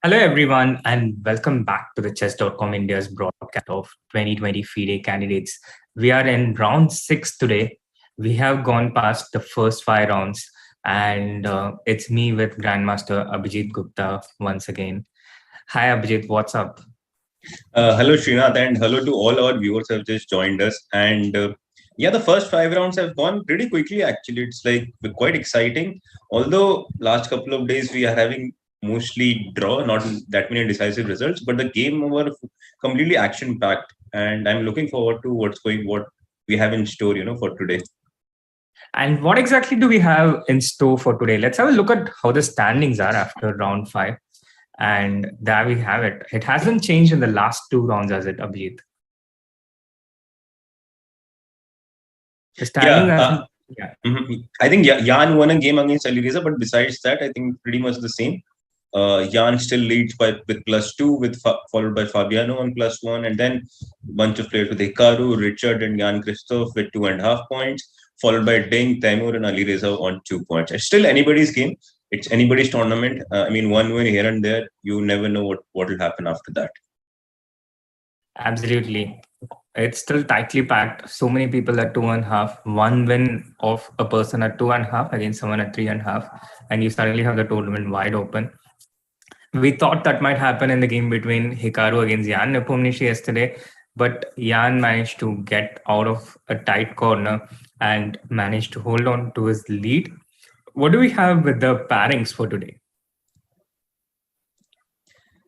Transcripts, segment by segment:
Hello, everyone, and welcome back to the Chess.com India's broadcast of 2020 FIDE Candidates. We are in round 6 today. We have gone past the first 5 rounds, and it's me with Grandmaster Abhijeet Gupta once again. Hi, Abhijeet, what's up? Hello, Srinath, and hello to all our viewers who have just joined us. And yeah, the first 5 rounds have gone pretty quickly. Actually, it's like quite exciting. Although last couple of days we are having mostly draw, not that many decisive results, but the game were completely action packed, and I'm looking forward to what we have in store, for today. And what exactly do we have in store for today? Let's have a look at how the standings are after round 5. And there we have it. It hasn't changed in the last 2 rounds, has it, Abhijeet? The standing Yeah, yeah. I think Jan won a game against Alireza, but besides that, I think pretty much the same. Jan still leads with +2, followed by Fabiano on +1, and then bunch of players with Hikaru, Richard, and Jan Christoph with 2.5 points, followed by Ding, Taimur, and Alireza on 2 points. It's still anybody's game. It's anybody's tournament. I mean, one win here and there, you never know what will happen after that. Absolutely. It's still tightly packed. So many people at 2.5. One win of a person at 2.5 against someone at 3.5, and you suddenly have the tournament wide open. We thought that might happen in the game between Hikaru against Jan Nepomniachtchi yesterday, but Jan managed to get out of a tight corner and managed to hold on to his lead. What do we have with the pairings for today?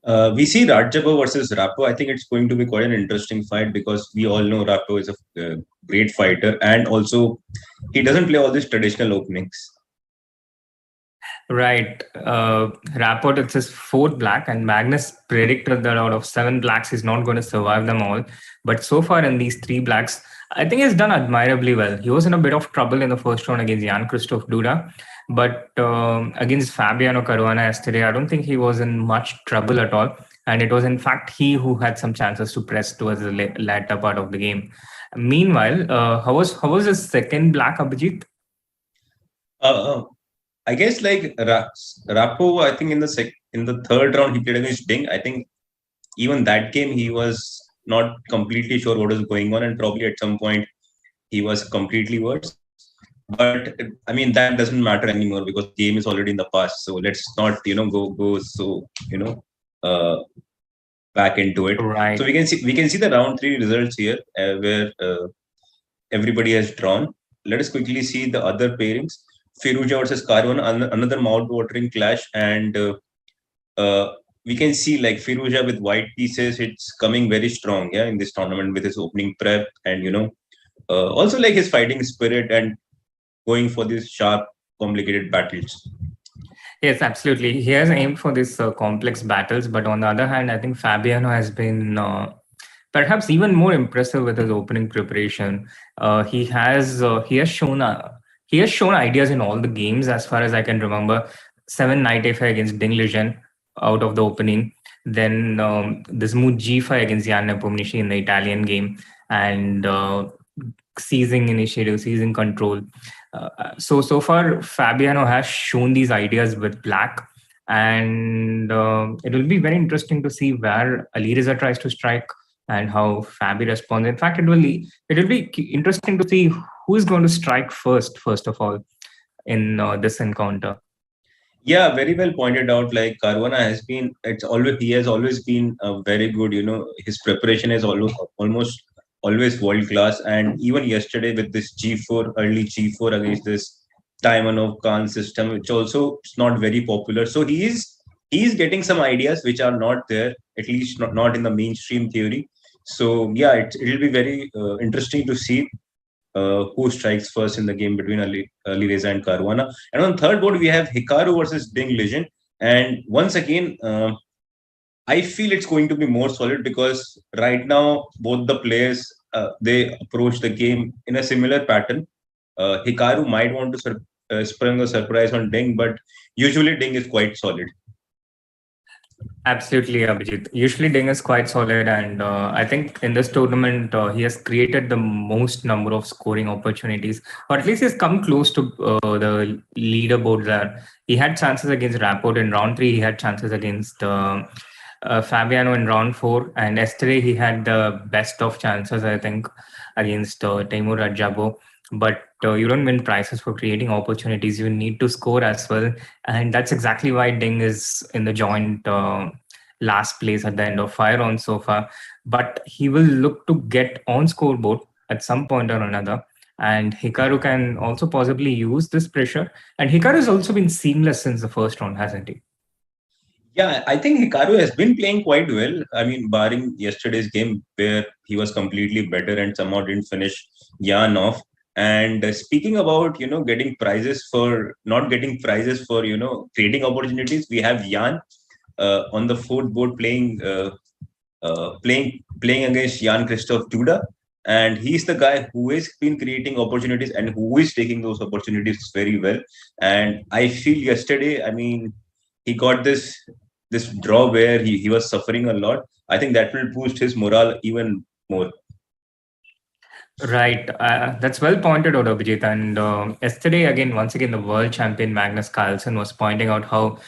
We see Radjabov versus Rapport. I think it's going to be quite an interesting fight because we all know Rapport is a great fighter, and also he doesn't play all these traditional openings. Right. Rapport, it's his 4th black, and Magnus predicted that out of 7 blacks, he's not going to survive them all. But so far in these 3 blacks, I think he's done admirably well. He was in a bit of trouble in the first round against Jan Christoph Duda, but against Fabiano Caruana yesterday, I don't think he was in much trouble at all. And it was, in fact, he who had some chances to press towards the latter part of the game. Meanwhile, how was his second black, Abhijeet? I guess like Rapport, I think in the third round he played against Ding. I think even that game he was not completely sure what was going on, and probably at some point he was completely worse. But I mean that doesn't matter anymore because the game is already in the past. So let's not go so back into it. Right. So we can see the round 3 results here where everybody has drawn. Let us quickly see the other pairings. Firouzja versus Caruana, another mouth-watering clash, and we can see like Firouzja with white pieces. It's coming very strong, yeah, in this tournament with his opening prep, and also like his fighting spirit and going for these sharp, complicated battles. Yes, absolutely. He has aimed for these complex battles, but on the other hand, I think Fabiano has been perhaps even more impressive with his opening preparation. He has shown ideas in all the games as far as I can remember. 7 knight a5 against Ding Liren out of the opening. Then this move g5 against Jan Nepomniachtchi in the Italian game, and seizing initiative, seizing control. So far, Fabiano has shown these ideas with black, and it will be very interesting to see where Alireza tries to strike and how Fabi responds. In fact, it will be interesting to see who is going to strike first of all, in this encounter. Yeah, very well pointed out. Like Caruana he has always been very good. His preparation is almost always world class. And even yesterday with this early G4 against this Taimanov Khan system, which also is not very popular. So he is getting some ideas which are not there, at least not in the mainstream theory. So yeah, it'll be very interesting to see who strikes first in the game between Alireza and Caruana. And on third board, we have Hikaru versus Ding Liren. And once again, I feel it's going to be more solid because right now, both the players, they approach the game in a similar pattern. Hikaru might want to spring a surprise on Ding, but usually Ding is quite solid. Absolutely, Abhijeet. Usually, Ding is quite solid, and I think in this tournament he has created the most number of scoring opportunities, or at least he's come close to the leaderboard there. He had chances against Rapport in round three. He had chances against Fabiano in round four, and yesterday he had the best of chances, I think, against Timur Radjabov. But you don't win prizes for creating opportunities. You need to score as well, and that's exactly why Ding is in the joint last place at the end of 5 rounds so far. But he will look to get on scoreboard at some point or another. And Hikaru can also possibly use this pressure. And Hikaru has also been seamless since the first round, hasn't he? Yeah, I think Hikaru has been playing quite well. I mean, barring yesterday's game where he was completely better and somehow didn't finish Jan off. And speaking about, getting prizes for not getting prizes for, creating opportunities, we have Jan on the fourth board playing against Jan Christoph Duda. And he's the guy who has been creating opportunities and who is taking those opportunities very well. And I feel yesterday, I mean, he got this draw where he was suffering a lot. I think that will boost his morale even more. Right. That's well pointed out, Abhijit. And yesterday, once again, the world champion Magnus Carlsen was pointing out how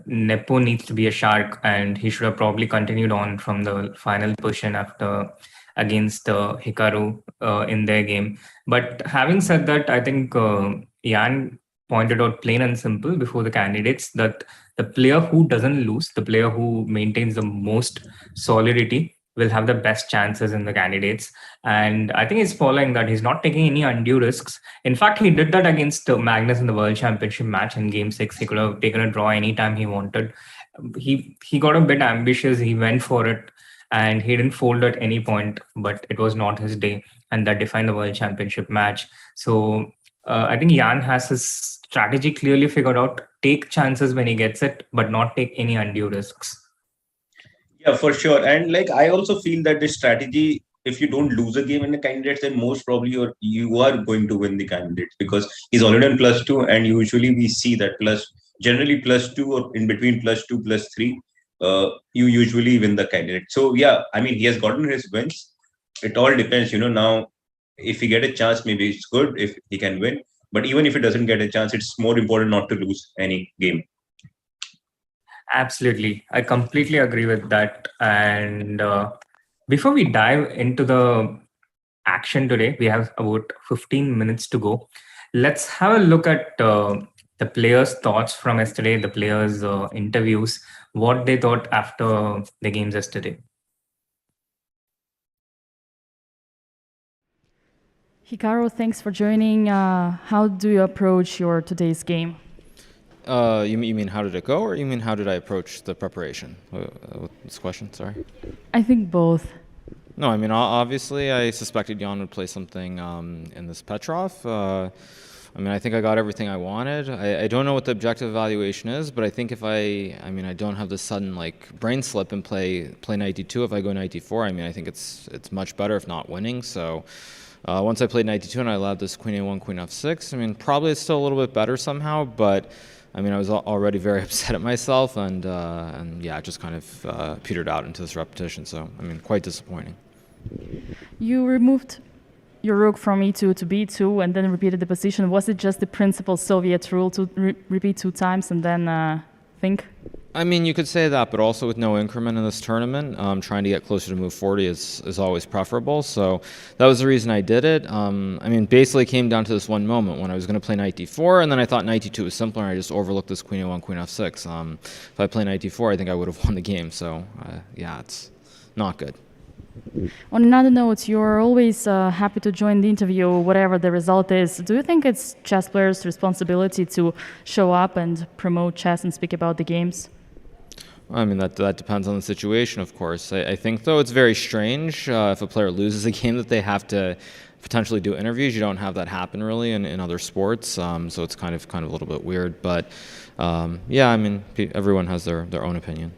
Nepo needs to be a shark, and he should have probably continued on from the final position after against Hikaru in their game. But having said that, I think Jan pointed out plain and simple before the candidates that the player who doesn't lose, the player who maintains the most solidity, will have the best chances in the candidates. And I think he's following that. He's not taking any undue risks. In fact, he did that against Magnus in the World Championship match in Game 6. He could have taken a draw anytime he wanted. He got a bit ambitious. He went for it, and he didn't fold at any point, but it was not his day. And that defined the World Championship match. So I think Jan has his strategy clearly figured out. Take chances when he gets it, but not take any undue risks. Yeah, for sure. And like I also feel that this strategy, if you don't lose a game in the candidates, then most probably you are going to win the candidates because he's already on +2, and usually we see that generally +2 or in between +2 +3, you usually win the candidate. So yeah, I mean he has gotten his wins. It all depends, now if he get a chance, maybe it's good if he can win. But even if he doesn't get a chance, it's more important not to lose any game. Absolutely. I completely agree with that. And before we dive into the action today, we have about 15 minutes to go. Let's have a look at the players' thoughts from yesterday, the players' interviews, what they thought after the games yesterday. Hikaru, thanks for joining. How do you approach your today's game? You mean how did it go, or you mean how did I approach the preparation? What's this question? Sorry. I think both. No, I mean obviously I suspected Jan would play something in this Petrov. I mean I think I got everything I wanted. I don't know what the objective evaluation is, but I think if I don't have this sudden like brain slip and play knight d2 if I go knight d4. I mean I think it's much better if not winning. So. Once I played knight d2 and I allowed this queen a1, queen f6, I mean, probably it's still a little bit better somehow, but I mean, I was already very upset at myself, and yeah, it just kind of petered out into this repetition. So, I mean, quite disappointing. You removed your rook from e2 to b2 and then repeated the position. Was it just the principal Soviet rule to repeat 2 times and then think? I mean, you could say that, but also with no increment in this tournament, trying to get closer to move 40 is always preferable. So that was the reason I did it. I mean, basically it came down to this one moment when I was going to play knight d4, and then I thought knight d2 was simpler, and I just overlooked this queen a1, queen f6. If I play knight d4, I think I would have won the game. So yeah, it's not good. On another note, you're always happy to join the interview, whatever the result is. Do you think it's chess players' responsibility to show up and promote chess and speak about the games? I mean, that depends on the situation, of course. I think, though, it's very strange if a player loses a game that they have to potentially do interviews. You don't have that happen, really, in other sports, so it's kind of a little bit weird. But, yeah, I mean, everyone has their own opinion.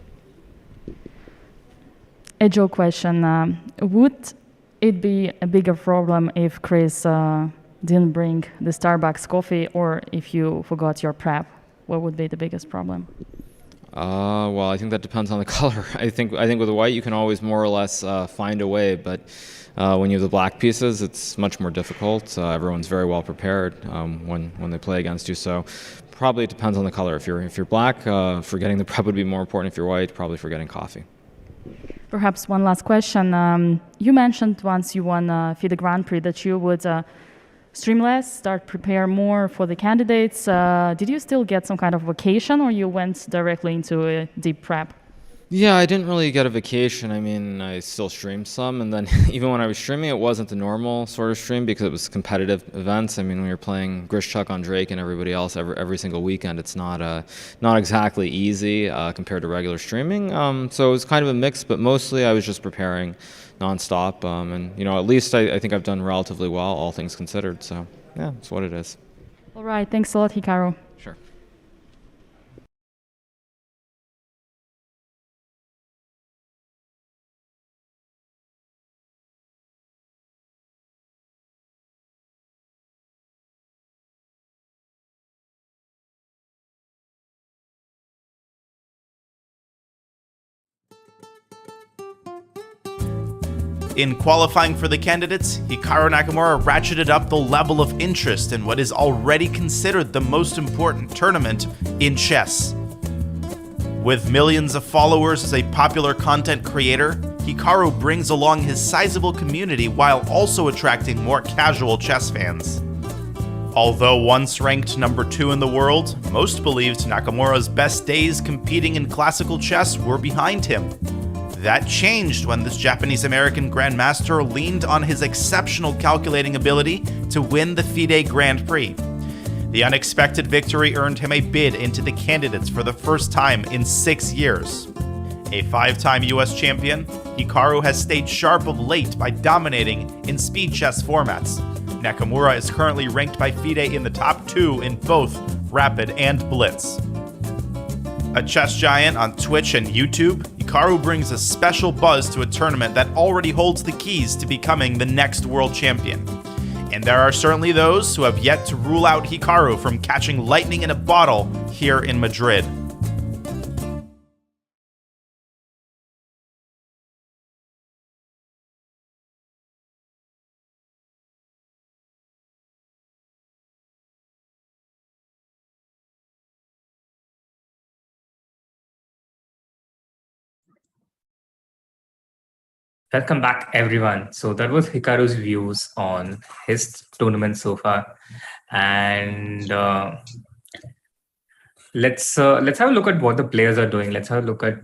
A joke question. Would it be a bigger problem if Chris didn't bring the Starbucks coffee, or if you forgot your prep? What would be the biggest problem? Well, I think that depends on the color. I think with the white you can always more or less find a way, but when you have the black pieces, it's much more difficult. Everyone's very well prepared when they play against you. So probably it depends on the color. If you're black, forgetting the prep would be more important. If you're white, probably forgetting coffee. Perhaps one last question. You mentioned once you won FIDE Grand Prix that you would stream less, start prepare more for the candidates. Did you still get some kind of vacation, or you went directly into a deep prep? Yeah, I didn't really get a vacation. I mean, I still streamed some, and then even when I was streaming, it wasn't the normal sort of stream because it was competitive events. I mean, when you're playing Grishchuk on Drake and everybody else every single weekend, it's not exactly easy compared to regular streaming. So it was kind of a mix, but mostly I was just preparing nonstop. And at least I think I've done relatively well, all things considered. So yeah, it's what it is. All right, thanks a lot, Hikaru. Sure. In qualifying for the candidates, Hikaru Nakamura ratcheted up the level of interest in what is already considered the most important tournament in chess. With millions of followers as a popular content creator, Hikaru brings along his sizable community while also attracting more casual chess fans. Although once ranked number 2 in the world, most believed Nakamura's best days competing in classical chess were behind him. That changed when this Japanese-American grandmaster leaned on his exceptional calculating ability to win the FIDE Grand Prix. The unexpected victory earned him a bid into the candidates for the first time in 6 years. A 5-time US champion, Hikaru has stayed sharp of late by dominating in speed chess formats. Nakamura is currently ranked by FIDE in the top 2 in both Rapid and Blitz. A chess giant on Twitch and YouTube, Hikaru brings a special buzz to a tournament that already holds the keys to becoming the next world champion. And there are certainly those who have yet to rule out Hikaru from catching lightning in a bottle here in Madrid. Welcome back, everyone. So that was Hikaru's views on his tournament so far, and let's have a look at what the players are doing. Let's have a look at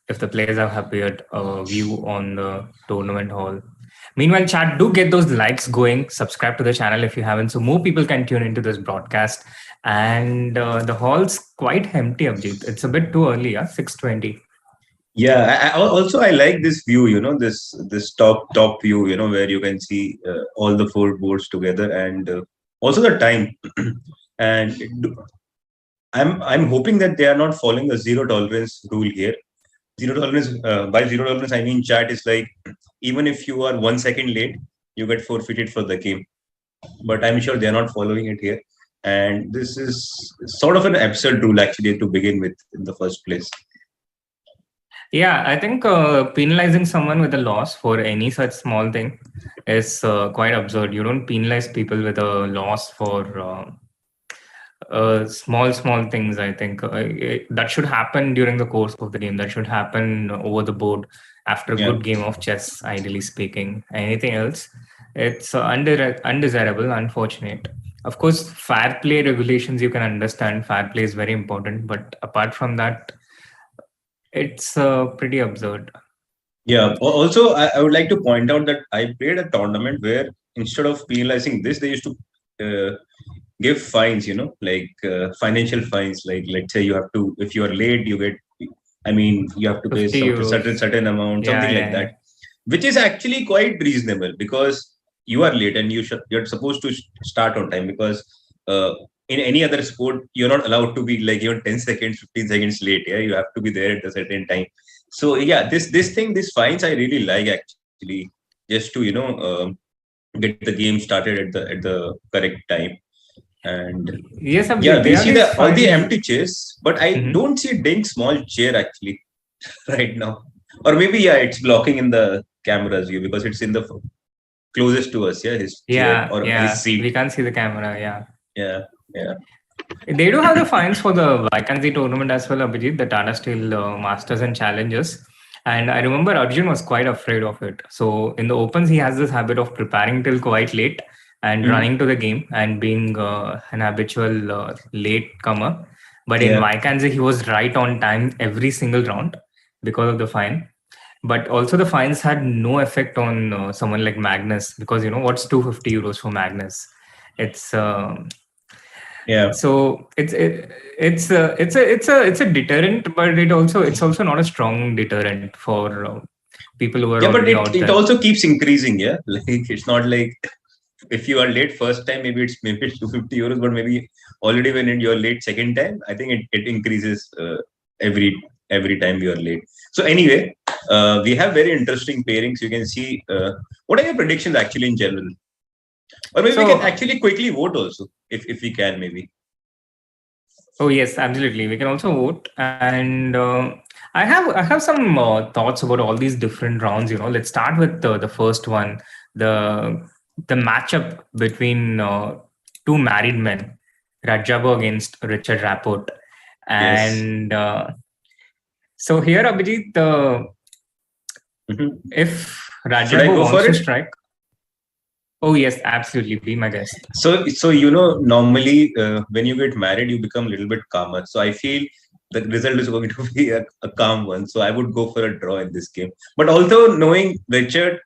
if the players have appeared view on the tournament hall. Meanwhile, chat, do get those likes going. Subscribe to the channel if you haven't, so more people can tune into this broadcast. And the hall's quite empty, Abhijeet. It's a bit too early, 6:20. Yeah, I like this view, this top view, where you can see all the 4 boards together, and also the time. And I'm hoping that they are not following the zero tolerance rule here. Zero tolerance, by zero tolerance, I mean chat is like, even if you are 1 second late, you get forfeited for the game. But I'm sure they are not following it here. And this is sort of an absurd rule actually to begin with in the first place. Yeah, I think penalizing someone with a loss for any such small thing is quite absurd. You don't penalize people with a loss for small things. I think that should happen during the course of the game. That should happen over the board after a good game of chess, ideally speaking. Anything else, it's undesirable, unfortunate. Of course, fair play regulations, you can understand. Fair play is very important. But apart from that, it's pretty absurd. Yeah. Also, I would like to point out that I played a tournament where instead of penalizing this, they used to give fines, like financial fines. Like, let's say you have to, if you are late, you have to pay certain amount, something like that, which is actually quite reasonable because you are late and you're supposed to start on time, because in any other sport, you're not allowed to be like even 10 seconds, 15 seconds late. Yeah, you have to be there at a certain time. So yeah, this fines I really like actually, just to get the game started at the correct time. And Yes, Abhijeet, yeah, we there are see these all the fine- empty chairs, but I Mhm. don't see Dink's small chair actually right now. Or maybe, yeah, it's blocking in the camera's view because it's in the closest to us, yeah, his chair or his we seat. can't see the camera. Yeah. Yeah. They do have the fines for the vacancy tournament as well, Abhijeet, the Tata Steel Masters and Challengers. And I remember Arjun was quite afraid of it. So in the Opens, he has this habit of preparing till quite late and running to the game and being an habitual late comer. But in Yeah. Vacancy, he was right on time every single round because of the fine. But also the fines had no effect on someone like Magnus because, what's 250 euros for Magnus? It's Yeah. so it's a deterrent, but it's also not a strong deterrent for people who are Yeah, but already out it there. also keeps increasing, yeah. Like it's not like if you are late first time, maybe it's 250 euros, but maybe already when you're late second time, I think it increases every time you are late. So anyway, we have very interesting pairings. You can see what are your predictions actually in general, or maybe we can actually quickly vote also if we can maybe. Oh yes, absolutely. We can also vote, and I have some thoughts about all these different rounds. Let's start with the first one, the matchup between two married men, Radjabov against Richard Rapport, and so here, Abhijeet, if Should I Radjabov go for wants to it? strike. Oh yes, absolutely. Be my guest. So normally when you get married, you become a little bit calmer. So I feel the result is going to be a calm one. So I would go for a draw in this game. But although knowing Richard,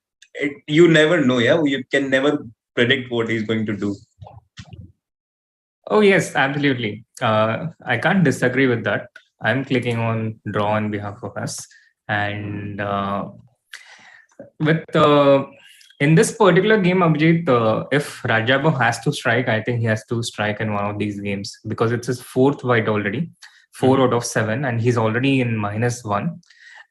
you never know. Yeah, you can never predict what he's going to do. Oh yes, absolutely. I can't disagree with that. I'm clicking on draw on behalf of us, and with in this particular game, Abhijeet, if Radjabov has to strike, I think he has to strike in one of these games because it's his fourth white already, 4 out of 7, and he's already in -1.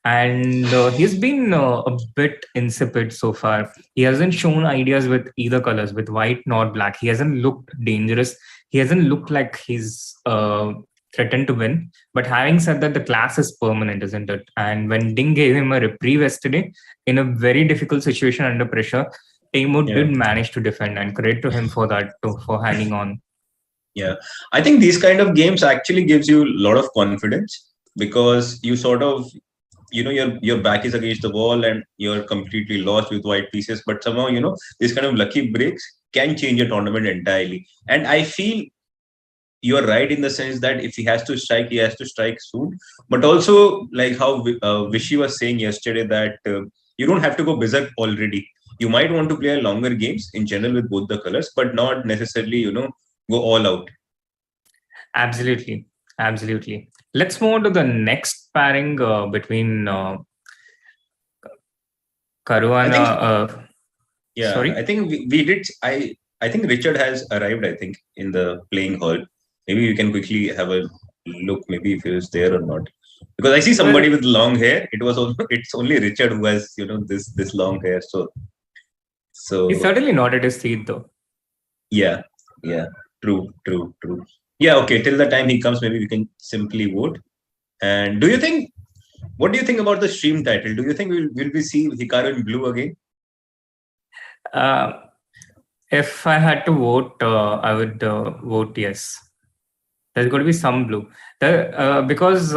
And he's been a bit insipid so far. He hasn't shown ideas with either colors, with white nor black. He hasn't looked dangerous. He hasn't looked like he's threatened to win. But having said that, the class is permanent, isn't it? And when Ding gave him a reprieve yesterday in a very difficult situation under pressure, Taimur did manage to defend, and credit to him for that, for hanging on. Yeah, I think these kind of games actually gives you a lot of confidence because you sort of your back is against the wall and you're completely lost with white pieces, but somehow these kind of lucky breaks can change a tournament entirely. And I feel you're right in the sense that if he has to strike, he has to strike soon. But also, like how Vishy was saying yesterday, that you don't have to go berserk already. You might want to play longer games in general with both the colors, but not necessarily go all out. Absolutely. Let's move on to the next pairing between Caruana. Sorry? I think we did. I think Richard has arrived. I think in the playing hall. Maybe you can quickly have a look. Maybe if he was there or not. Because I see somebody with long hair. It's only Richard who has this long hair. So he's certainly not at his seat though. Yeah. True. Yeah. Okay. Till the time he comes, maybe we can simply vote. And what do you think about the stream title? Do you think will we see Hikaru in blue again? If I had to vote, I would vote yes. There's going to be some blue. Because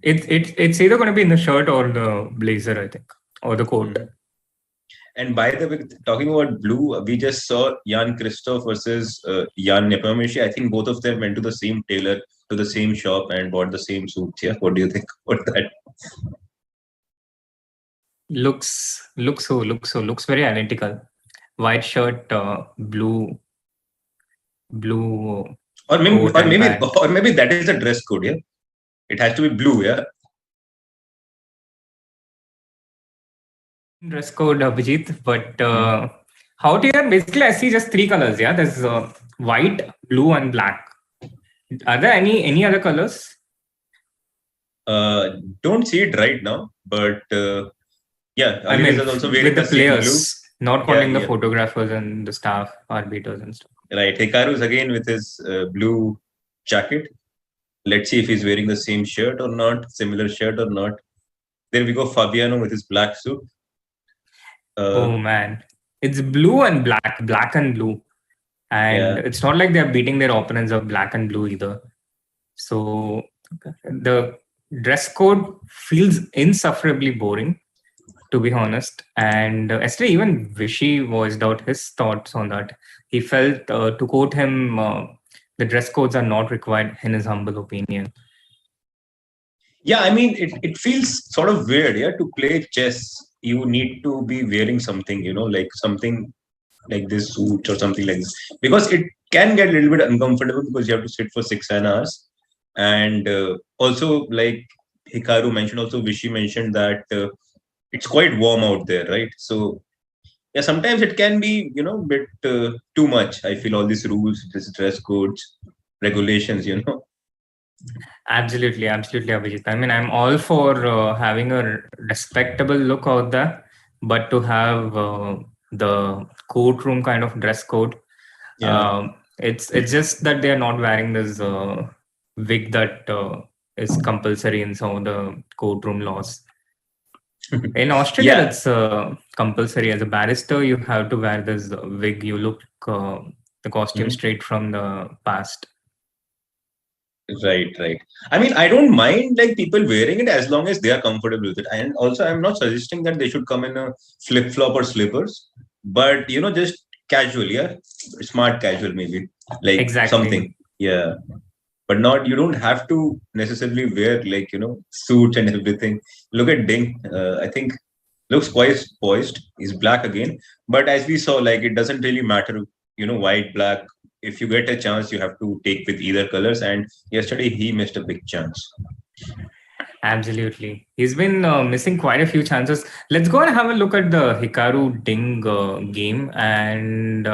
it's either going to be in the shirt or the blazer, I think, or the coat. And by the way, talking about blue, we just saw Jan Christoph versus Jan Nepomniachtchi. I think both of them went to the same tailor, to the same shop, and bought the same suits. Yeah, what do you think about that? Looks very identical. White shirt, blue. Or maybe that is a dress code. Yeah, it has to be blue. Yeah. Dress code, Abhijeet, but out here, basically, I see just 3 colors. Yeah, there's white, blue, and black. Are there any other colors? Don't see it right now, but yeah, I mean, also with the players, not counting the yeah. photographers and the staff, arbiters and stuff. Right. Hikaru's again with his blue jacket. Let's see if he's wearing the same shirt or not, similar shirt or not. There we go, Fabiano with his black suit. Oh man, it's blue and black and blue. And Yeah. it's not like they're beating their opponents of black and blue either. So the dress code feels insufferably boring, to be honest. And yesterday, even Vishy voiced out his thoughts on that. He felt, to quote him, the dress codes are not required, in his humble opinion. Yeah, I mean, it feels sort of weird, yeah, to play chess. You need to be wearing something, like something like this suit or something like this. Because it can get a little bit uncomfortable because you have to sit for 6 hours. And also, like Hikaru mentioned, also Vishy mentioned that it's quite warm out there, right? So yeah, sometimes it can be, bit too much. I feel all these rules, this dress codes, regulations. Absolutely, Abhijeet. I mean, I'm all for having a respectable look out there, but to have the courtroom kind of dress code, Yeah. it's just that they are not wearing this wig that is compulsory in some of the courtroom laws. In Australia, Yeah. it's compulsory. As a barrister, you have to wear this wig. You look the costume straight from the past. Right. I mean, I don't mind like people wearing it as long as they are comfortable with it. And also, I'm not suggesting that they should come in a flip flop or slippers, but just casual, yeah, smart casual maybe, like Exactly. something, yeah. But not you don't have to necessarily wear like suits and everything. Look at Ding. I think looks quite poised. He's black again, but as we saw, like it doesn't really matter. White, black. If you get a chance, you have to take with either colors. And yesterday he missed a big chance. Absolutely. He's been missing quite a few chances. Let's go and have a look at the Hikaru Ding game. And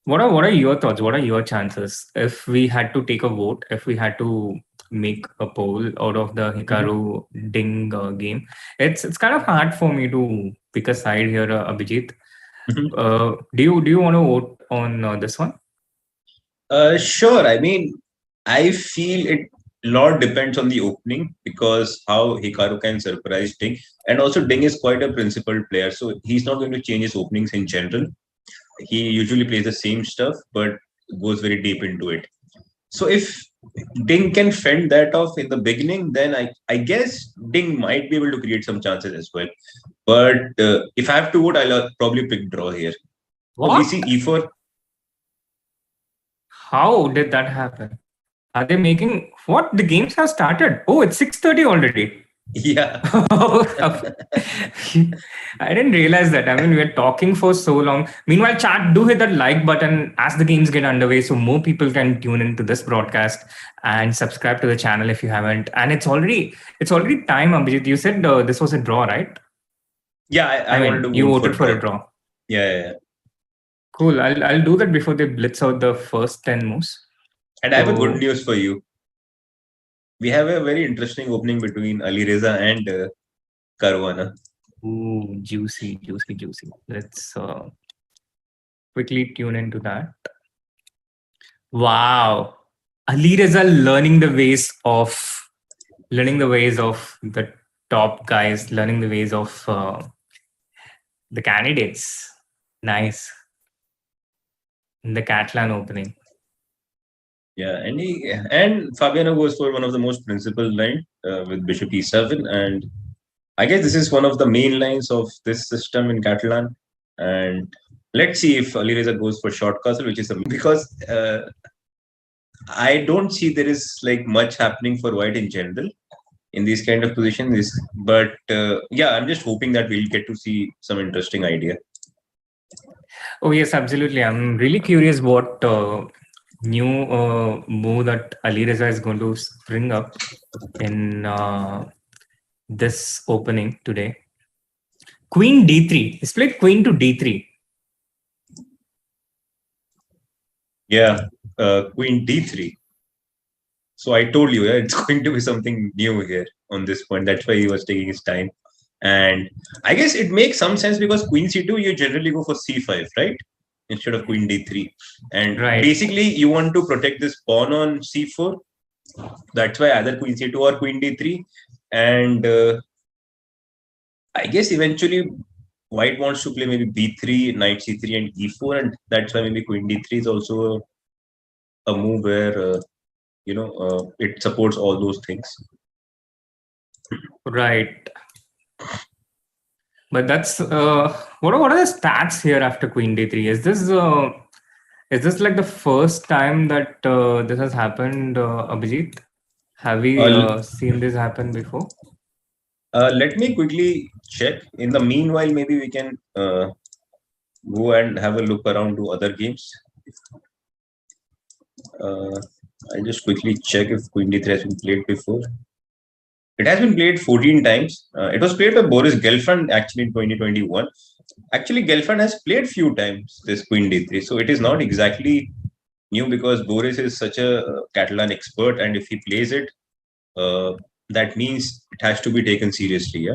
what are your thoughts? What are your chances? If we had to take a vote, if we had to make a poll out of the Hikaru Ding game, it's kind of hard for me to pick a side here, Abhijeet. Do you want to vote on this one? Sure. I mean, I feel it a lot depends on the opening because how Hikaru can surprise Ding. And also Ding is quite a principled player, so he's not going to change his openings in general. He usually plays the same stuff, but goes very deep into it. So if Ding can fend that off in the beginning, then I guess Ding might be able to create some chances as well. But if I have to vote, I'll probably pick draw here. What? We see E4. How did that happen? Are they making what? The games have started. Oh, it's 6:30 already. Yeah. I didn't realize that. I mean, we are talking for so long. Meanwhile, chat, do hit that like button as the games get underway so more people can tune into this broadcast and subscribe to the channel if you haven't. And it's already time, Abhijeet. You said this was a draw, right? Yeah, I wanted to you vote voted for a draw. Yeah. Cool. I'll do that before they blitz out the first 10 moves. And I have a good news for you. We have a very interesting opening between Alireza and Caruana. Ooh, juicy. Let's quickly tune into that. Wow. Alireza learning the ways of the top guys, learning the ways of the candidates. Nice. In the Catalan opening. Yeah, and Fabiano goes for one of the most principled line with Bishop E7, and I guess this is one of the main lines of this system in Catalan. And let's see if Alireza goes for short castle, which is because I don't see there is like much happening for white in general in these kind of positions. But yeah, I'm just hoping that we'll get to see some interesting idea. Oh yes, absolutely. I'm really curious what new move that Alireza is going to bring up in this opening today. Queen D3. He's played Queen to D3. Yeah, Queen D3. So I told you, it's going to be something new here on this point. That's why he was taking his time. And I guess it makes some sense because Queen C2, you generally go for C5, right? instead of queen d3. And Right. basically, you want to protect this pawn on c4. That's why either queen c2 or queen d3. And I guess eventually white wants to play maybe b3, knight c3, and e4, and that's why maybe queen d3 is also a move where it supports all those things. Right. But that's what are the stats here after queen d3? Is this like the first time that this has happened, Abhijeet? Have we seen this happen before? Let me quickly check. In the meanwhile, maybe we can go and have a look around to other games. I'll just quickly check if queen d3 has been played before. It has been played 14 times. It was played by Boris Gelfand actually in 2021. Actually, Gelfand has played few times this queen d3. So it is not exactly new because Boris is such a Catalan expert, and if he plays it, that means it has to be taken seriously.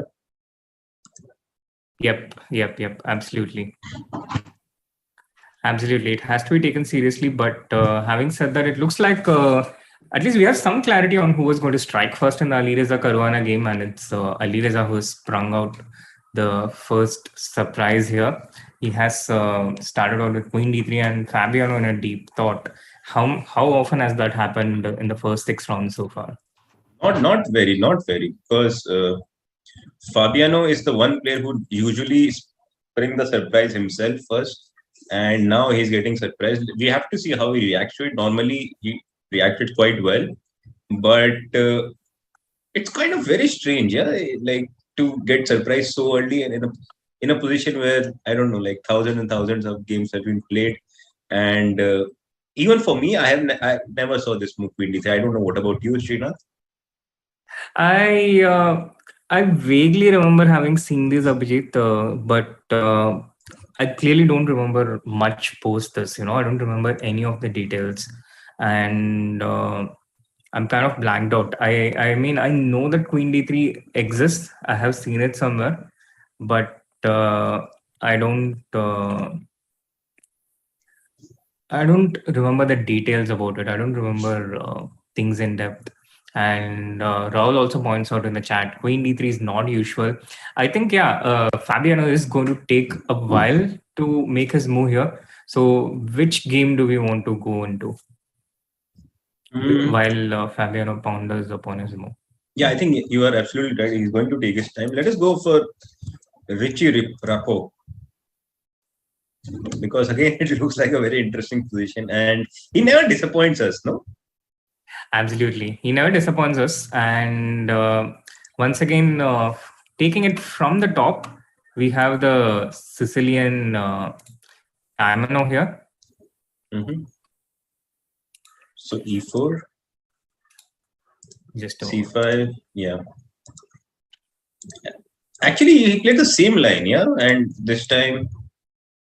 Yeah. Yep. Absolutely. It has to be taken seriously. But having said that, it looks like at least we have some clarity on who was going to strike first in the Alireza Caruana game, and it's Alireza who sprung out the first surprise here. He has started out with queen d3 and Fabiano in a deep thought. How often has that happened in the first 6 rounds so far? Not very, because Fabiano is the one player who usually spring the surprise himself first, and now he's getting surprised. We have to see how he reacts to it. Normally, he reacted quite well, but it's kind of very strange, like to get surprised so early and in a position where I don't know, like thousands and thousands of games have been played, and even for me, I never saw this move queen d3. I don't know what about you, Srinath. I vaguely remember having seen this, Abhijeet, but I clearly don't remember much post this. I don't remember any of the details, and I'm kind of blanked out. I mean, I know that queen d3 exists. I have seen it somewhere, but I don't remember the details about it. I don't remember things in depth. And Rahul also points out in the chat, queen d3 is not usual. I think, Fabiano is going to take a while to make his move here. So which game do we want to go into while Fabiano ponders upon his move? Yeah, I think you are absolutely right. He's going to take his time. Let us go for Rapport. Because again, it looks like a very interesting position, and he never disappoints us, no? Absolutely. He never disappoints us. And once again, taking it from the top, we have the Sicilian Diamond here. So e4. Just c5. Yeah. Actually, he played the same line, and this time,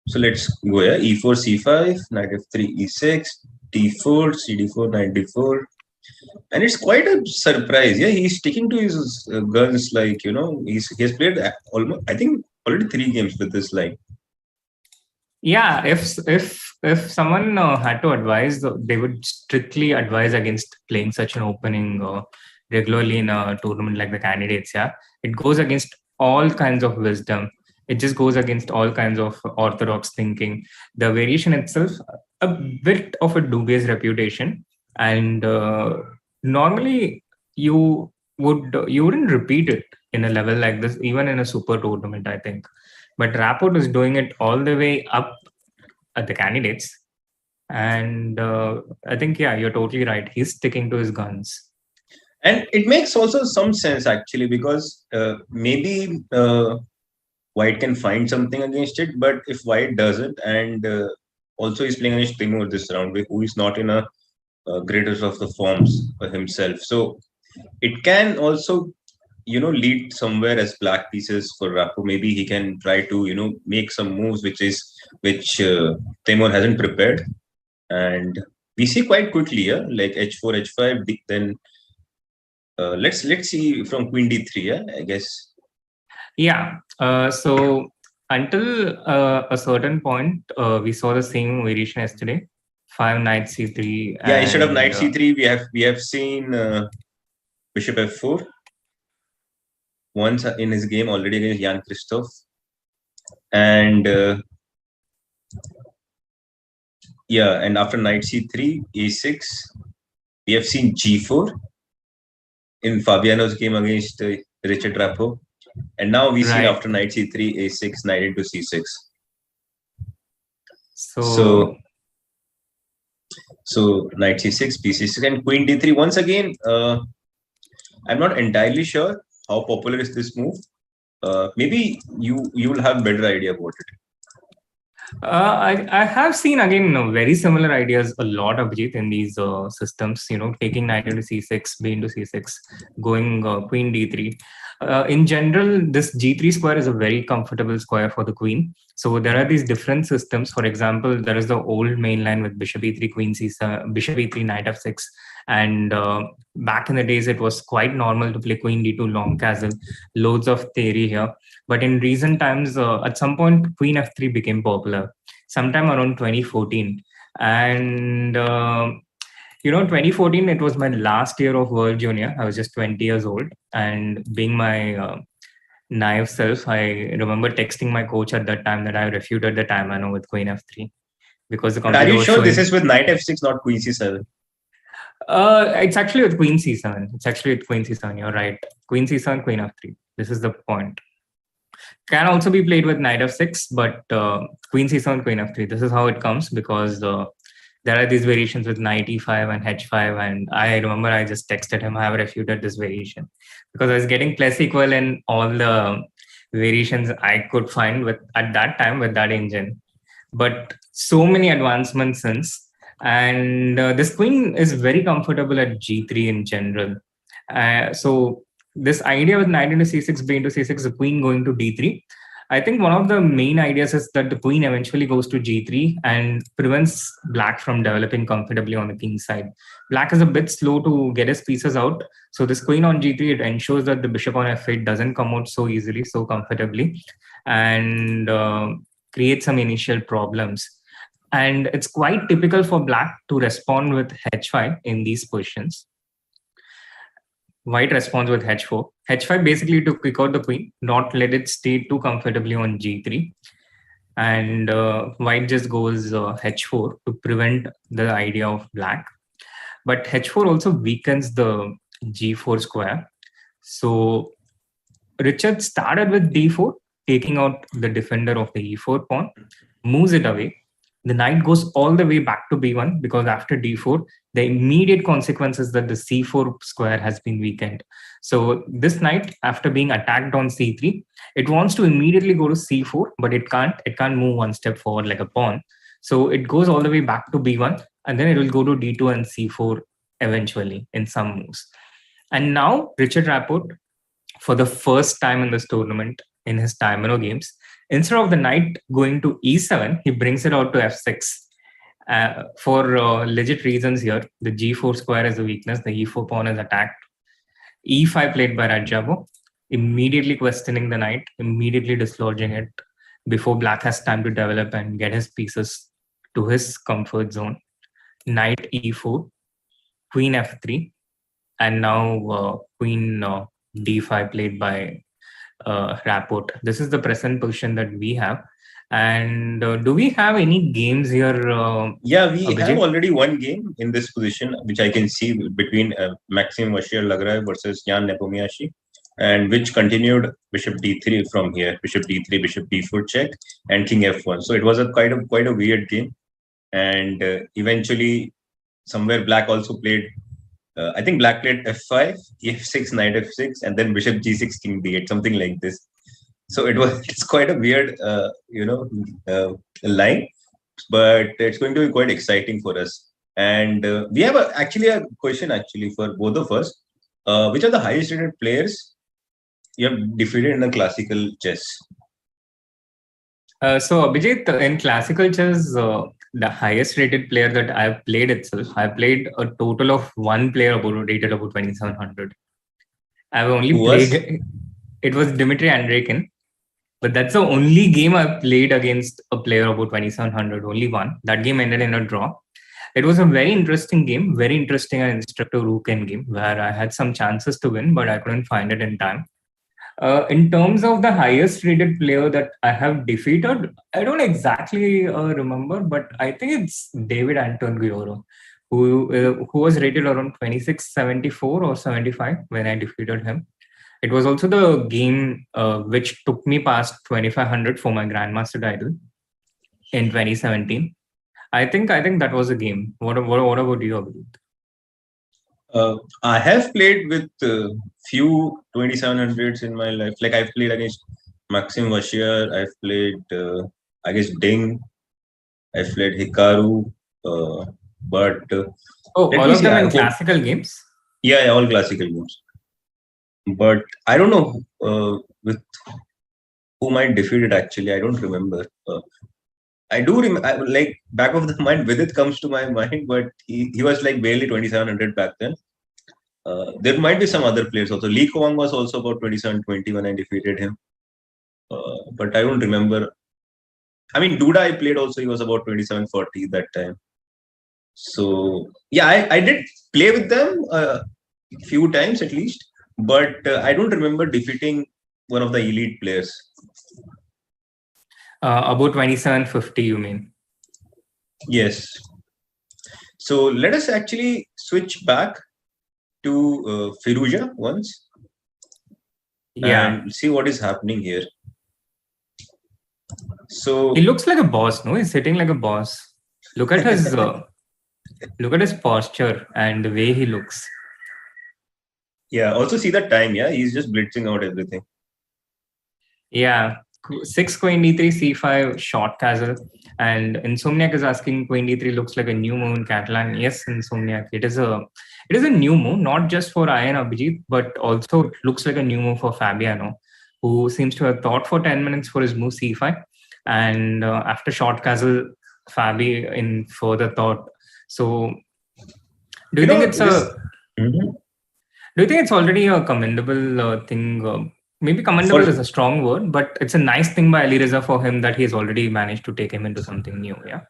so let's go here. e4, c5, knight f3, e6, d4, cd4, knight d4. And it's quite a surprise. Yeah, he's sticking to his guns. Like, he has played almost, I think, already 3 games with this line. Yeah, if someone had to advise, they would strictly advise against playing such an opening regularly in a tournament like the Candidates. Yeah, it goes against all kinds of wisdom. It just goes against all kinds of orthodox thinking. The variation itself, a bit of a dubious reputation. And normally you wouldn't repeat it in a level like this, even in a super tournament, I think. But Rapport is doing it all the way up at the Candidates, and I think you're totally right. He's sticking to his guns, and it makes also some sense actually, because maybe White can find something against it, but if White doesn't, and also he's playing against Timur this round, who is not in a greatest of the forms for himself. So it can also, lead somewhere as black pieces for Rapport. Maybe he can try to, make some moves which Timur hasn't prepared. And we see quite quickly, like h4, h5, then let's see from queen d3, I guess. Yeah. So Until a certain point, we saw the same variation yesterday. 5 knight c3. Yeah, instead of knight and, c3, we have seen bishop f4 once in his game already against Jan Christoph, and yeah, and after knight c3, a6, we have seen g4 in Fabiano's game against Richard Rapport, and now we see Right. after knight c3, a6, knight into c6. So Knight c6, b6, and queen d3. Once again, I'm not entirely sure how popular is this move. Maybe you will have better idea about it. I have seen again very similar ideas a lot, Abhijeet, in these systems. Taking knight into c6, b into c6, going queen d3. In general, this g3 square is a very comfortable square for the queen. So there are these different systems. For example, there is the old main line with bishop e3, queen c7, bishop e3, knight f6. And back in the days, it was quite normal to play queen d2, long castle, loads of theory here. But in recent times, at some point, queen f3 became popular, sometime around 2014. And 2014, it was my last year of World Junior. I was just 20 years old. And being my naive self, I remember texting my coach at that time that I refuted the time I know with queen f3. Because the computer Are you was sure showing, this is with knight f6, not queen c7? It's actually with queen c7. It's actually with queen c7. You're right. Queen c7, queen f3. This is the point. Can also be played with knight f6, but queen c7, queen f3. This is how it comes, because there are these variations with knight e5 and h5. And I remember I just texted him, I have refuted this variation, because I was getting plus equal in all the variations I could find with at that time with that engine. But so many advancements since. And this queen is very comfortable at g3 in general. So this idea with knight into c6, b into c6, the queen going to d3. I think one of the main ideas is that the queen eventually goes to g3 and prevents black from developing comfortably on the king side. Black is a bit slow to get his pieces out. So this queen on g3, it ensures that the bishop on f8 doesn't come out so easily, so comfortably, and create some initial problems. And it's quite typical for black to respond with h5 in these positions. White responds with h4. h5 basically to kick out the queen, not let it stay too comfortably on g3. And white just goes h4 to prevent the idea of black. But h4 also weakens the g4 square. So Richard started with d4, taking out the defender of the e4 pawn, moves it away. The knight goes all the way back to b1, because after d4, the immediate consequence is that the c4 square has been weakened. So this knight, after being attacked on c3, it wants to immediately go to c4, but it can't. It can't move one step forward like a pawn. So it goes all the way back to b1, and then it will go to d2 and c4 eventually in some moves. And now Richard Rapport, for the first time in this tournament, in his Taimano games, instead of the knight going to e7, he brings it out to f6. For legit reasons here, the g4 square is a weakness, the e4 pawn is attacked. e5 played by Radjabov, immediately questioning the knight, immediately dislodging it before black has time to develop and get his pieces to his comfort zone. Knight e4, queen f3, and now queen d5 played by Rapport. This is the present position that we have. And do we have any games here? Yeah, we Abhijeet? have already one game in this position, which I can see between Maxim Vachier-Lagrave versus Jan Nepomniachtchi, and which continued bishop d3 from here, bishop d3, bishop d4 check, and king f1. So it was quite a weird game. And eventually, somewhere black also played. I think black played f5, f6, knight f6, and then bishop g6, king d8, something like this. So it's quite a weird, line, but it's going to be quite exciting for us. And we have actually a question for both of us. Which are the highest rated players you have defeated in a classical chess? So Abhijeet, in classical chess, the highest rated player that I've played itself, I played a total of one player rated about 2700. I've only played. It was Dmitry Andreikin. But that's the only game I played against a player about 2700, only one. That game ended in a draw. It was a very interesting game, very interesting and instructive rook-in game where I had some chances to win, but I couldn't find it in time. In terms of the highest rated player that I have defeated, I don't exactly remember, but I think it's David Anton Guerrero, who was rated around 2674 or 75 when I defeated him. It was also the game which took me past 2500 for my Grandmaster title in 2017. I think that was a game. What about you, Abhijeet? I have played with few 2700s in my life. Like I've played against Maxim Vashier. I've played against Ding. I've played Hikaru. But all of them in classical games? Yeah, all classical games. But I don't know with whom I defeated actually. I don't remember. I do remember, like back of the mind, Vidit comes to my mind, but he was like barely 2700 back then. There might be some other players also. Lee Kwang was also about 2720 when I defeated him. But I don't remember. I mean, Duda I played also, he was about 2740 that time. So, yeah, I did play with them a few times at least, but I don't remember defeating one of the elite players. About 2750, you mean? Yes. So let us actually switch back to Firouzja once. Yeah. And see what is happening here. So he looks like a boss, no? He's sitting like a boss. Look at his look at his posture and the way he looks. Yeah, also see the time, yeah? He's just blitzing out everything. Yeah. 6 queen d3 c5 short castle, and Insomniac is asking queen d3 looks like a new move in Catalan. Yes, Insomniac, it is a new move, not just for I and Abhijeet, but also it looks like a new move for Fabiano, who seems to have thought for 10 minutes for his move c5, and after short castle, Fabi in further thought. So do you think it's do you think it's already a commendable thing? Maybe commendable is a strong word, but it's a nice thing by Alireza for him that he has already managed to take him into something new. Yeah.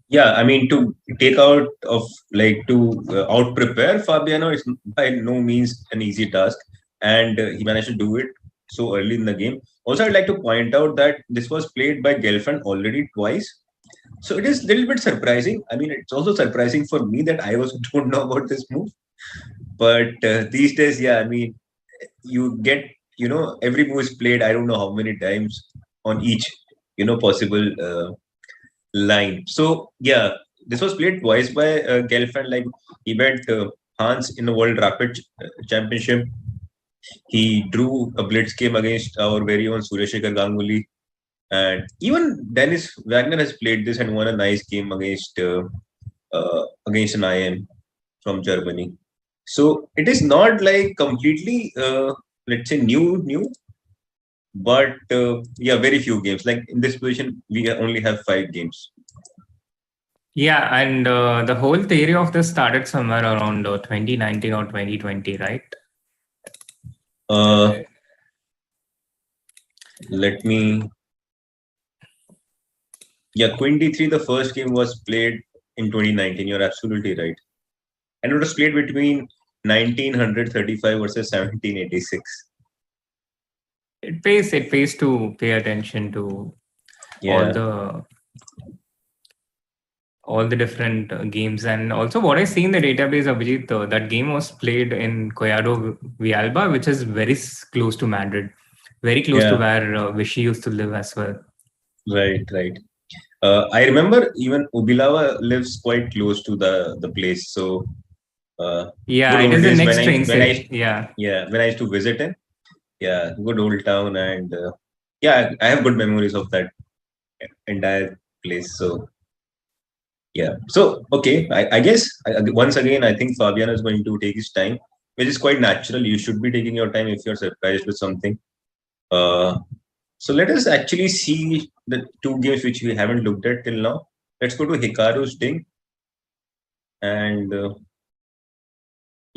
Yeah, I mean, to take out of out prepare Fabiano is by no means an easy task, and he managed to do it so early in the game. Also, I'd like to point out that this was played by Gelfand already twice, so it is a little bit surprising. I mean, it's also surprising for me that I also don't know about this move. But these days, yeah, I mean, you get, every move is played, I don't know how many times on each, possible line. So, yeah, this was played twice by Gelfand. Like, he bet Hans in the World Rapid Championship. He drew a blitz game against our very own Sureshekar Ganguly. And even Dennis Wagner has played this and won a nice game against an IM from Germany. So it is not like completely, let's say, new, but yeah, very few games. Like in this position, we only have 5 games. Yeah, and the whole theory of this started somewhere around 2019 or 2020, right? Let me. Yeah, Queen D3, the first game was played in 2019. You're absolutely right. And it was played between 1935 versus 1786. It pays to pay attention to all the different games. And also what I see in the database, Abhijeet, that game was played in Collado Villalba, which is very close to Madrid, very close to where Vishy used to live as well. Right. I remember even Ubilava lives quite close to the place. So it is the next train station. When I used to visit it, good old town, and I have good memories of that entire place. So okay, I guess once again I think Fabiano is going to take his time, which is quite natural. You should be taking your time if you're surprised with something. So let us actually see the 2 games which we haven't looked at till now. Let's go to Hikaru's Ding. And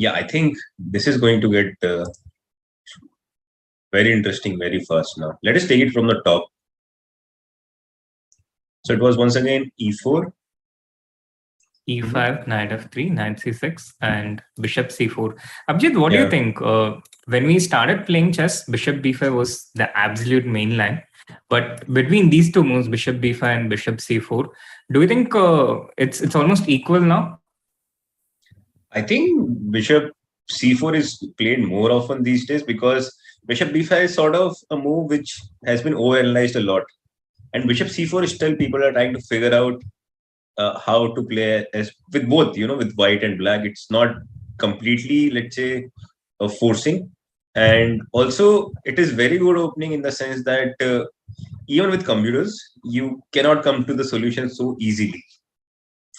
I think this is going to get Very interesting, very fast now. Let us take it from the top. So it was once again e4, e5, knight f3, knight c6, and bishop c4. Abhijeet, what do Yeah. you think? When we started playing chess, bishop b5 was the absolute main line. But between these two moves, bishop b5 and bishop c4, do you think it's almost equal now? I think bishop c4 is played more often these days because bishop b5 is sort of a move which has been overanalyzed a lot. And bishop c4 is still people are trying to figure out how to play as with both, with white and black. It's not completely, let's say, forcing. And also, it is very good opening in the sense that even with computers, you cannot come to the solution so easily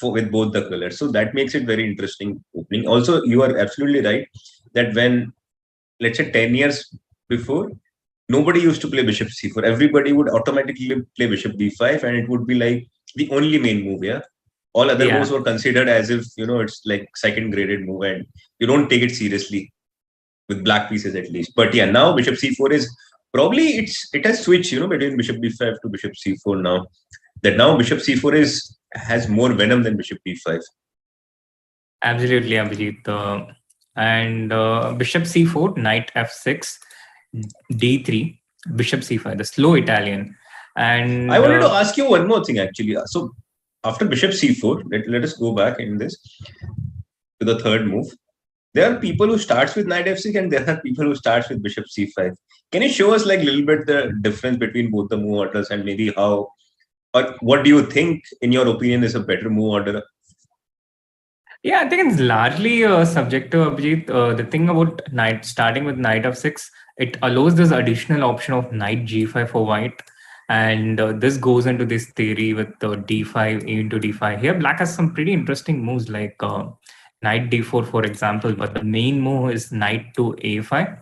with both the colors. So that makes it very interesting opening. Also, you are absolutely right that when, let's say, 10 years before, nobody used to play bishop c4. Everybody would automatically play bishop b5, and it would be like the only main move. Yeah, all other moves were considered as if it's like second graded move, and you don't take it seriously with black pieces at least. But yeah, now bishop c4 is probably it has switched between bishop b5 to bishop c4 now. That now bishop c4 has more venom than bishop b5. Absolutely, Abhijeet. And bishop c4, knight f6, d3, bishop c5, the slow Italian. And I wanted to ask you one more thing actually. So after bishop c4, let us go back in this to the third move. There are people who starts with knight f6 and there are people who starts with bishop c5. Can you show us like a little bit the difference between both the move orders and maybe how, or what do you think, in your opinion, is a better move order? Yeah, I think it's largely subjective, Abhijeet. The thing about starting with knight f6, it allows this additional option of knight g5 for white. And this goes into this theory with d5, a into d5. Here, black has some pretty interesting moves like knight d4, for example. But the main move is knight to a5,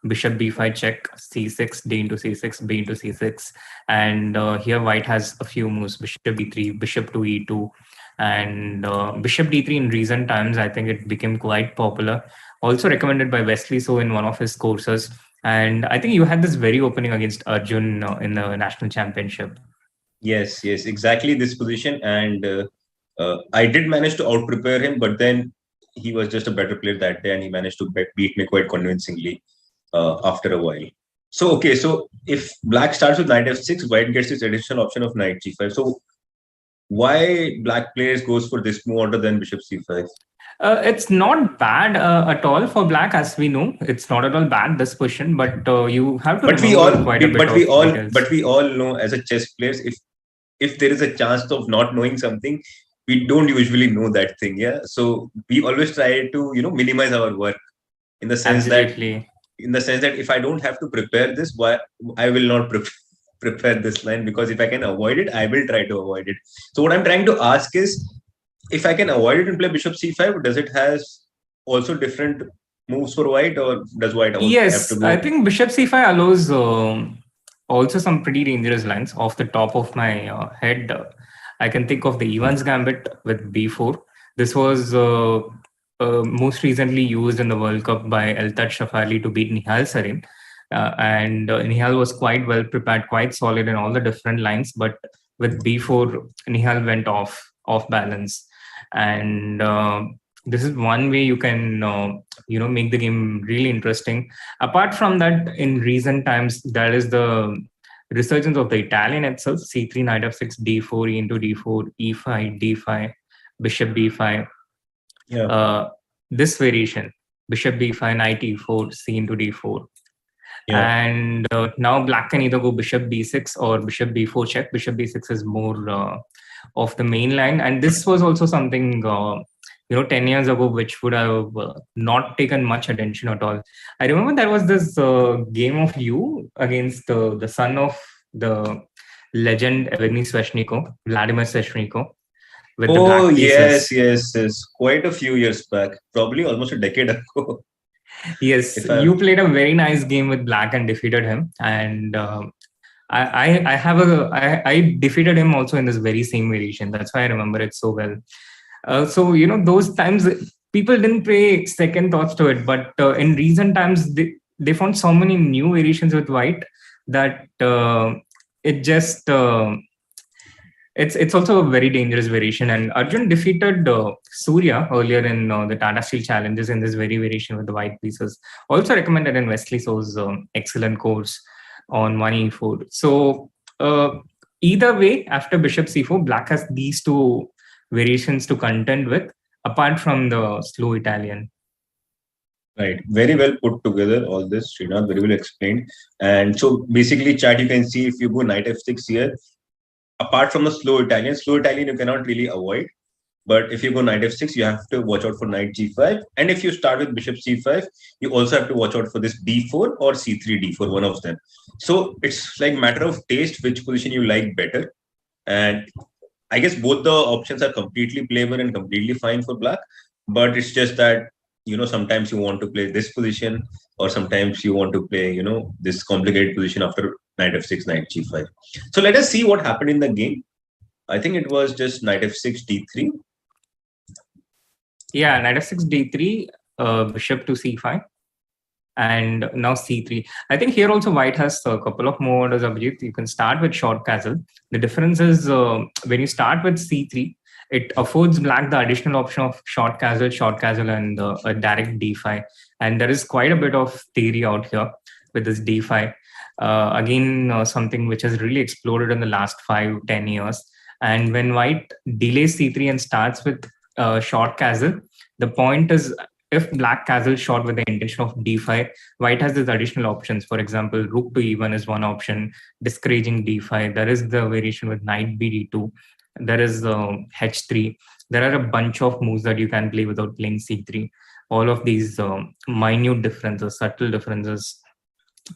bishop b5 check, c6, d into c6, b into c6. And here, white has a few moves, bishop b3, bishop to e2. And bishop d3 in recent times, I think it became quite popular. Also recommended by Wesley So in one of his courses. And I think you had this very opening against Arjun in the national championship. Yes, exactly this position. And I did manage to out-prepare him, but then he was just a better player that day and he managed to beat me quite convincingly after a while. So, okay, so if black starts with knight f6, white gets this additional option of knight g5. So why black players goes for this move order than bishop c5? It's not bad at all for black, as we know. It's not at all bad, this position, but you have to remember quite a bit of details. But we all know as a chess players, if there is a chance of not knowing something, we don't usually know that thing. Yeah, so we always try to minimize our work in the sense that if I don't have to prepare this, why I will not prepare this line, because if I can avoid it, I will try to avoid it. So what I'm trying to ask is, if I can avoid it and play bishop c5, does it has also different moves for white, or does white have to go? I think bishop c5 allows also some pretty dangerous lines. Off the top of my head, I can think of the Ivan's Gambit with b4. This was most recently used in the World Cup by Eltat Shafali to beat Nihal Sarin. And Nihal was quite well prepared, quite solid in all the different lines. But with b4, Nihal went off balance. And this is one way you can make the game really interesting. Apart from that, in recent times, there is the resurgence of the Italian itself: c3, knight f6, d4, e into d4, e5, d5, bishop b5. This variation, bishop b5, knight e4, c into d4. And now black can either go bishop b6 or bishop b4 check. Bishop b6 is more of the main line, and this was also something 10 years ago which would have not taken much attention at all. I remember there was this game of you against the son of the legend Evgeny Sveshnikov, Vladimir Sveshnikov. Oh yes, quite a few years back, probably almost a decade ago. Yes, you played a very nice game with black and defeated him, and I defeated him also in this very same variation. That's why I remember it so well. So those times people didn't pay second thoughts to it, but in recent times they found so many new variations with white that it just it's also a very dangerous variation. And Arjun defeated Surya earlier in the Tata Steel challenges in this very variation with the white pieces. Also recommended in Wesley So's excellent course on 1e4. So either way, after bishop c4, black has these two variations to contend with, apart from the slow Italian. Right. Very well put together, all this, Srinath, very well explained. And so basically, chat, you can see if you go knight f6 here, apart from the slow Italian you cannot really avoid. But if you go knight f6, you have to watch out for knight g5. And if you start with bishop c5, you also have to watch out for this b4 or c3, d4, one of them. So it's like matter of taste, which position you like better. And I guess both the options are completely playable and completely fine for black. But it's just that, sometimes you want to play this position, or sometimes you want to play, this complicated position after knight f6, knight g5. So let us see what happened in the game. I think it was just knight f6, d3. Yeah, knight f6, d3, bishop to c5, and now c3. I think here also white has a couple of more orders, Abhijeet. You can start with short castle. The difference is when you start with c3, it affords black the additional option of short castle, and a direct d5. And there is quite a bit of theory out here with this d5. Again, something which has really exploded in the last 5-10 years. And when white delays c3 and starts with short castle, the point is, if black castle short with the intention of d5, white has these additional options. For example, rook to e1 is one option, discouraging d5. There is the variation with knight bd2. There is h3. There are a bunch of moves that you can play without playing c3. All of these minute differences, subtle differences,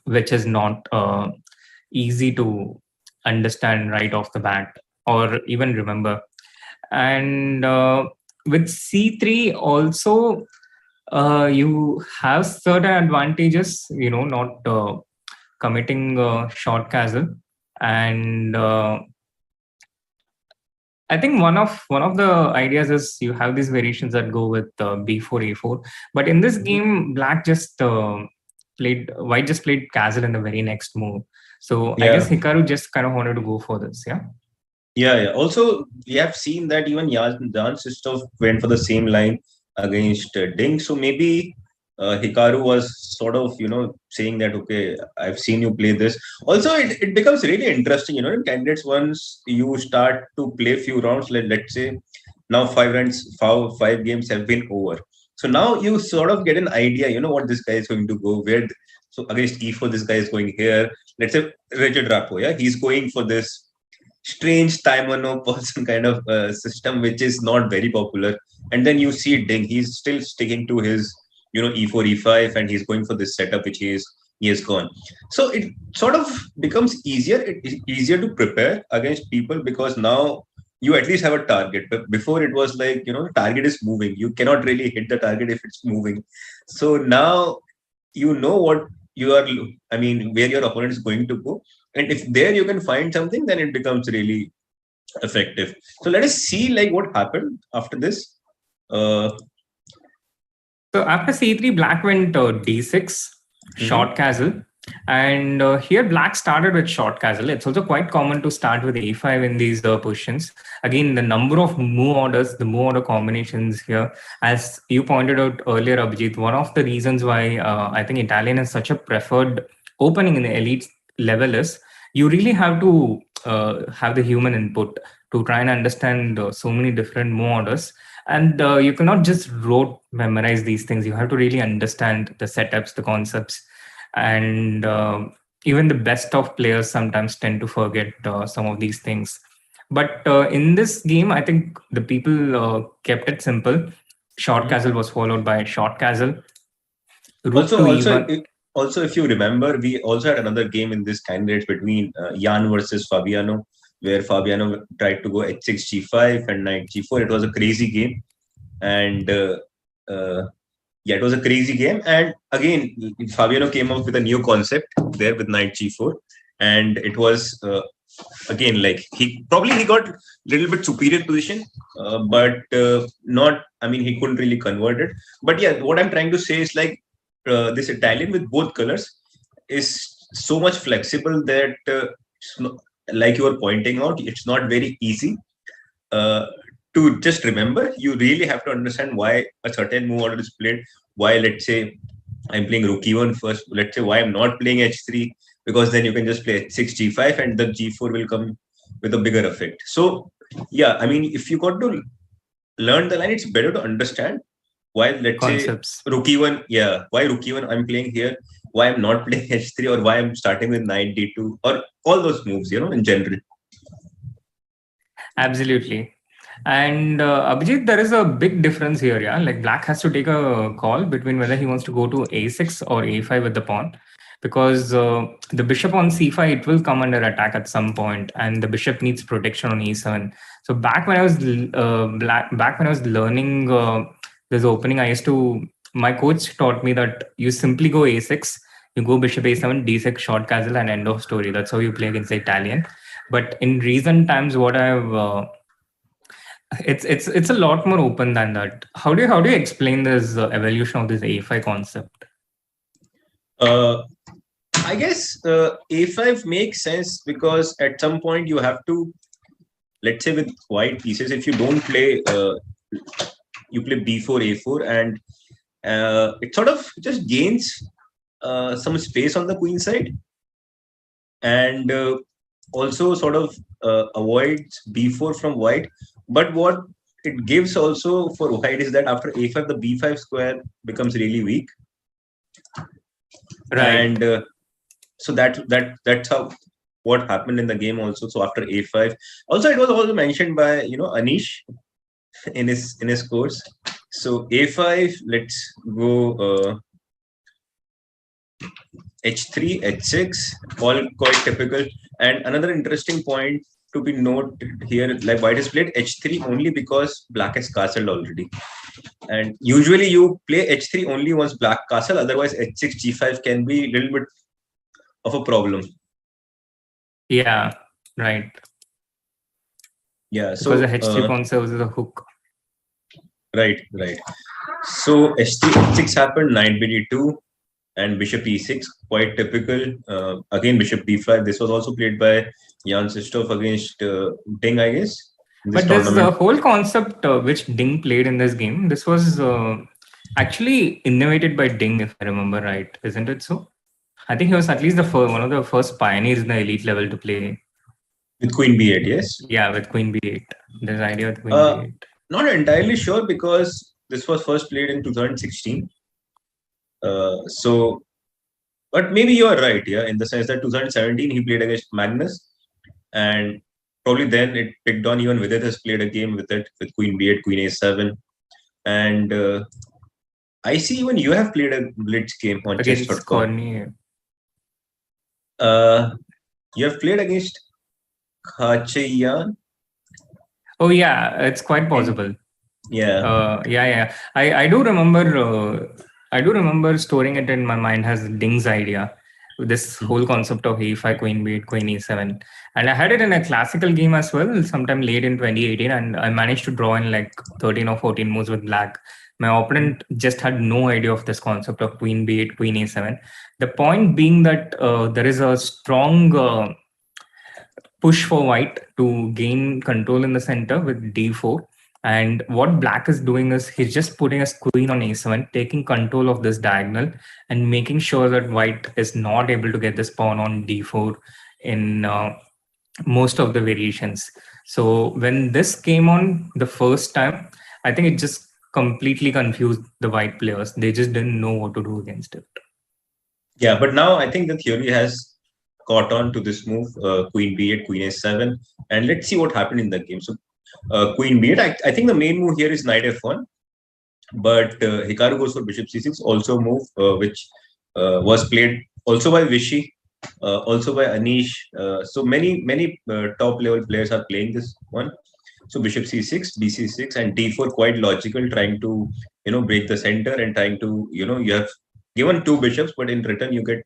which is not easy to understand right off the bat or even remember. And with c3 also, you have certain advantages, not committing short castle. And I think one of the ideas is you have these variations that go with b4, a4. But in this game, white just played castle in the very next move. So I guess Hikaru just kind of wanted to go for this, yeah? Yeah. Also, we have seen that even Jan Sistov went for the same line against Ding. So maybe Hikaru was sort of, saying that, okay, I've seen you play this. Also, it becomes really interesting, in candidates, once you start to play few rounds, let's say now 5 games have been over. So now you sort of get an idea, what this guy is going to go where. So against e4, this guy is going here. Let's say Richard Rapport, yeah, he's going for this strange Taimano person kind of system, which is not very popular. And then you see Ding, he's still sticking to his, e4, e5, and he's going for this setup which he has gone. So it sort of becomes easier. It's easier to prepare against people because now you at least have a target. But before it was like, the target is moving. You cannot really hit the target if it's moving. So now you know what where your opponent is going to go. And if there you can find something, then it becomes really effective. So let us see what happened after this. So after c3, black went d6, short castle. And here black started with short castle. It's also quite common to start with a5 in these positions. Again, the number of move orders, the move order combinations here, as you pointed out earlier, Abhijeet, one of the reasons why I think Italian is such a preferred opening in the elite level is you really have to have the human input to try and understand so many different move orders. And you cannot just rote memorize these things. You have to really understand the setups, the concepts. And even the best of players sometimes tend to forget some of these things. But in this game, I think the people kept it simple. Short castle was followed by short castle. Also, if you remember, we also had another game in this candidate between Jan versus Fabiano, where Fabiano tried to go h6, g5 and knight g4. It was a crazy game. And it was a crazy game. And again, Fabiano came up with a new concept there with knight g4. And it was, again, he got a little bit superior position, but he couldn't really convert it. But yeah, what I'm trying to say is this Italian with both colors is so much flexible that, like you were pointing out, it's not very easy to just remember. You really have to understand why a certain move order is played. Why, let's say, I'm playing rook e1 first. Let's say why I'm not playing h3, because then you can just play h6, g5, and the g4 will come with a bigger effect. So, yeah, I mean, if you got to learn the line, it's better to understand why, let's Concepts. say, rook e1, why rook e1 I'm playing here, why I'm not playing h3, or why I'm starting with knight d2, or all those moves, in general. Absolutely. And Abhijeet, there is a big difference here, yeah. Like black has to take a call between whether he wants to go to a6 or a5 with the pawn, because the bishop on c5, it will come under attack at some point, and the bishop needs protection on e7. So back when I was learning this opening, my coach taught me that you simply go a6, you go bishop a7, d6, short castle, and end of story. That's how you play against the Italian. But in recent times, what I've it's a lot more open than that. How do you explain this evolution of this a5 concept? I guess a5 makes sense because at some point you have to, let's say with white pieces, if you don't play, you play b4, a4, and it sort of just gains some space on the queen side, and also sort of avoids b4 from white. But what it gives also for white is that after a5, the b5 square becomes really weak. Right. And so that's how what happened in the game also. So after a5, also it was also mentioned by Anish in his course. So a5, let's go h3, h6, all quite typical. And another interesting point to be noted here, like white has played h3 only because black has castled already. And usually you play h3 only once black castle, otherwise h6, g5 can be a little bit of a problem. Yeah, right. Yeah, Because so the h3 pawn serves as a hook. Right. So h3, h6 happened, knight bd2, and bishop e6, quite typical. Again, bishop b5. This was also played by Jan Sistov against Ding, I guess. But there's the whole concept which Ding played in this game. This was actually innovated by Ding, if I remember right. Isn't it so? I think he was at least one of the first pioneers in the elite level to play. With queen b8, yes? Yeah, with queen b8. This idea with queen b8. Not entirely sure because this was first played in 2016. But maybe you are right, yeah, in the sense that 2017 he played against Magnus, and probably then it picked on. Even Vidit has played a game with it, with queen b8, queen a7, and I see even you have played a blitz game on chess.com. You have played against Khachayan. Oh yeah, it's quite possible. Yeah. Yeah. I do remember. I do remember storing it in my mind as Ding's idea. This whole concept of a5, queen b8, queen e7, and I had it in a classical game as well, sometime late in 2018, and I managed to draw in like 13 or 14 moves with black. My opponent just had no idea of this concept of queen b8, queen a7. The point being that there is a strong push for white to gain control in the center with d4. And what black is doing is he's just putting a queen on a7, taking control of this diagonal and making sure that white is not able to get this pawn on d4 in most of the variations. So when this came on the first time, I think it just completely confused the white players. They just didn't know what to do against it. Yeah, but now I think the theory has caught on to this move, queen b8, queen a7, and let's see what happened in the game. So queen b8, I think the main move here is knight f1, but Hikaru goes for bishop c6, also a move which was played also by Vishy, also by Anish. So many top level players are playing this one. So bishop c6, bc6, and d4, quite logical, trying to break the center and trying to you have given two bishops, but in return you get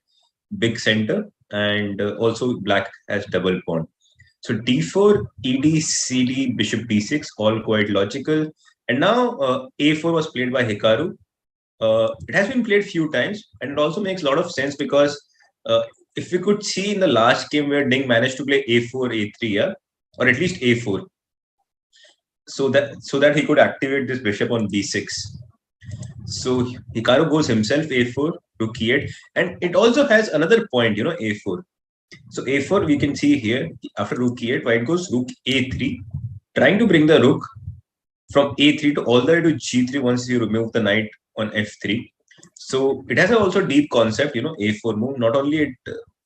big center, and also black has double pawn. So d4, ed, cd, bishop b6, all quite logical. And now a4 was played by Hikaru. it has been played few times, and it also makes a lot of sense because if we could see in the last game where Ding managed to play a4, a3, yeah, or at least a4, so that he could activate this bishop on b6. So Hikaru goes himself a4, rook e8, and it also has another point, a4. So a4 we can see here, after rook e8, white goes rook a3, trying to bring the rook from a3 to all the way to g3 once you remove the knight on f3. So it has also deep concept, a4 move. Not only it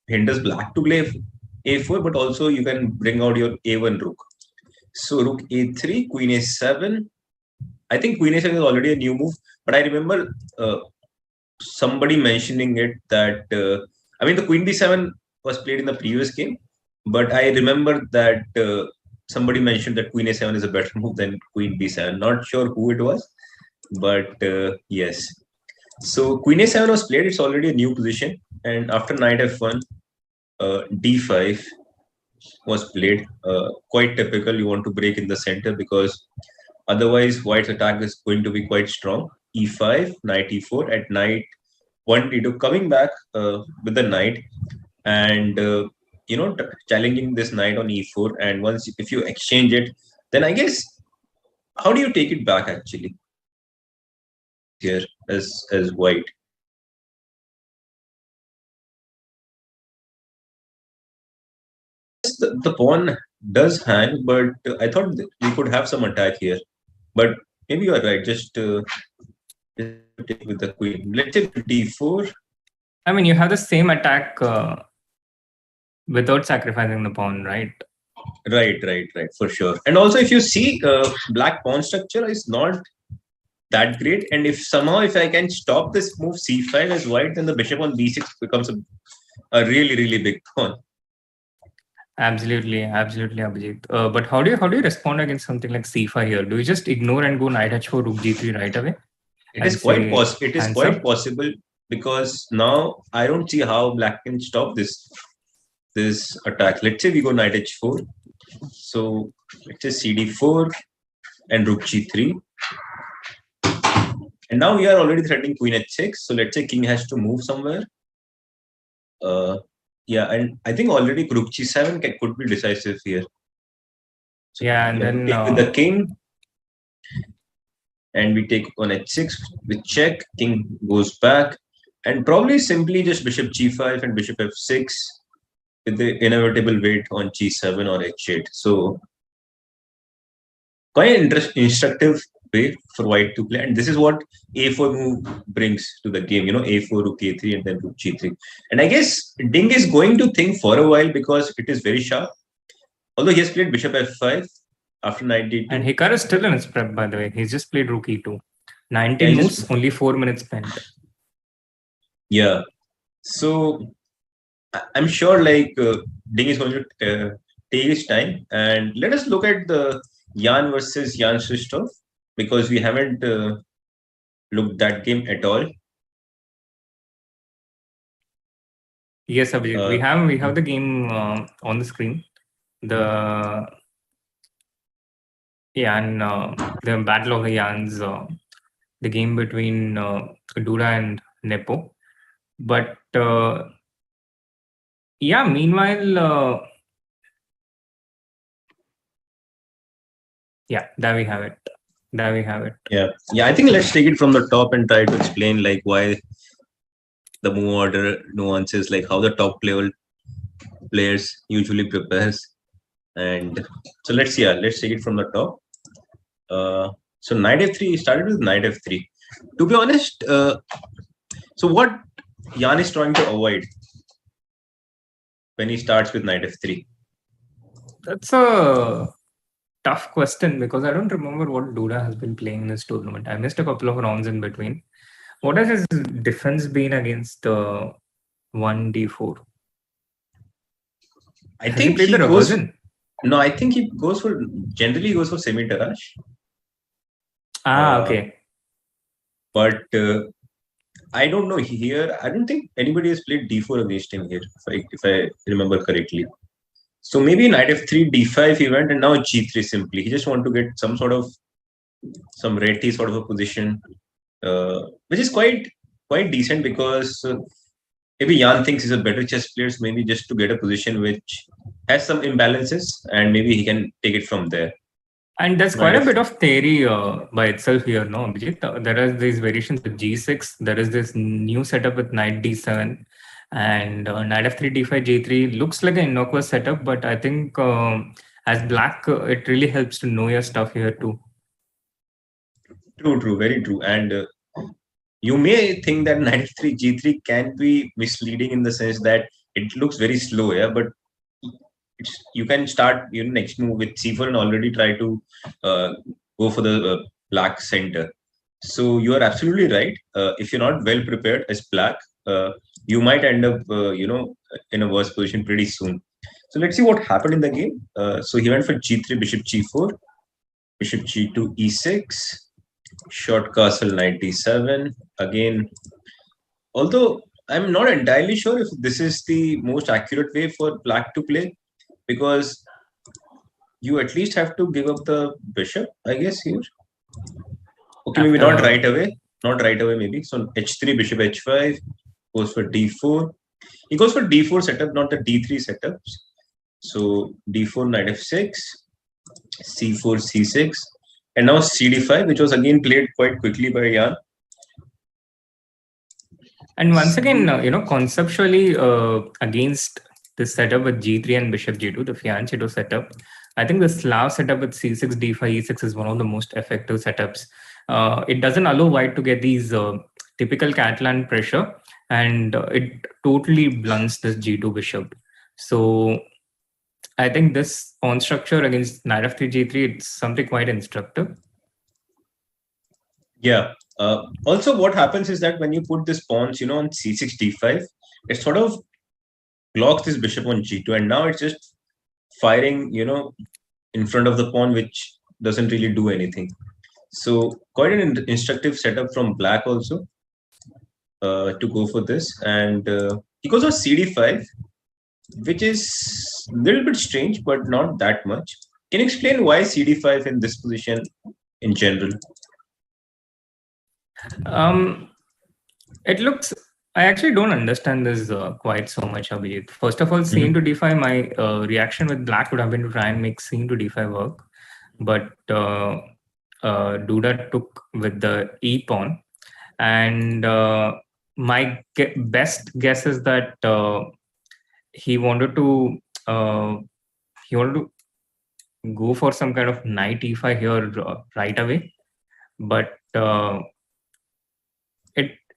hinders black to play a4, but also you can bring out your a1 rook. So rook a3, queen a7. I think queen a7 is already a new move, but I remember somebody mentioning it that, the queen b7 was played in the previous game, but I remember that somebody mentioned that queen a7 is a better move than queen b7. Not sure who it was, but yes. So queen a7 was played. It's already a new position, and after knight f1, d5 was played. Quite typical. You want to break in the center because otherwise white's attack is going to be quite strong. e5, knight e4, at knight 1 d2, coming back with the knight and challenging this knight on e4. And once if you exchange it, then I guess how do you take it back actually here as white? The pawn does hang, but I thought we could have some attack here. But maybe you are right. Just take with the queen. Let's say d4. I mean, you have the same attack without sacrificing the pawn, right? Right, for sure. And also, if you see, black pawn structure is not that great. And if I can stop this move c5 as white, then the bishop on b6 becomes a really, really big pawn. Absolutely, Abhijeet. But how do you respond against something like c5 here? Do you just ignore and go knight h4, rook g3 right away? It is quite possible because now I don't see how black can stop this attack. Let's say we go knight h4. So let's say cd4 and rook g3. And now we are already threatening queen h6. So let's say king has to move somewhere. Yeah, and I think already rook g7 could be decisive here. So yeah, and then with the king, and we take on h6 with check. King goes back, and probably simply just bishop g5 and bishop f6 with the inevitable wait on g7 or h8. So quite an instructive way for white to play, and this is what a4 move brings to the game. A4, rook a3, and then rook g3. And I guess Ding is going to think for a while because it is very sharp. Although he has played bishop f5 after knight d2. And Hikaru is still in his prep, by the way. He's just played rook e2. 19 moves, only 4 minutes spent. Yeah. So I'm sure Ding is going to take his time. And let us look at the Jan versus Jan Shistov, because we haven't looked that game at all. Yes, Abhijeet. We have the game on the screen. The Battle of the Jans, the game between Duda and Nepo. But meanwhile, there we have it. Yeah. I think let's take it from the top and try to explain why the move order nuances, how the top level players usually prepares. And so let's take it from the top. So knight f3 started with knight f3. To be honest, so what Jan is trying to avoid when he starts with knight f3? That's a tough question because I don't remember what Duda has been playing in this tournament. I missed a couple of rounds in between. What has his defense been against 1d4? I think he goes. No, I think he generally goes for semi-Tarrasch. Okay. But I don't know here. I don't think anybody has played d4 against him here, if I remember correctly. So maybe knight f3, d5 he went, and now g3 simply. He just want to get some ratty sort of a position which is quite decent because maybe Jan thinks he's a better chess player, so maybe just to get a position which has some imbalances, and maybe he can take it from there. And there's quite a bit of theory by itself here, no, Abhijeet? There are these variations with G6. There is this new setup with Knight D7 and Knight F3, D5, G3. Looks like an innocuous setup, but I think as black, it really helps to know your stuff here too. True, very true. And you may think that Knight F3, G3 can be misleading in the sense that it looks very slow, yeah, but you can start next move with C4 and already try to go for the black center. So you are absolutely right. If you're not well prepared as black, you might end up in a worse position pretty soon. So let's see what happened in the game. So he went for G3, Bishop G4, Bishop G2, E6, short castle, Knight D7. Again, although I'm not entirely sure if this is the most accurate way for black to play, because you at least have to give up the bishop, I guess, here. Okay, maybe not right away. Not right away, maybe. So H3, Bishop H5, goes for D4. He goes for D4 setup, not the D3 setups. So D4, Knight F6, C4, C6, and now CD5, which was again played quite quickly by Jan. And once again, conceptually against this setup with G3 and Bishop G2, the Fianchetto setup, I think the Slav setup with C6, D5, E6 is one of the most effective setups. It doesn't allow white to get these typical Catalan pressure, and it totally blunts this G2 bishop. So I think this pawn structure against Knight F3, G3, it's something quite instructive. Yeah. Also, what happens is that when you put this pawns, on C6, D5, it sort of blocks this bishop on G2, and now it's just firing, in front of the pawn, which doesn't really do anything. So quite an instructive setup from black also to go for this. And he goes on CD5, which is a little bit strange, but not that much. Can you explain why CD5 in this position in general? It looks, I actually don't understand this quite so much, Abhijeet. First of all, c into d5, my reaction with black would have been to try and make c into d5 work. But Duda took with the e pawn. And my best guess is that he wanted to go for some kind of knight e5 here right away. But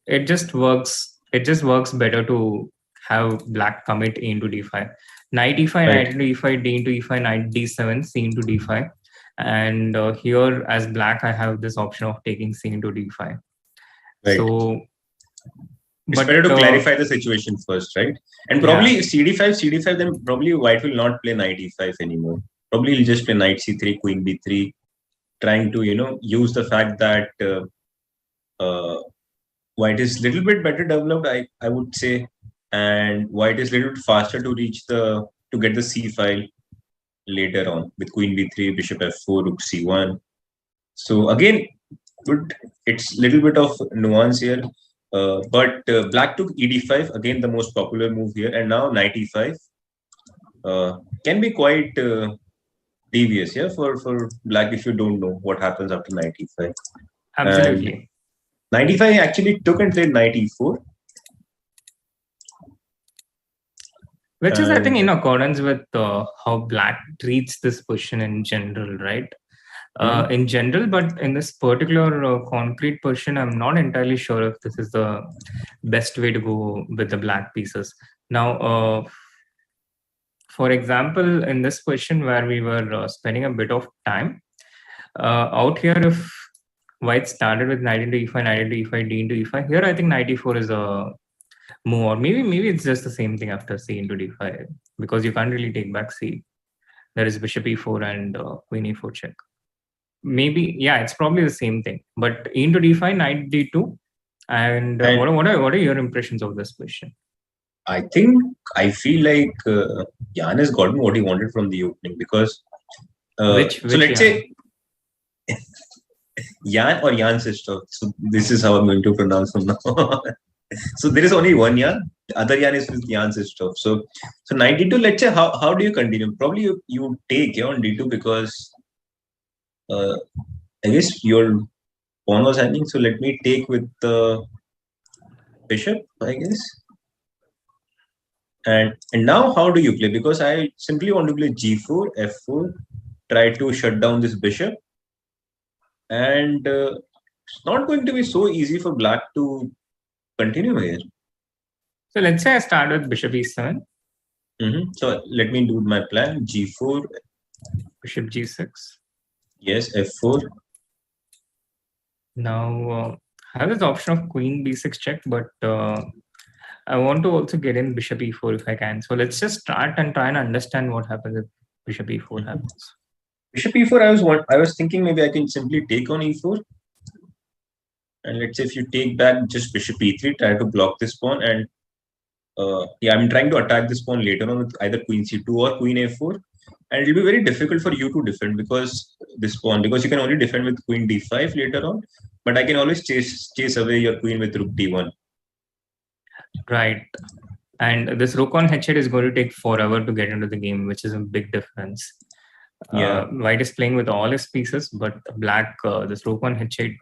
it just works. It just works better to have black commit a into d5. Knight e5, right. Knight into e5, d into e5, knight d7, c into d5. And here, as black, I have this option of taking c into d5. Right. So it's better to clarify the situation first, right? And probably CD5, then probably white will not play knight e5 anymore. Probably he'll just play knight c3, queen b3, trying to use the fact that white is a little bit better developed, I would say, and white is a little bit faster to reach to get the c file later on with queen b3, bishop f4, rook c1. So again, good. It's a little bit of nuance here, but black took ed5, again the most popular move here, and now knight e5 can be quite devious, for black if you don't know what happens after knight e5. Absolutely. And knight e5 actually took and played knight e4. Which is, I think, in accordance with how black treats this position in general, right? In general, but in this particular concrete position, I'm not entirely sure if this is the best way to go with the black pieces. Now, for example, in this position where we were spending a bit of time, out here, if white started with knight into e5, knight into e5, d into e5, here I think knight e4 is a move, or maybe it's just the same thing after c into d5, because you can't really take back c. There is bishop e4 and queen e4 check. Maybe, it's probably the same thing. But e into d5, knight d2, and what are your impressions of this position? I feel like Jan has gotten what he wanted from the opening, because let's say Jan or Jan Sistov. So this is how I'm going to pronounce from now on. So there is only one Jan. The other Jan is with Jan Sistov. So knight d2, let's say, how do you continue? Probably you take on d2 because I guess your pawn was hanging. So let me take with the bishop, I guess. And now how do you play? Because I simply want to play g4, f4, try to shut down this bishop. And it's not going to be so easy for black to continue here. So let's say I start with bishop e7. So let me do my plan. G4. Bishop g6. Yes, f4. Now I have this option of queen b6 check, but I want to also get in bishop e4 if I can. So let's just start and try and understand what happens if bishop e4 happens. Bishop e4, I was thinking maybe I can simply take on e4. And let's say if you take back just bishop e3, try to block this pawn. And I'm trying to attack this pawn later on with either queen c2 or queen a4. And it will be very difficult for you to defend because you can only defend with queen d5 later on. But I can always chase away your queen with rook d1. Right. And this rook on h8 is going to take forever to get into the game, which is a big difference. White is playing with all his pieces, but black, this rook on h8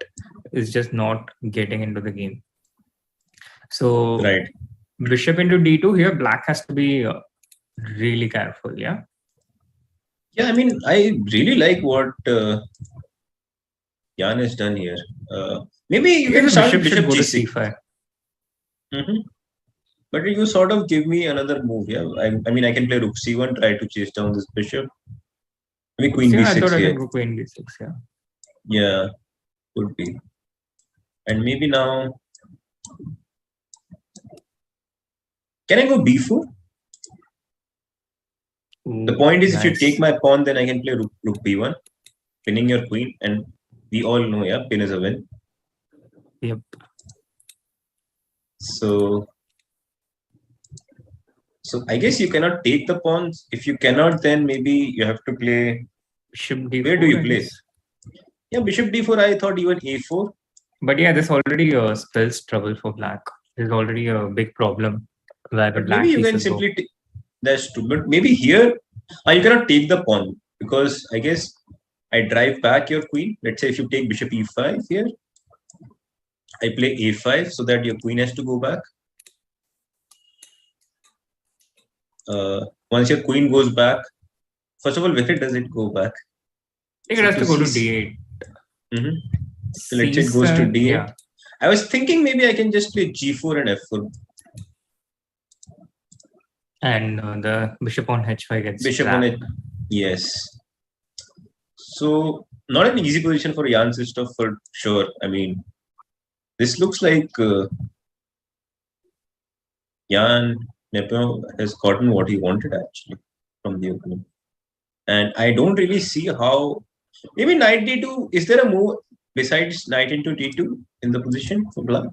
is just not getting into the game. So bishop into d2 here, black has to be really careful, yeah? Yeah, I mean, I really like what Jan has done here. Maybe you can start with bishop g6. But you sort of give me another move, yeah? I mean, I can play rook c1, try to chase down this bishop. Maybe queen b6 I thought here. I can go queen b6, yeah. Yeah, could be. And maybe now... Can I go b4? The point is, if you take my pawn, then I can play rook b1, pinning your queen. And we all know, yeah, pin is a win. Yep. So I guess you cannot take the pawns. If you cannot, then maybe you have to play bishop d4. Where do you play? Yeah, bishop d4. I thought even a4. But yeah, this already spells trouble for black. There's already a big problem. Maybe you can simply take. That's true. But maybe here you cannot take the pawn because I guess I drive back your queen. Let's say if you take bishop e5 here, I play a5 so that your queen has to go back. Once your queen goes back, first of all, where does it go back? I think it has to go to d8. So let's say it goes to d8. Yeah. I was thinking maybe I can just play g4 and f4. And the bishop on h5 gets bishop on h. Yes. So not an easy position for Jan Sistov for sure. I mean, this looks like Jan Nepomniachtchi has gotten what he wanted actually from the opening. And I don't really see how. Maybe knight d2. Is there a move besides knight into d2 in the position for black?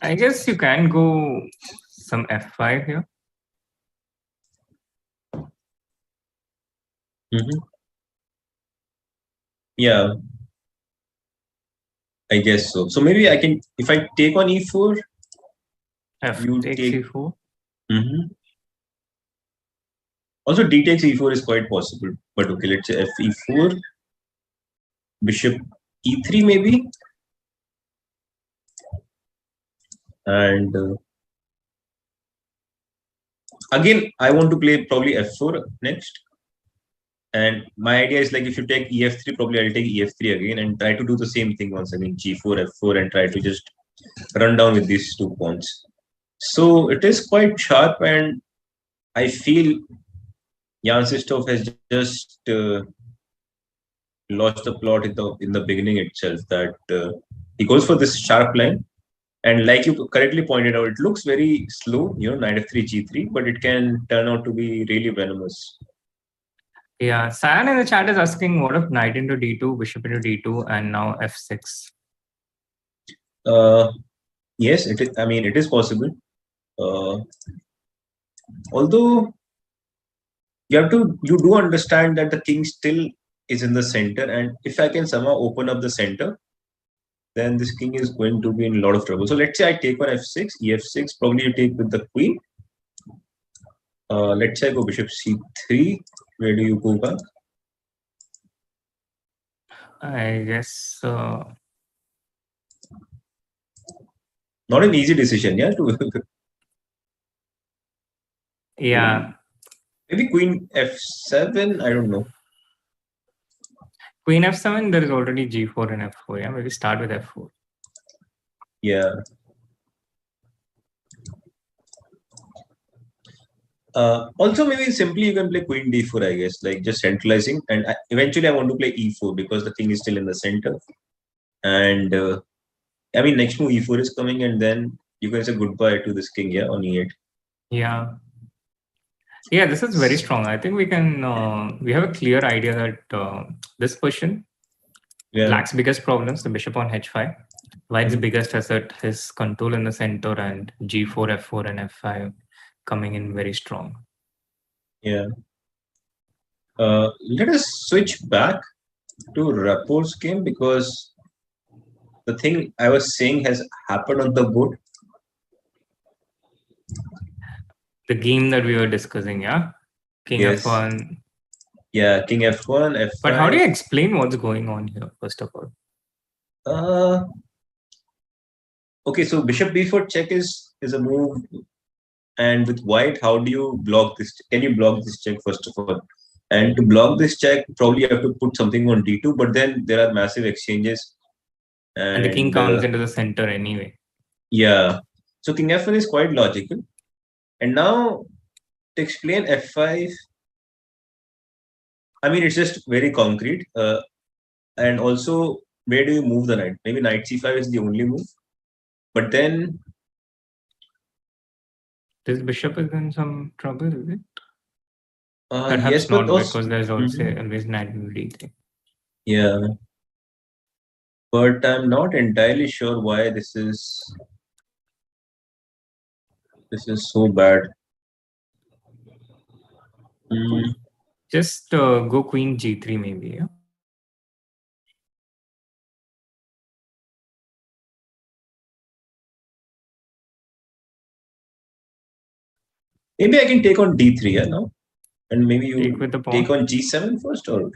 I guess you can go some f5 here. Yeah, I guess so. So maybe I can, if I take on e4, you take e4. Also, d takes e4 is quite possible. But okay, let's say f e4, bishop e3 maybe. And again, I want to play probably f4 next. And my idea is like if you take ef3, probably I'll take ef3 again and try to do the same thing once again, g4, f4, and try to just run down with these 2 pawns. So it is quite sharp, and I feel Jan Sistov has just lost the plot in the beginning itself. That he goes for this sharp line. And like you correctly pointed out, it looks very slow, knight f3, g3, but it can turn out to be really venomous. Yeah, Sayan in the chat is asking, what if knight into d2, bishop into d2, and now f6? Yes, it is. I mean, it is possible. Although you do understand that the king still is in the center, and if I can somehow open up the center, then this king is going to be in a lot of trouble. So let's say I take on f6, ef6, probably you take with the queen. Let's say I go bishop c3. Where do you go back? I guess Not an easy decision, yeah. yeah. Maybe queen f7. I don't know. Queen f7. There is already g4 and f4. Yeah, maybe start with f4. Yeah. Also, maybe simply you can play queen d4, I guess, like just centralizing. And eventually I want to play e4 because the king is still in the center. And I mean, next move e4 is coming, and then you can say goodbye to this king, yeah, on e8. Yeah. Yeah, this is very strong. I think we can, we have a clear idea that this position, Black's biggest problems, the bishop on h5. White's biggest asset, his control in the center, and g4, f4, and f5 coming in very strong. Yeah. Let us switch back to Rapport's game, because the thing I was saying has happened on the board. The game that we were discussing, yeah? King f1. Yeah, king f1, f5. But how do you explain what's going on here, first of all? Okay, so bishop b4 check is a move. And with white, how do you block this? Can you block this check, first of all? And to block this check, probably you have to put something on d2, but then there are massive exchanges. And the king comes into the center anyway. Yeah. So king f1 is quite logical. And now, to explain f5, I mean, it's just very concrete. And also, where do you move the knight? Maybe knight c5 is the only move. But then... This bishop is in some trouble, is it? Perhaps yes, not, also, because there's also always knight in d3. Yeah. But I'm not entirely sure why this is so bad. Just go queen g3 maybe, yeah? Maybe I can take on d3, yeah, no? And maybe you take on g7 first, or...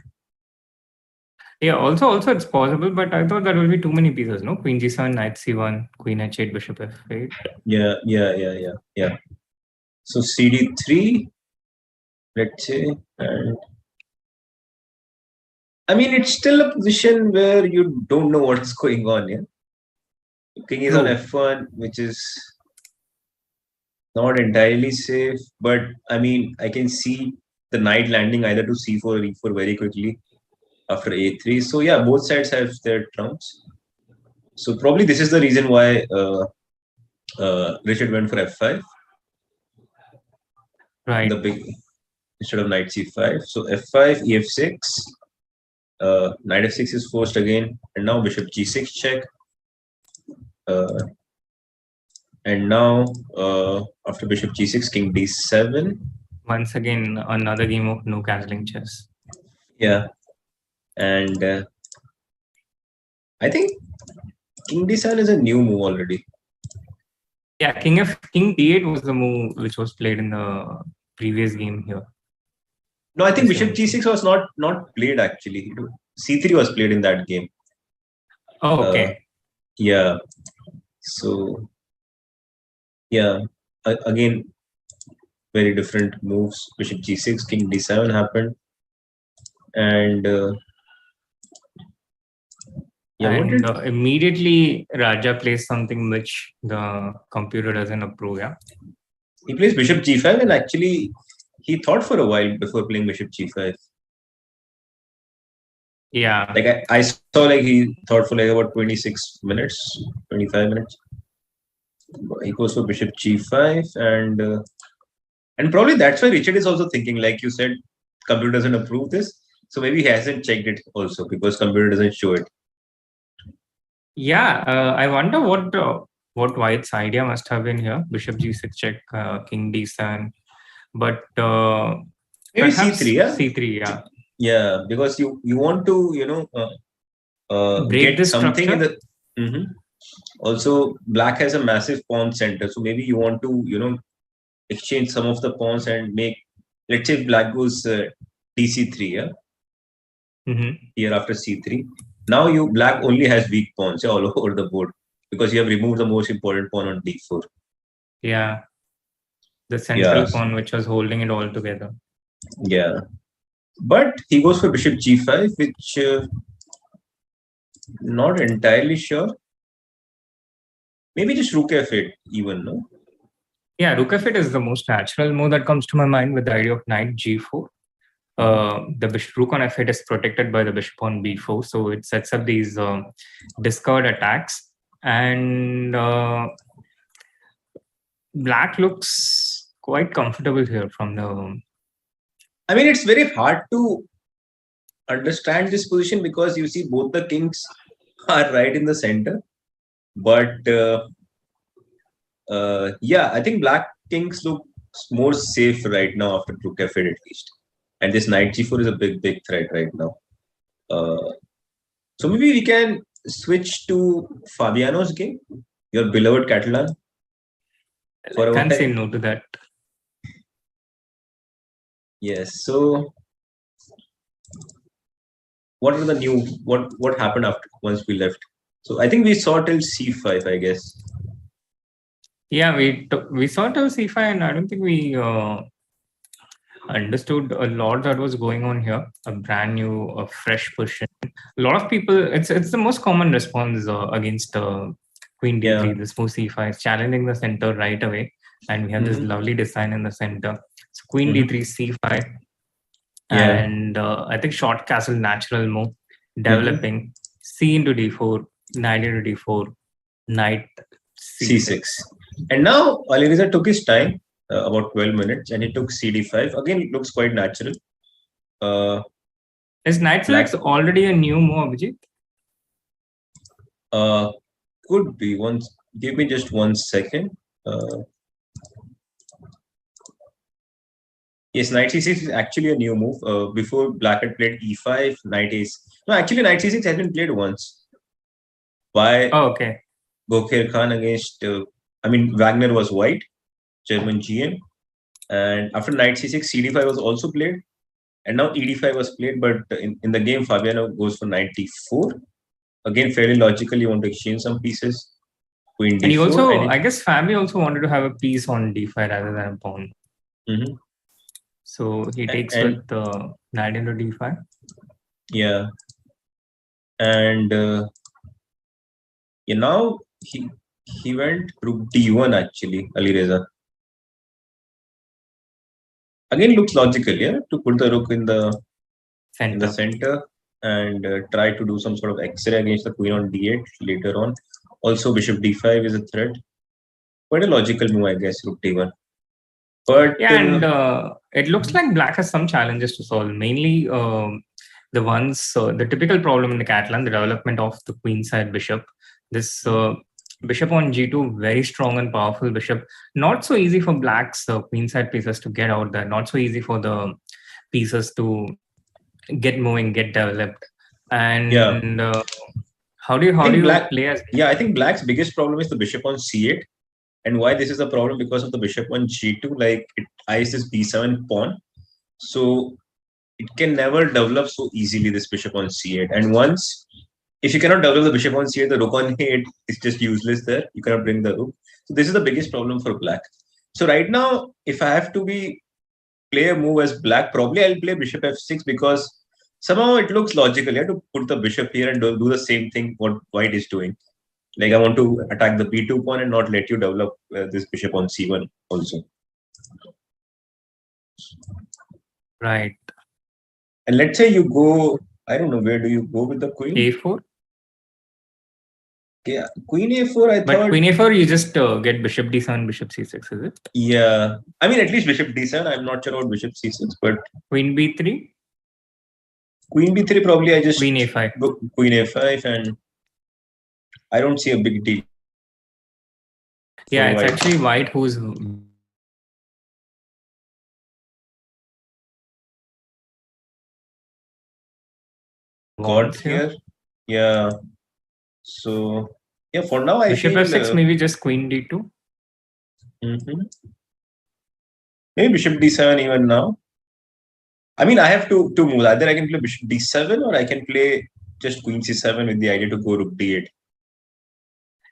Yeah, also it's possible, but I thought that will be too many pieces, no? Queen g7, knight c1, queen h8, bishop f8. Yeah. So cd3, let's say, and... I mean, it's still a position where you don't know what's going on, yeah? King is on f1, which is not entirely safe, but I mean, I can see the knight landing either to c4 or e4 very quickly after a3. So yeah, both sides have their trumps. So probably this is the reason why Richard went for f5. Right. The big instead of knight c5. So f5, ef6. Knight f6 is forced again, and now bishop g6 check. And now after bishop g6, king d7. Once again, another game of no castling chess. Yeah, and I think king d7 is a new move already. Yeah, king d8 was the move which was played in the previous game here. No, I think bishop g6 was not played actually. c3 was played in that game. Oh, okay. Yeah. So yeah, again, very different moves. Bishop g6, king d7 happened, and immediately Raja plays something which the computer doesn't approve. Yeah, he plays bishop g5, and actually he thought for a while before playing bishop g5. Yeah, like I saw like he thought for like about 26 minutes, 25 minutes. He goes for bishop g5, and probably that's why Richard is also thinking, like you said, computer doesn't approve this, so maybe he hasn't checked it also because computer doesn't show it. Yeah, I wonder what White's idea must have been here. Bishop g6 check, king d7, but Maybe Perhaps C3, yeah? C3, yeah. Yeah, because you want to, Break get this something in structure. the... Also, black has a massive pawn center. So maybe you want to, exchange some of the pawns and make, let's say black goes DC3, yeah? Here after C3. Now black only has weak pawns, yeah, all over the board because you have removed the most important pawn on D4. Yeah. The central Yeah. pawn which was holding it all together. Yeah. But he goes for bishop G5, which not entirely sure. Maybe just rook F8 even, no? Yeah, rook F8 is the most natural move that comes to my mind with the idea of knight G4. The rook on F8 is protected by the bishop on B4, so it sets up these discovered attacks. And black looks quite comfortable here from the... I mean, it's very hard to understand this position because you see both the kings are right in the center. But yeah, I think black kings look more safe right now after rook F8 at least. And this knight G4 is a big threat right now. So maybe we can switch to Fabiano's game, your beloved Catalan. I can't say no to that. Yes. So what are the new, what happened after once we left? So I think we saw till C5, I guess. Yeah, we saw till C5, and I don't think we understood a lot that was going on here. A brand new, a fresh position. A lot of people, it's the most common response against Queen D3. This move C5 is challenging the center right away, and we have this lovely design in the center. So Queen D3, C5, and I think short castle natural move, developing C into D4, knight into D4, knight C6. And now Alireza took his time, about 12 minutes, and he took CD5. Again, it looks quite natural. Is knight C6 already a new move, Abhijeet? Could be. Give me just 1 second. Yes, knight C6 is actually a new move. Before black had played E5, knight A6. No, actually knight C6 has been played once. By Gokher Khan against, Wagner was white, German GM. And after knight C6, CD5 was also played. And now ED5 was played, but in the game, Fabiano goes for knight D4. Again, fairly logical, you want to exchange some pieces. Queen D4. And he also, I guess Fabi also wanted to have a piece on D5 rather than a pawn. So he takes with the knight into D5. Yeah. And now he went rook D1 actually, Alireza. Again, looks logical, yeah, to put the rook in the center and try to do some sort of X-ray against the queen on D8 later on. Also, bishop D5 is a threat. Quite a logical move, I guess, rook D1. But yeah, and it looks like black has some challenges to solve. Mainly the ones, the typical problem in the Catalan, the development of the queenside bishop. This bishop on G2, very strong and powerful bishop. Not so easy for black's queenside pieces to get out there. Not so easy for the pieces to get moving, get developed. And how do you play as? Yeah, I think black's biggest problem is the bishop on C8. And why this is a problem? Because of the bishop on G2, like it eyes this B7 pawn. So it can never develop so easily, this bishop on C8. And once, if you cannot develop the bishop on C8, the rook on A8 is just useless there. You cannot bring the rook. So this is the biggest problem for black. So right now, if I have to play a move as black, probably I'll play bishop F6 because somehow it looks logical. You have to put the bishop here and do the same thing what white is doing. Like I want to attack the B2 pawn and not let you develop this bishop on C1 also. Right. And let's say you go, I don't know, where do you go with the queen? A4? Yeah, queen A4, But queen A4, you just get bishop D7, bishop C6, is it? Yeah. I mean, at least bishop D7. I'm not sure about bishop C6, but... Queen B3? Queen B3, probably I just... Queen A5. Go queen A5 and... I don't see a big deal. Yeah, it's actually white who's got here. Yeah. So yeah, for now I Bishop feel f6, maybe just queen d2. Maybe bishop d7 even now. I mean, I have two moves. Either I can play bishop d7 or I can play just queen c7 with the idea to go rook d8.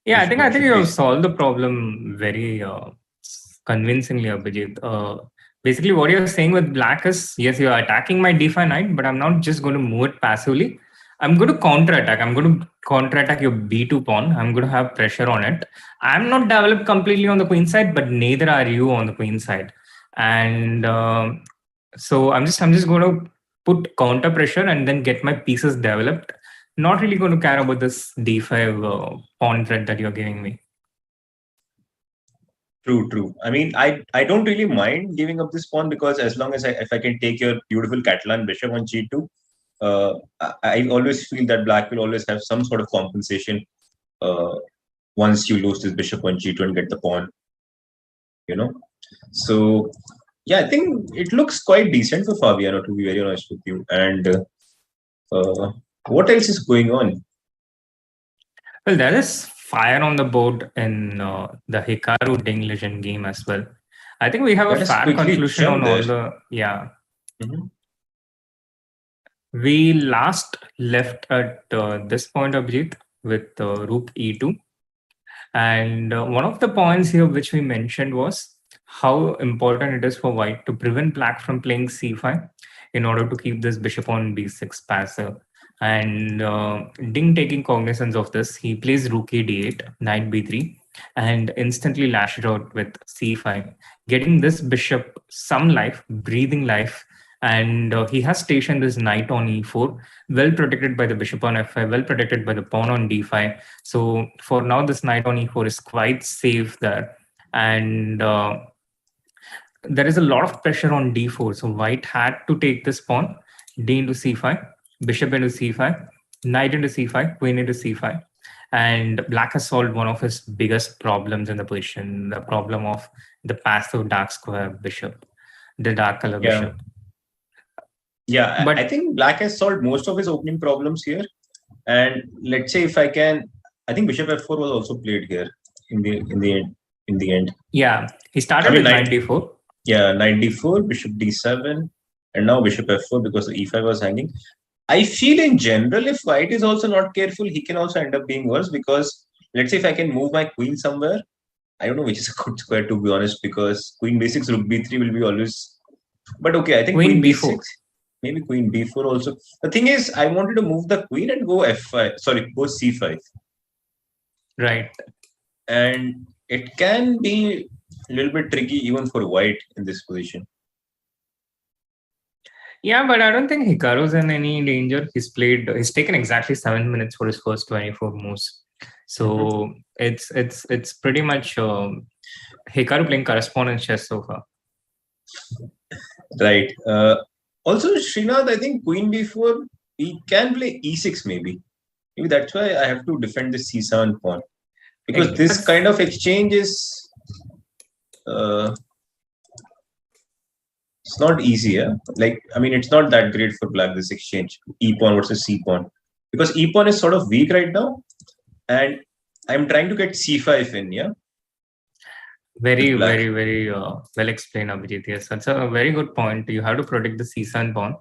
Yeah, I think you have solved the problem very convincingly, Abhijeet. Basically, what you're saying with black is, yes, you're attacking my d5 knight, but I'm not just going to move it passively. I'm going to counterattack. I'm going to counterattack your b2 pawn. I'm going to have pressure on it. I'm not developed completely on the queen side, but neither are you on the queen side. And so I'm just going to put counter pressure and then get my pieces developed. Not really going to care about this d5 pawn threat that you're giving me. True. I mean, I don't really mind giving up this pawn because as long as if I can take your beautiful Catalan bishop on g2, I always feel that black will always have some sort of compensation once you lose this bishop on g2 and get the pawn. So yeah, I think it looks quite decent for Fabiano, to be very honest with you. And what else is going on? Well, there is fire on the board in the Hikaru Ding Legend game as well. I think we have a fair conclusion on all the... Yeah. We last left at this point, Abhijeet, with rook e2. And one of the points here which we mentioned was how important it is for white to prevent black from playing c5 in order to keep this bishop on b6 passive. And Ding taking cognizance of this, he plays rook e d8, knight b3, and instantly lashed out with c5, getting this bishop some life, breathing life. And he has stationed this knight on e4, well protected by the bishop on f5, well protected by the pawn on d5. So for now, this knight on e4 is quite safe there. And there is a lot of pressure on d4. So white had to take this pawn, d into c5, bishop into c5, knight into c5, queen into c5. And black has solved one of his biggest problems in the position, the problem of the passive dark square bishop, the dark color bishop. Yeah, but I think black has solved most of his opening problems here. And let's say if I can, I think bishop f4 was also played here in the end. Yeah, he started with knight d4. Yeah, knight d4, bishop d7, and now bishop f4 because the e5 was hanging. I feel in general, if white is also not careful, he can also end up being worse because let's say if I can move my queen somewhere, I don't know which is a good square to be honest, because queen b6, rook b3 will be always. But okay, I think queen b4. Maybe queen b4 also. The thing is, I wanted to move the queen and go f5. Sorry, go c5. Right. And it can be a little bit tricky even for white in this position. Yeah, but I don't think Hikaru's in any danger. He's taken exactly 7 minutes for his first 24 moves. So it's pretty much Hikaru playing correspondence chess so far. Right. Also, Srinath, I think queen b4, he can play e6 maybe. Maybe that's why I have to defend the c7 pawn. Because this kind of exchange is... it's not easy, yeah? Like, I mean, it's not that great for black, this exchange. E pawn versus c pawn. Because e pawn is sort of weak right now. And I'm trying to get c5 in, yeah? Very well explained, Abhijeet. Yes, that's a very good point. You have to protect the c7 pawn,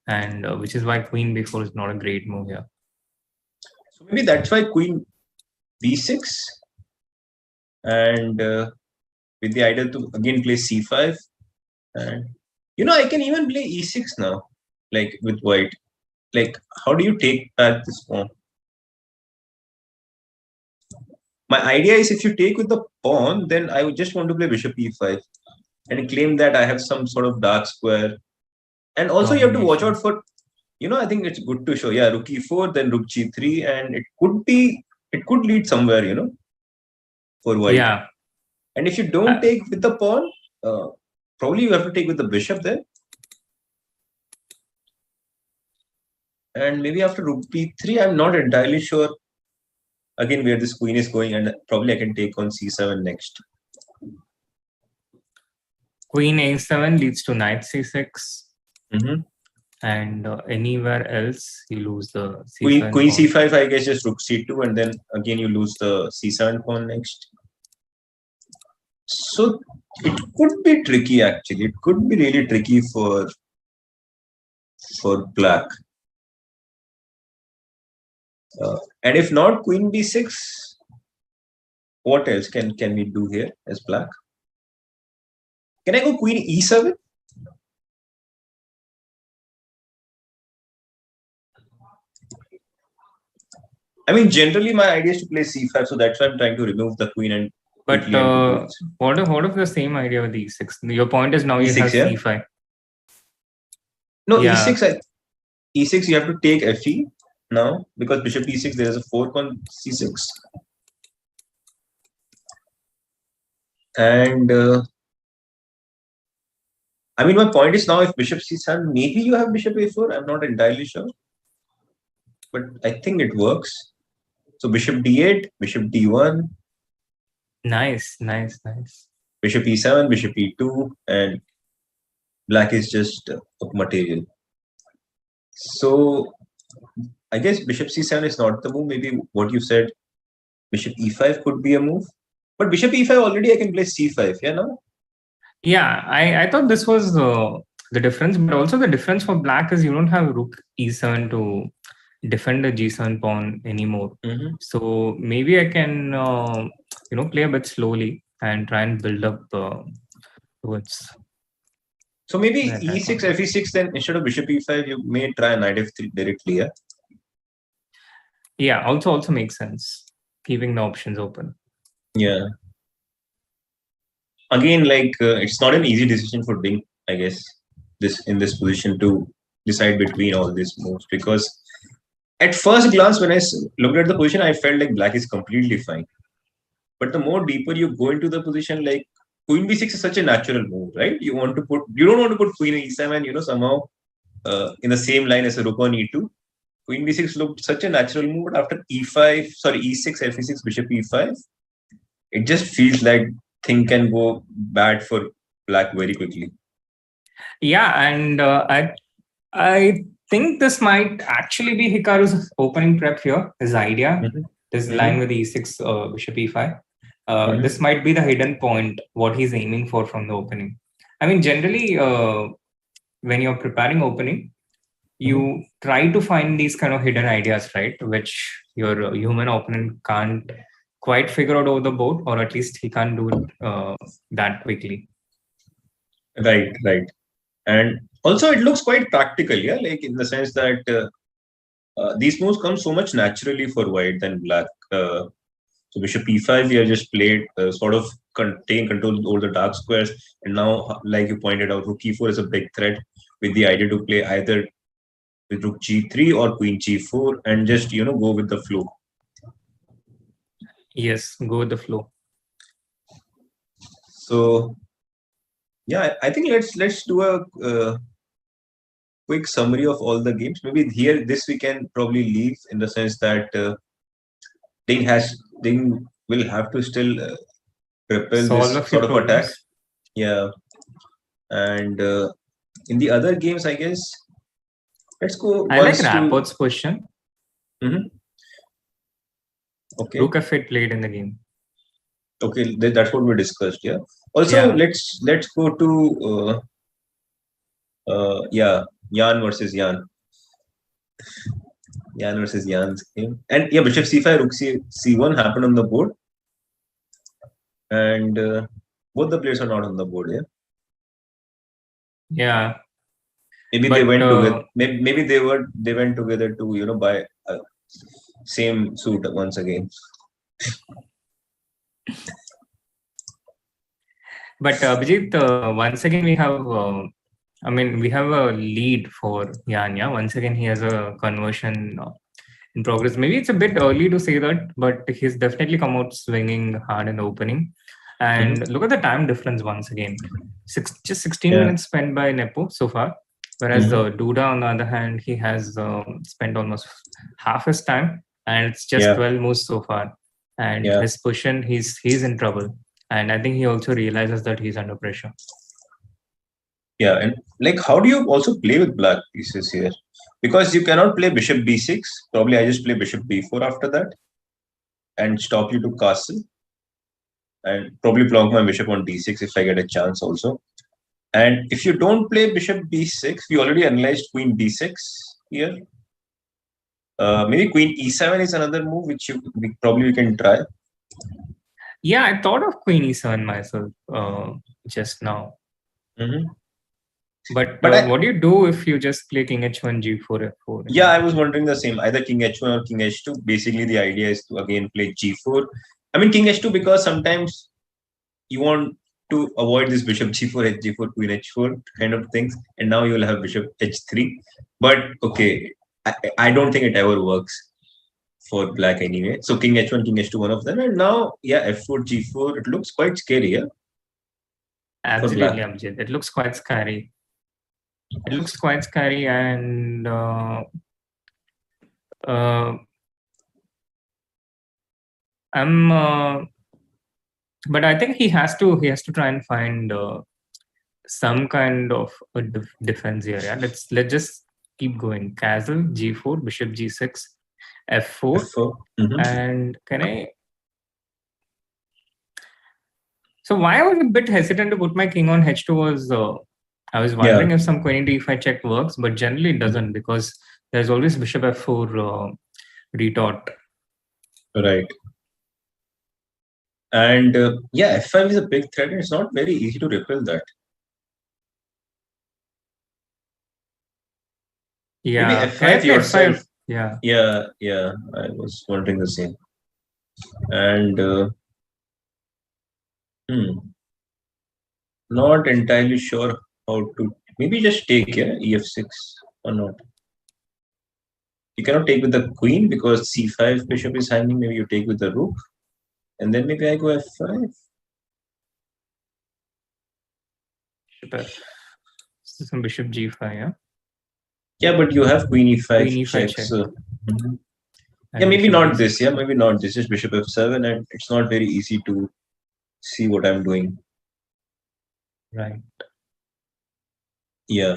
and which is why queen b4 is not a great move here. So maybe that's why queen b6, and with the idea to again play c5, and I can even play e6 now, like with white. Like, how do you take back this pawn? My idea is if you take with the pawn, then I would just want to play bishop e5 and claim that I have some sort of dark square. And also you have to watch out for, I think it's good to show, rook e4, then rook g3, and it could lead somewhere, for white. Yeah. And if you don't take with the pawn, probably you have to take with the bishop there. And maybe after rook b3, I'm not entirely sure again where this queen is going, and probably I can take on c7 next. Queen a7 leads to knight c6. And anywhere else, you lose the Queen C7 pawn. C5, I guess, just rook C2, and then again you lose the C7 pawn next. So it could be tricky, actually. It could be really tricky for black. And if not Queen B6, what else can we do here as black? Can I go Queen E7? I mean, generally my idea is to play C5, so that's why I'm trying to remove the queen and. But what if the same idea with E6? Your point is now you E6, have yeah? C5. No, Yeah. E6 you have to take FE now, because bishop E6 there is a fork on C6. And I mean, my point is now if bishop C7, maybe you have bishop A4. I'm not entirely sure, but I think it works. So bishop D8, bishop D1. Nice. Bishop E7, bishop E2, and black is just up material. So I guess bishop C7 is not the move. Maybe what you said, bishop E5 could be a move. But bishop E5 already I can play C5, yeah, no? Yeah, I thought this was the difference, but also the difference for black is you don't have rook E7 to defend the G7 pawn anymore. So maybe I can play a bit slowly and try and build up towards. So maybe E6, Fe6, then instead of bishop E5, you may try knight F3 directly, yeah? Yeah, also makes sense, keeping the options open. Yeah. Again, like it's not an easy decision for Ding, I guess, in this position to decide between all these moves, because at first glance, when I looked at the position, I felt like black is completely fine. But the more deeper you go into the position, like Queen B6 is such a natural move, right? You don't want to put Queen E7, somehow in the same line as a rook on E2. Queen B6 looked such a natural move, but after E6, Fe6, bishop E5, it just feels like thing can go bad for black very quickly. Yeah, and I think this might actually be Hikaru's opening prep here, his idea. This line with E6, bishop E5. This might be the hidden point, what he's aiming for from the opening. I mean, generally, when you're preparing opening, you try to find these kind of hidden ideas, right? Which your human opponent can't quite figure out over the board, or at least he can't do it that quickly. Right. And also it looks quite practical, yeah, like in the sense that these moves come so much naturally for white than black. So bishop E5, we have just played sort of taking control over the dark squares, and now, like you pointed out, rook E4 is a big threat, with the idea to play either with rook G3 or queen G4 and just go with the flow. Yes, go with the flow. So yeah, I think let's do a quick summary of all the games. Maybe this we can probably leave, in the sense that Ding will have to still repel this sort of attack. Yeah, and in the other games, I guess let's go. I like Rapport's position. Okay. Rook F8 played in the game. Okay, that's what we discussed. Yeah. Also, let's go to Jan versus Jan. Jan versus Jan's game. And yeah, bishop C5, rook C1 happened on the board. And both the players are not on the board, yeah? Yeah. Maybe they went together. Maybe they went together to buy same suit once again. But Abhijeet, once again we have we have a lead for Jan. Yeah, once again he has a conversion in progress. Maybe it's a bit early to say that, but he's definitely come out swinging hard in the opening. And look at the time difference once again. Just 16 minutes spent by Nepo so far. Whereas Duda, on the other hand, he has spent almost half his time, and it's just 12 moves so far. And his position, he's in trouble. And I think he also realizes that he's under pressure. Yeah, and like, how do you also play with black pieces here? Because you cannot play bishop b6. Probably I just play bishop b4 after that and stop you to castle. And probably plonk my bishop on d6 if I get a chance also. And if you don't play bishop b6, we already analyzed queen b6 here. Maybe queen e7 is another move which we can try. Yeah, I thought of queen e7 myself just now. But what do you do if you just play king h1, g4, f4? Yeah, I was wondering the same. Either king h1 or king h2. Basically, the idea is to again play g4. I mean, king h2 because sometimes you want to avoid this bishop g4, h4, queen h4 kind of things. And now you'll have bishop h3. But okay, I don't think it ever works for black anyway. So king h1, king h2, one of them. And now, yeah, f4, g4. It looks quite scary, yeah? Absolutely, Abhijeet. It looks quite scary. It looks quite scary, and but I think he has to try and find some kind of a defense here. Yeah, let's just keep going. Castle, g4, bishop g6, f4. And can I? So why I was a bit hesitant to put my king on h2 was I was wondering if some queen into e5 check works, but generally it doesn't because there's always bishop f4 retort. Right. And yeah, f5 is a big threat and it's not very easy to repel that. Yeah, maybe f5 yourself. F5. Yeah. Yeah, I was wondering the same. And not entirely sure how to. Maybe just take ef6 or not. You cannot take with the queen because c5 bishop is hanging. Maybe you take with the rook. And then maybe I go f5. Some bishop g5, yeah? Yeah, but you have queen e5, queen e5 check. So, yeah, maybe not this. Yeah, maybe not this. Just bishop f7 and it's not very easy to see what I'm doing. Right. Yeah.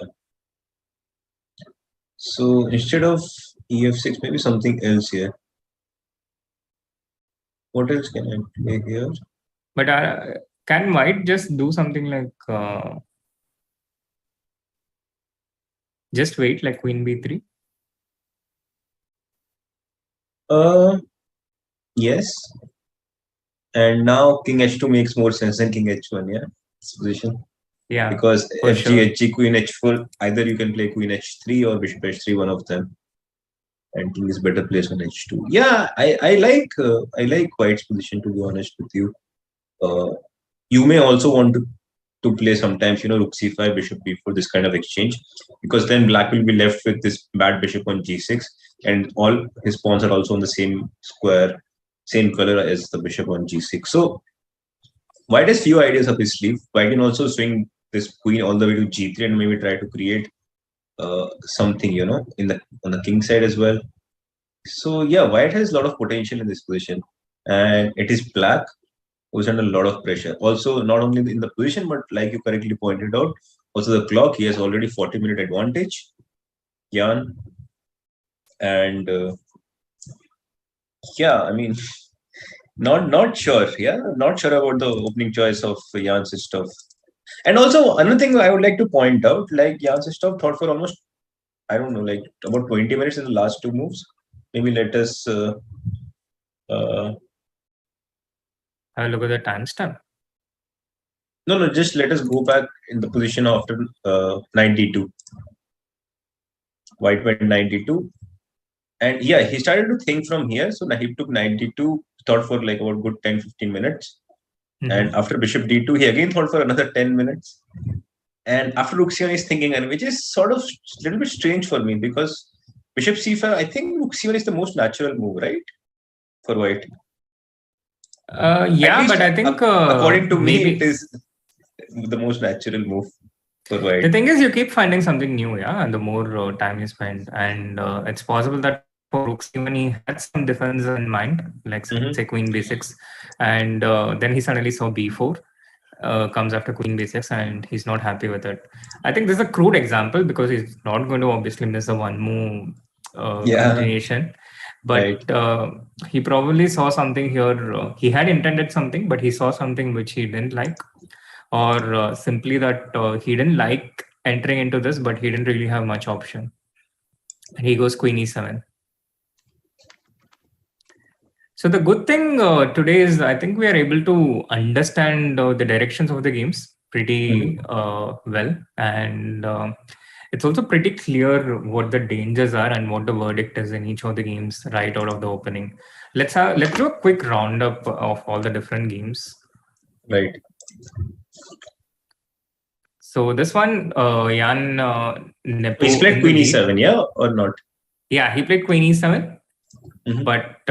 So instead of ef6, maybe something else here. What else can I play here? But can white just do something like just wait like queen b3? Yes. And now king h2 makes more sense than king h1, yeah? This position. Yeah. Because fg, hg, queen h4, either you can play queen h3 or bishop h3, one of them. And king is better placed on h2. Yeah, I like white's position, to be honest with you. You may also want to play sometimes, rook c5, bishop b4, this kind of exchange, because then black will be left with this bad bishop on g6, and all his pawns are also on the same square, same color as the bishop on g6. So white has few ideas up his sleeve. White can also swing this queen all the way to g3 and maybe try to create something, on the king side as well. So yeah, white has a lot of potential in this position, and it is black who's under a lot of pressure. Also, not only in the position, but like you correctly pointed out, also the clock. He has already 40-minute advantage, Jan, and yeah, I mean, not sure. Yeah, not sure about the opening choice of Jan's stuff. And also another thing I would like to point out, like Jan's stuff thought for almost, I don't know, like about 20 minutes in the last two moves. Maybe let us have a look at the timestamp. No, just let us go back in the position after 92. White went 92. And yeah, he started to think from here. So he took 92, thought for like about good 10-15 minutes. And after bishop d2, he again thought for another 10 minutes. And after rook c1, he's thinking, and which is sort of a little bit strange for me because bishop c5, I think rook c1 is the most natural move, right? For white. Yeah, but I think according to me, it is the most natural move for white. The thing is, you keep finding something new, yeah, and the more time you spend, and it's possible that for rook c1 he had some defense in mind, like say queen b6, and then he suddenly saw b4, comes after queen b6 and he's not happy with it. I think this is a crude example because he's not going to obviously miss a one move continuation. But he probably saw something here. He had intended something, but he saw something which he didn't like, or simply that he didn't like entering into this, but he didn't really have much option. And he goes queen e7. So the good thing today is I think we are able to understand the directions of the games pretty well, and it's also pretty clear what the dangers are and what the verdict is in each of the games right out of the opening. Let's do a quick roundup of all the different games. Right. So this one, Jan Nepo. He's played queen e7, yeah, or not? Yeah, he played queen e7, but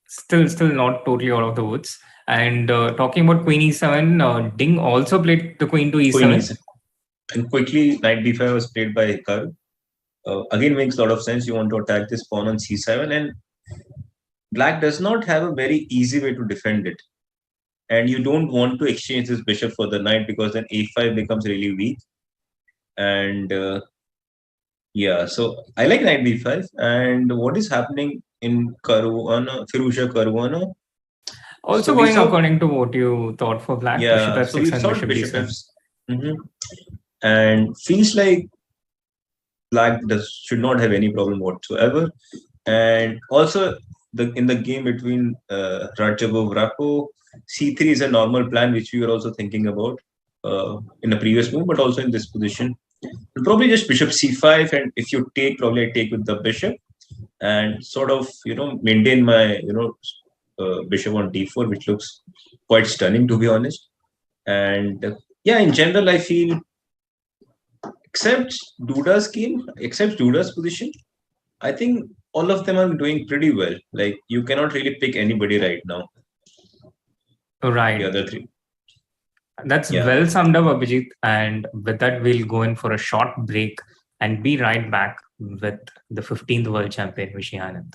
still not totally out of the woods. And talking about queen e7, Ding also played the queen to e7. Queen e7. And quickly, knight b5 was played by Hikaru. Again, makes a lot of sense. You want to attack this pawn on c7, and black does not have a very easy way to defend it. And you don't want to exchange this bishop for the knight because then a5 becomes really weak. And yeah, so I like knight b5. And what is happening in Firouzja Caruana? Also so going according to what you thought for black. Yeah, bishop f6 so and bishop b7. And feels like black should not have any problem whatsoever. And also in the game between Radjabov Rapport, c3 is a normal plan which we were also thinking about in a previous move, but also in this position. Probably just bishop c5, and if you take, probably I take with the bishop and sort of maintain my bishop on d4, which looks quite stunning to be honest. And yeah, in general I feel except Duda's position, I think all of them are doing pretty well. Like you cannot really pick anybody right now. Right. The other three. That's well summed up, Abhijeet. And with that, we'll go in for a short break and be right back with the 15th world champion, Vishy Anand.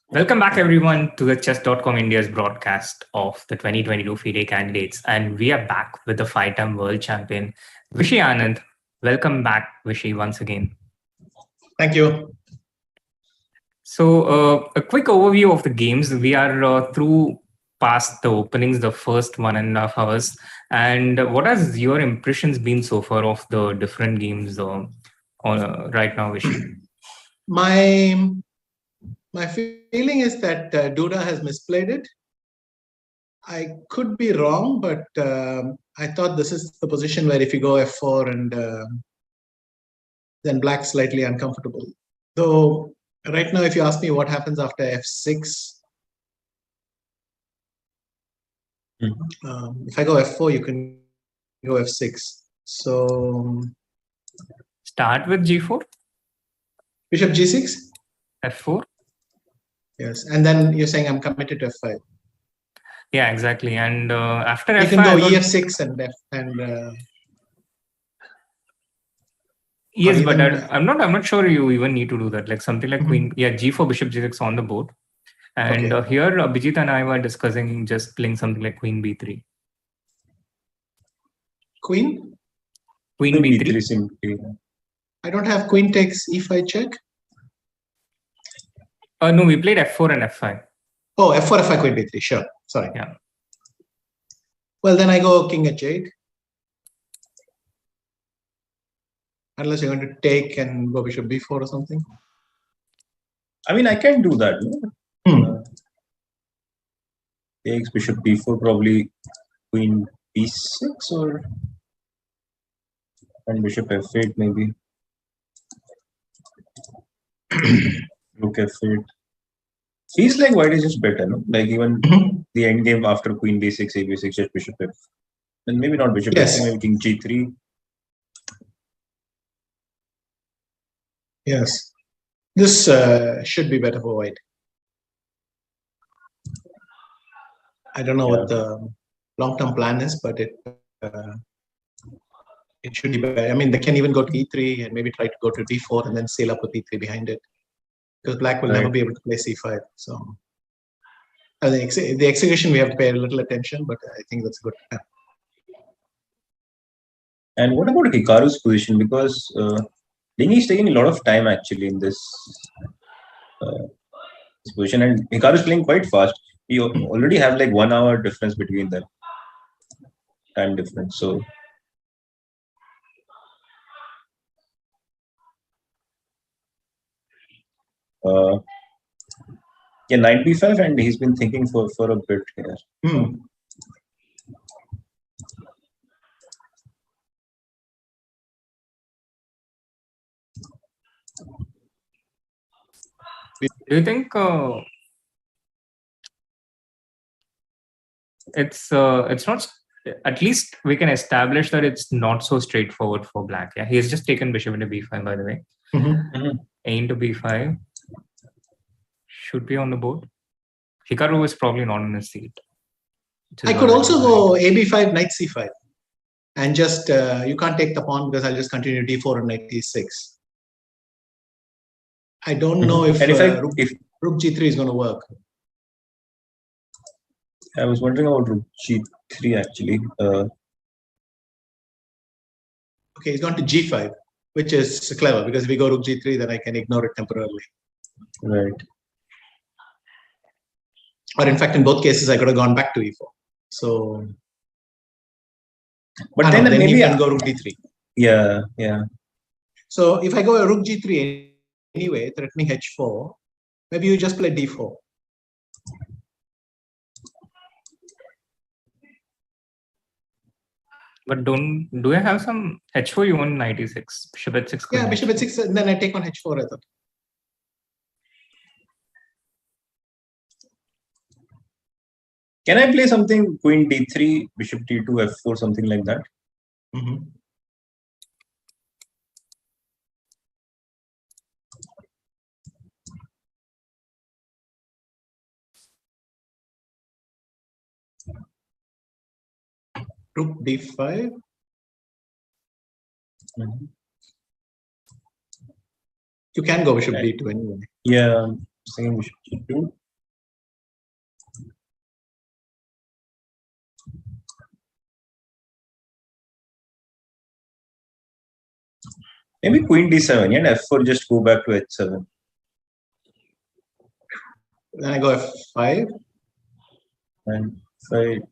Welcome back, everyone, to the Chess.com India's broadcast of the 2022 FIDE Candidates. And we are back with the 5-time world champion, Vishy Anand. Welcome back, Vishy, once again. Thank you. So a quick overview of the games. We are through past the openings, the first 1.5 hours. And what has your impressions been so far of the different games right now, Vishy? My feeling is that Duda has misplayed it. I could be wrong, but I thought this is the position where if you go f4 and then black's slightly uncomfortable. Though right now, if you ask me what happens after f6, if I go f4, you can go f6. So Start with g4. Bishop g6. F4. Yes, and then you're saying I'm committed to f5. Yeah, exactly. And after you f5, can go ef6 and yes, but I'm not sure you even need to do that. Like something like queen, g4, bishop g6 on the board. And here Abhijeet and I were discussing just playing something like queen b3. Queen b3 simply. I don't have queen takes e5 check. No, we played f4 and f5. Oh, f4, f5, queen b3. Sure. Sorry. Yeah. Well, then I go king h8. Unless you're going to take and go bishop b4 or something. I mean, I can do that. No? Takes bishop b4, probably queen b6 or and bishop f8 maybe. Rook f8. Feels like white is just better, no? Like even the end game after queen b6, ab6, just bishop f. And maybe not bishop f, maybe king g3. Yes. This should be better for white. I don't know what the long-term plan is, but it should be better. I mean, they can even go to e3 and maybe try to go to d4 and then sail up with e3 behind it. Because black will never be able to play c5. So I think the execution we have to pay a little attention, but I think that's a good plan. And what about Hikaru's position? Because Lingi is taking a lot of time actually in this position, and Hikaru is playing quite fast. You already have like 1 hour difference between them, time difference. So yeah, knight b5, and he's been thinking for a bit here. Do you think it's not? At least we can establish that it's not so straightforward for black. Yeah, he has just taken bishop into b5, by the way. A into b5 should be on the board. Hikaru is probably not on his seat. I could also go ab5, knight c5, and just you can't take the pawn because I'll just continue d4 and knight e6. I don't know if rook g3 is going to work. I was wondering about rook g3 actually. Okay, he's gone to g5, which is clever because if we go rook g3, then I can ignore it temporarily. Right. Or in fact, in both cases, I could have gone back to e4. So, but then maybe you can go rook d3. Yeah. So if I go a rook g3 anyway, threatening h4, maybe you just play d4. But do I have some h4? You want knight e6, bishop h6? Yeah, bishop h6, and then I take on h4. I thought. Can I play something queen d3, bishop d2, f4, something like that? Rook d5. You can go bishop d2 anyway. Yeah, saying bishop d2. Maybe queen d7, yeah, and f4 just go back to h7. Then I go f5. And if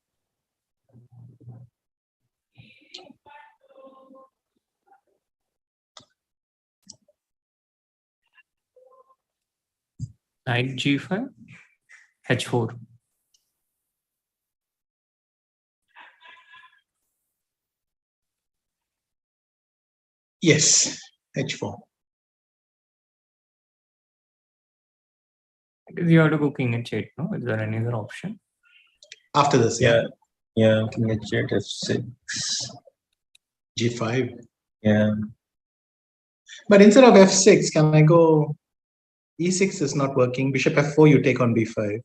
Knight g5, h4. Yes, h4. Because you have to go king h8, no? Is there any other option? After this, yeah. Yeah, king h8, f6. G5. Yeah. But instead of f6, can I go e6 is not working. Bishop f4, you take on b5.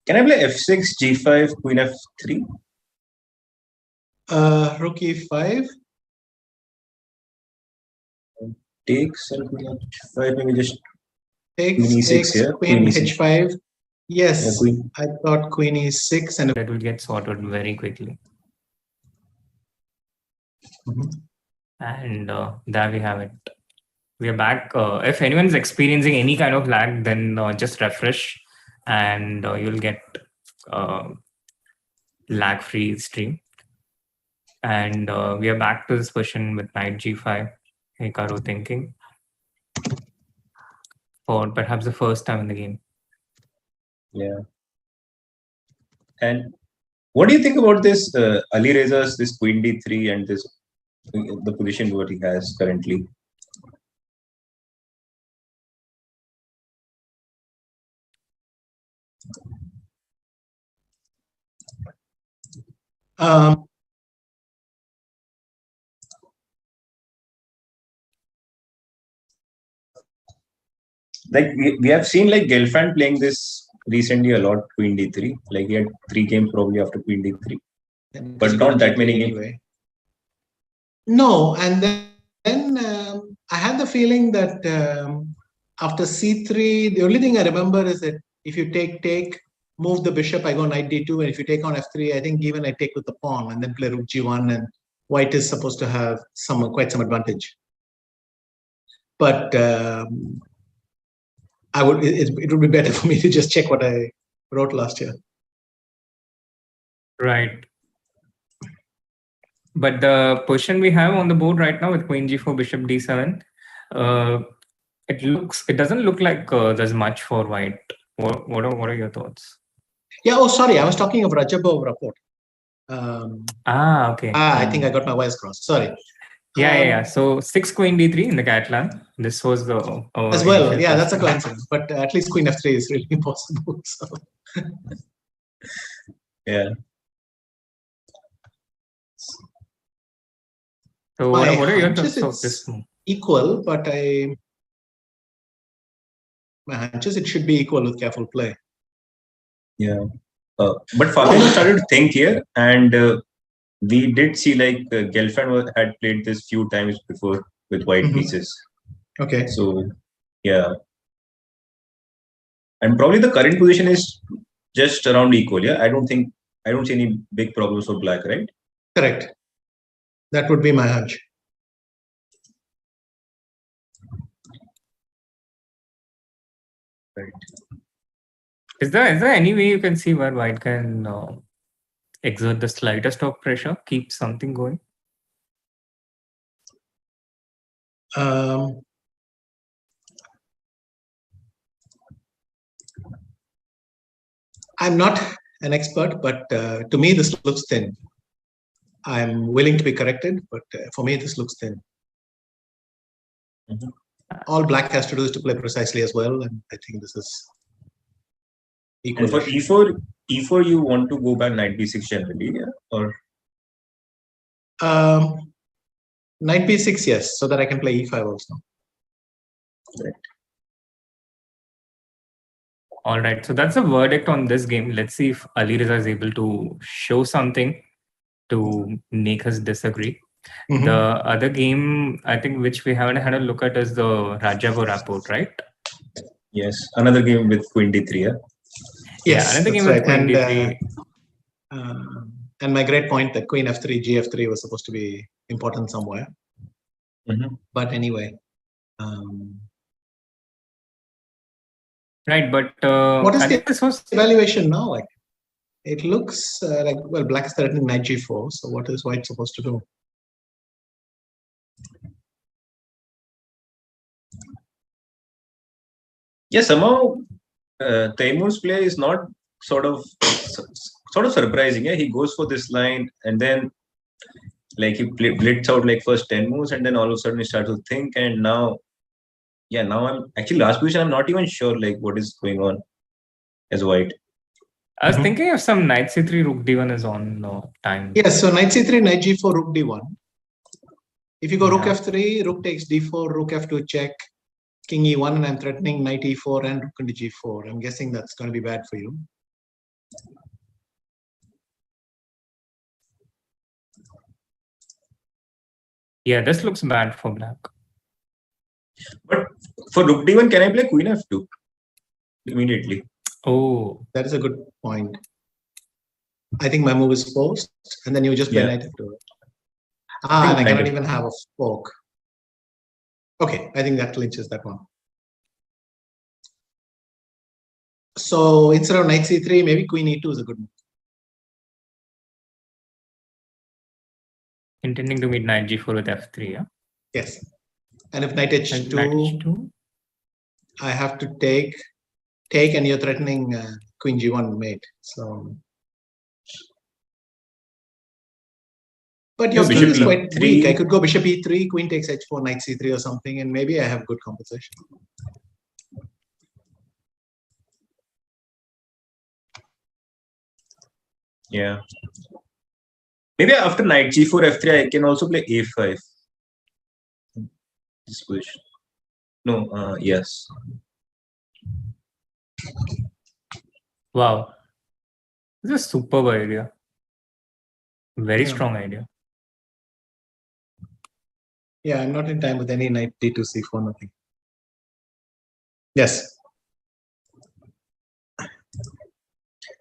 Can I play f6, g5, queen f3? Rook e5. Takes and queen h5, maybe just Takes, queen e6 takes, here. queen e6. h5. Yes, Yeah, queen. I thought queen e6 and That will get sorted very quickly. And there we have it. We are back. If anyone is experiencing any kind of lag, then just refresh and you'll get lag-free stream. And we are back to this question with knight g5. Hikaru thinking for perhaps the first time in the game. Yeah. And what do you think about this Alireza's this queen d3 and this the position what he has currently? Like we have seen like Gelfand playing this recently a lot, queen d3. Like he had 3 games probably after queen d3, but not that many games. anyway. No, and then I had the feeling that after c3, the only thing I remember is that if you take, move the bishop, I go knight d2, and if you take on f3, I think even I take with the pawn and then play rook g1, and white is supposed to have quite some advantage. But it would be better for me to just check what I wrote last year. Right. But the position we have on the board right now with queen g4, bishop d7, it doesn't look like there's much for white. What are your thoughts? Yeah. Oh, sorry. I was talking of Radjabov Rapport. Okay. I think I got my wires crossed. Sorry. Yeah. So 6 queen d3 in the Catalan. This was the as well. Yeah, that's a coincidence. But at least queen f3 is really impossible. So. Yeah. So what are your thoughts of this move? Equal, but my hunch is it should be equal with careful play. Yeah. But Fabiano started to think here, and we did see like Gelfand had played this few times before with white pieces. Okay. So yeah, and probably the current position is just around equal. Yeah, I don't see any big problems for black, right? Correct. That would be my hunch. Right. Is there any way you can see where white can exert the slightest of pressure, keep something going? I'm not an expert, but to me this looks thin. I'm willing to be corrected, but for me this looks thin. All black has to do is to play precisely as well, and I think this is equal. And for e4 you want to go back knight b6 generally, yeah? Or knight b6, yes, so that I can play e5 also. All right, so that's a verdict on this game. Let's see if Alireza is able to show something to make us disagree. Mhm. The other game, I think, which we haven't had a look at is the Radjabov Rapport, right? Yes, another game with Queen D3. Yeah? Yes, another game that's with right. Queen D3. And my great point that Queen F3, G-F3 was supposed to be important somewhere. Mhm. But anyway. Right, but What is I the think this was evaluation now? Like, it looks like, well, black is threatening knight G4. So what is white supposed to do? Yeah, somehow Taimur's play is not sort of surprising. Yeah, he goes for this line and then like he blitz out like first 10 moves and then all of a sudden he starts to think, and now I'm actually last position. I'm not even sure like what is going on as white. I was thinking of some knight c3, rook d1 is on time. Yes, so knight c3, knight g4, rook d1. If you go rook Yeah. f3, rook takes d4, rook f2 check, king e1, and I'm threatening knight e4 and rook into g4. I'm guessing that's going to be bad for you. Yeah, this looks bad for black. But for rook d1, can I play queen f2 immediately? Oh, That is a good point. I think my move is forced, and then you just play Yeah. knight f2. Ah, and I knight cannot f2. even have a fork. Okay, I think that clinches that one. So instead of knight c3, maybe queen e2 is a good move. intending to meet knight g4 with f3, yeah? Yes. And if knight h2, Knight h2? I have to take, and you're threatening queen g1 mate. So, but your Yeah, king is bishop quite e3. weak. I could go bishop e3, queen takes h4, knight c3 or something, and maybe I have good compensation. Yeah. Maybe after knight g4, f3, I can also play a5. This position. No, yes. Wow. This is a superb idea. Very Yeah. strong idea. Yeah, I'm not in time with any knight d2, c4, nothing. Yes.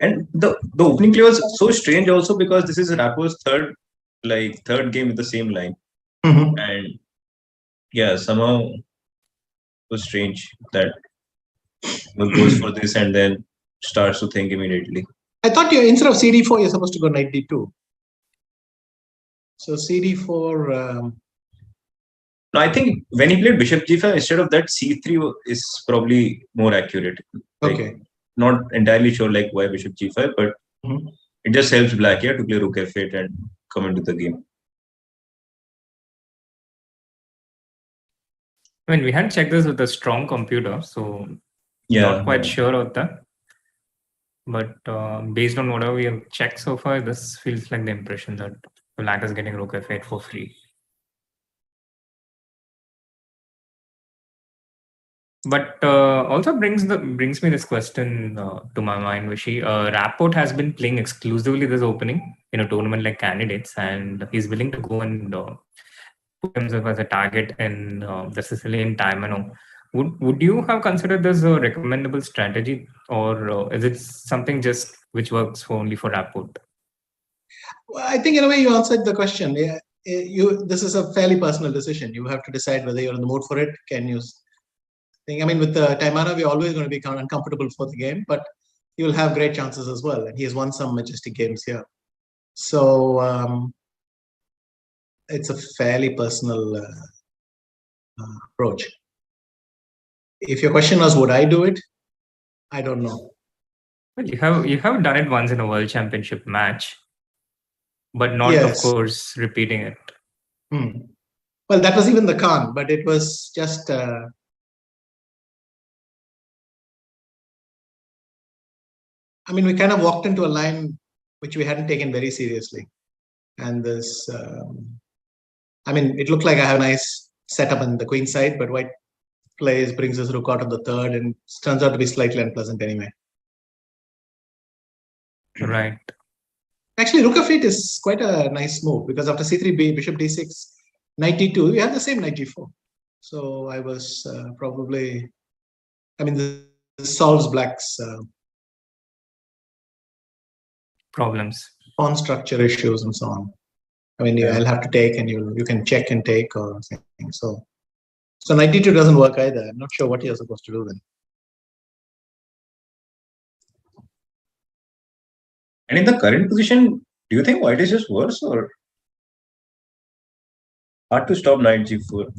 And the opening play was so strange also because this is Rapport's third game with the same line. Mhm. And yeah, somehow it was strange that one goes for this and then starts to think immediately. I thought you instead of cd4, you're supposed to go knight d2. So cd4. No, I think when he played bishop g5, instead of that, c3 is probably more accurate. Like, Okay. Not entirely sure like why bishop g5, but Mhm. it just helps black here to play rook f8 and come into the game. I mean, we had checked this with a strong computer, so Yeah. not quite sure of that. But based on whatever we have checked so far, this feels like the impression that black is getting rook f8 for free. But also brings me this question to my mind, Vishy. Rapport has been playing exclusively this opening in a tournament like Candidates, and he's willing to go and put himself as a target in the Sicilian Taimano. Would you have considered this a recommendable strategy, or is it something just which works only for Rapport? Well, I think in a way you answered the question. Yeah, this is a fairly personal decision. You have to decide whether you're in the mood for it. Can you think? I mean, with the Taimano, we're always going to be kind of uncomfortable for the game, but he will have great chances as well. And he has won some majestic games here. So it's a fairly personal approach. If your question was, would I do it? I don't know. Well, you have done it once in a World Championship match, but not, Yes. of course, repeating it. Well, that was even the Khan, but it was just. I mean, we kind of walked into a line which we hadn't taken very seriously. And this, I mean, it looked like I have a nice setup on the queen side, but white plays, brings his rook out on the third, and turns out to be slightly unpleasant anyway. Right. Actually, rook f8 is quite a nice move because after c3, bishop d6, knight d2, we had the same knight g4. So I was probably, I mean, this solves black's Problems. pawn structure issues and so on. I mean, I'll have to take, and you can check and take or something. So knight d2 doesn't work either. I'm not sure what you're supposed to do then. And in the current position, do you think white is just worse or hard to stop knight g4?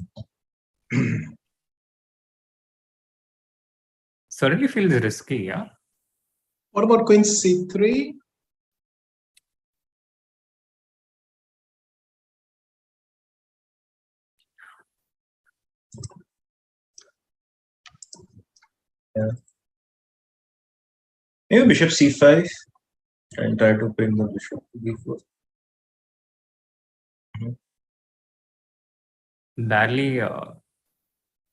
Certainly feels risky, yeah. What about queen c3? Yeah. Maybe bishop c5 and try to bring the bishop to b4. Barely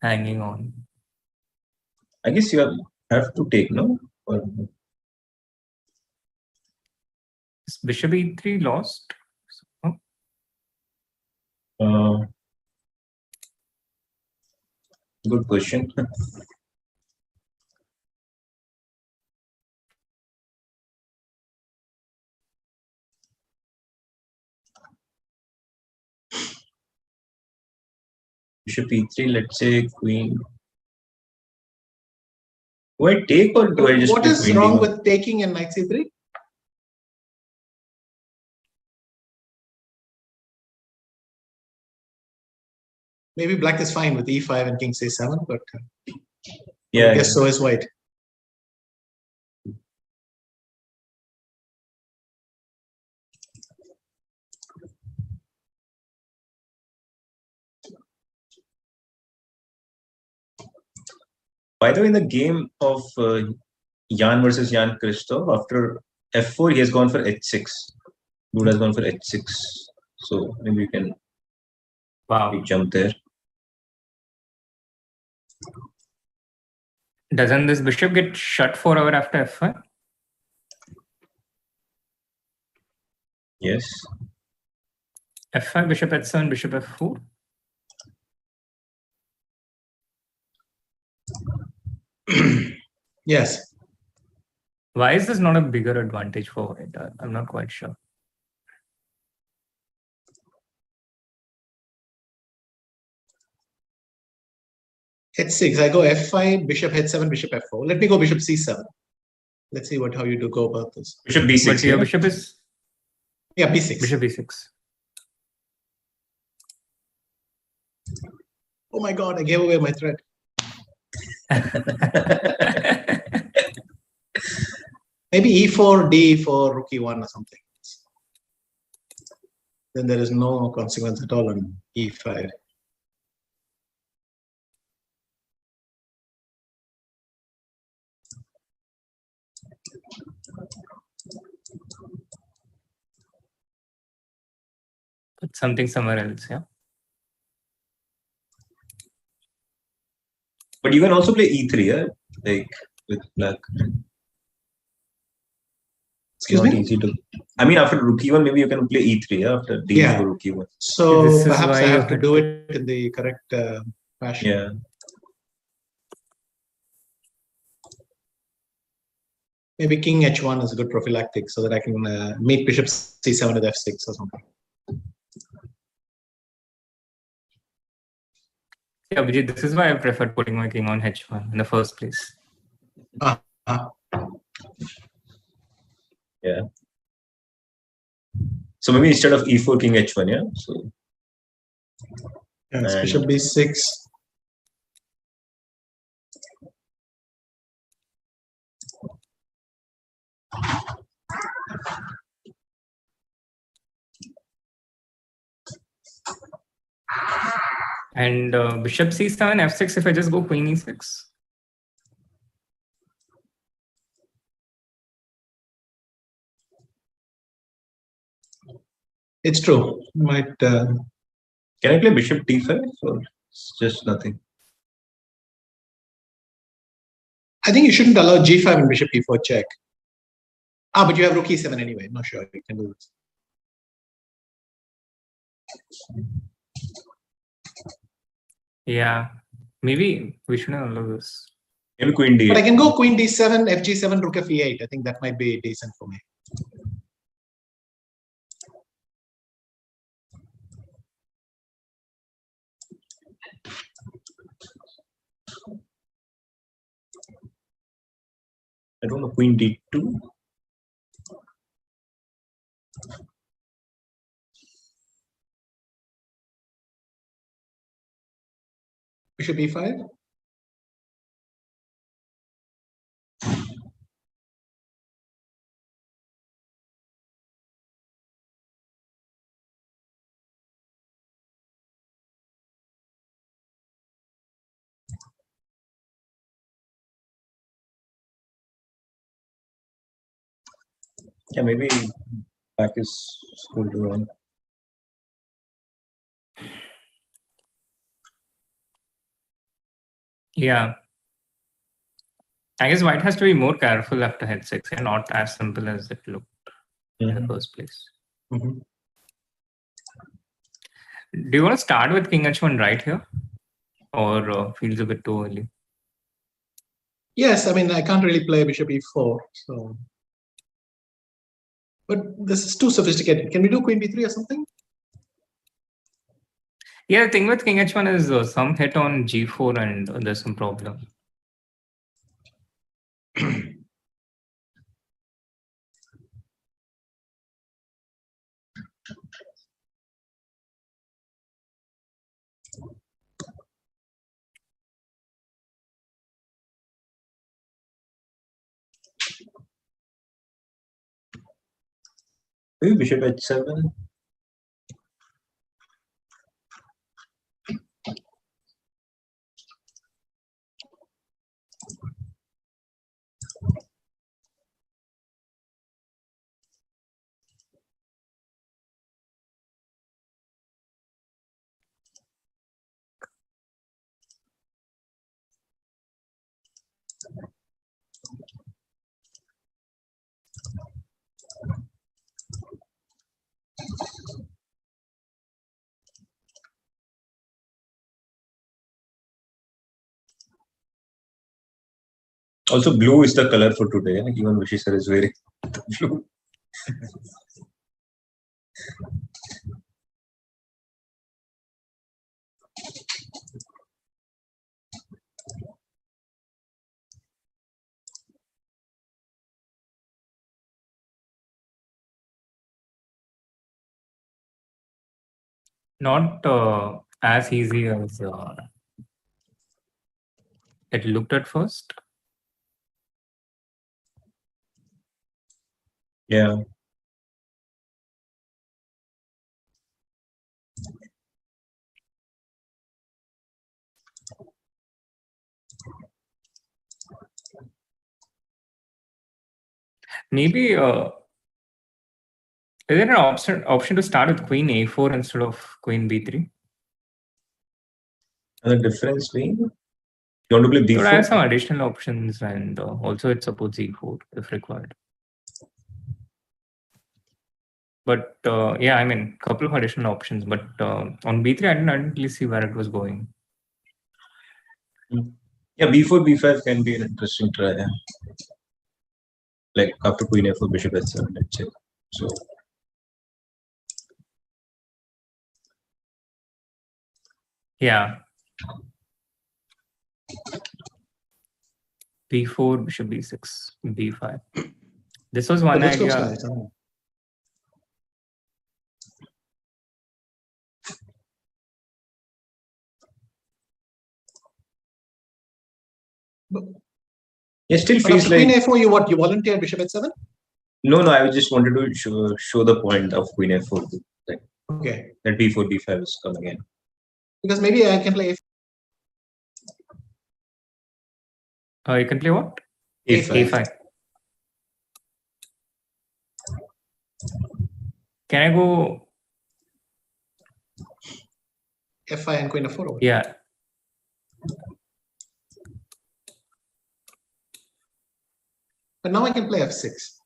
hanging on. I guess you have to take, no? Or Is bishop e3 lost? good question. Bishop e3, let's say queen. Do I take or do I just What play is queen wrong d1? with taking and knight c3? Maybe black is fine with e5 and king c7, but Yeah, I guess so is white. By the way, in the game of Jan versus Jan Christoph, after f4, he has gone for h6. Duda has gone for h6. So maybe you can jump there. Doesn't this bishop get shut forever after f5? Yes. f5, bishop h7, bishop f4. Yes. Why is this not a bigger advantage for white? I'm not quite sure. h6, I go f5, bishop h7, bishop f4. Let me go bishop c7. Let's see how you do go about this. Bishop b6. But your bishop is... Yeah, b6. Bishop b6. Oh my god, I gave away my thread. Maybe e4, d4, rook e1 or something. Then there is no consequence at all on e5. Put something somewhere else, yeah. But you can also play e3, yeah? Like with black. Excuse not me? easy to. I mean, after rook e1, maybe you can play e3, yeah? After d4, Yeah. rook e1. So This is perhaps why I you have to had do to- it in the correct fashion. Yeah. Maybe king h1 is a good prophylactic so that I can meet bishop c7 with f6 or something. Yeah, Abhijeet, this is why I preferred putting my king on h1 in the first place. Yeah. So maybe instead of e4, king h1, yeah? So Yes, And- bishop b6. And bishop c7, f6 if I just go queen e6. It's true. Might can I play bishop d5 or it's just nothing? I think you shouldn't allow G5 and Bishop E4 check. But you have Rook E7 anyway. No, sure, you can do this. Yeah, maybe we shouldn't allow this. Maybe Queen D8. But I can go Queen D7, FG7, Rook F8. I think that might be decent for me. I don't know, Queen D2. Bishop E5. Yeah, maybe back is school to run. Yeah. I guess white has to be more careful after h6 and not as simple as it looked in the first place. Mhm. Do you want to start with King H1 right here? Or feels a bit too early? Yes, I mean, I can't really play Bishop E4. So, but this is too sophisticated. Can we do Queen B3 or something? Yeah, the thing with King H1 is some hit on G4 and there's some problem. Maybe Bishop H7. Also, blue is the color for today. Even Vishy sir is wearing blue. Not as easy as it looked at first. Yeah. Maybe is there an option to start with Queen A4 instead of Queen B3? And the difference being, you want to play So I have B4? some additional options and also it supports E4 if required. But yeah, I mean, a couple of additional options. But on B3, I didn't really see where it was going. Yeah, B4, B5 can be an interesting try. Yeah. Like after Queen A4, Bishop H7, let's say. So, Yeah. B4, Bishop B6, B5. This was one This looks idea. nice. Huh? it still But feels after like. Queen A4, you volunteered Bishop H7? No, I just wanted to show the point of Queen A4. Like, Okay. that B4, B5 is coming in. Because maybe I can play You can play what? A5. A5. Can I go? F5 and Queen F4. Yeah. But now I can play f6.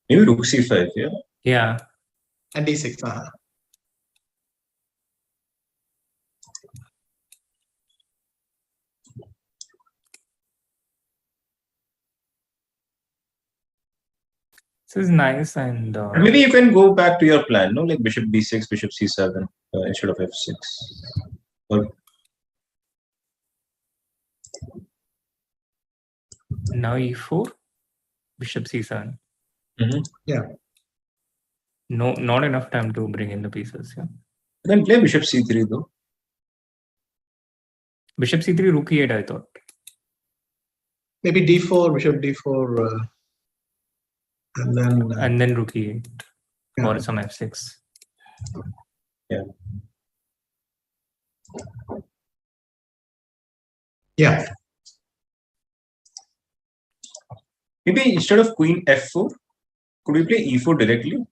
Maybe rook c5, yeah? Yeah. And d6. This is nice, and Maybe you can go back to your plan, no? Like bishop b6, bishop c7 instead of f6. Or now e4, bishop c7. Yeah. No, not enough time to bring in the pieces. Yeah. then play bishop c3 though. Bishop c3, rook e8, I thought. Maybe d4, bishop d4, and then rook e8 yeah. or some f6. Yeah. Yeah. Maybe instead of queen f4, could we play e4 directly?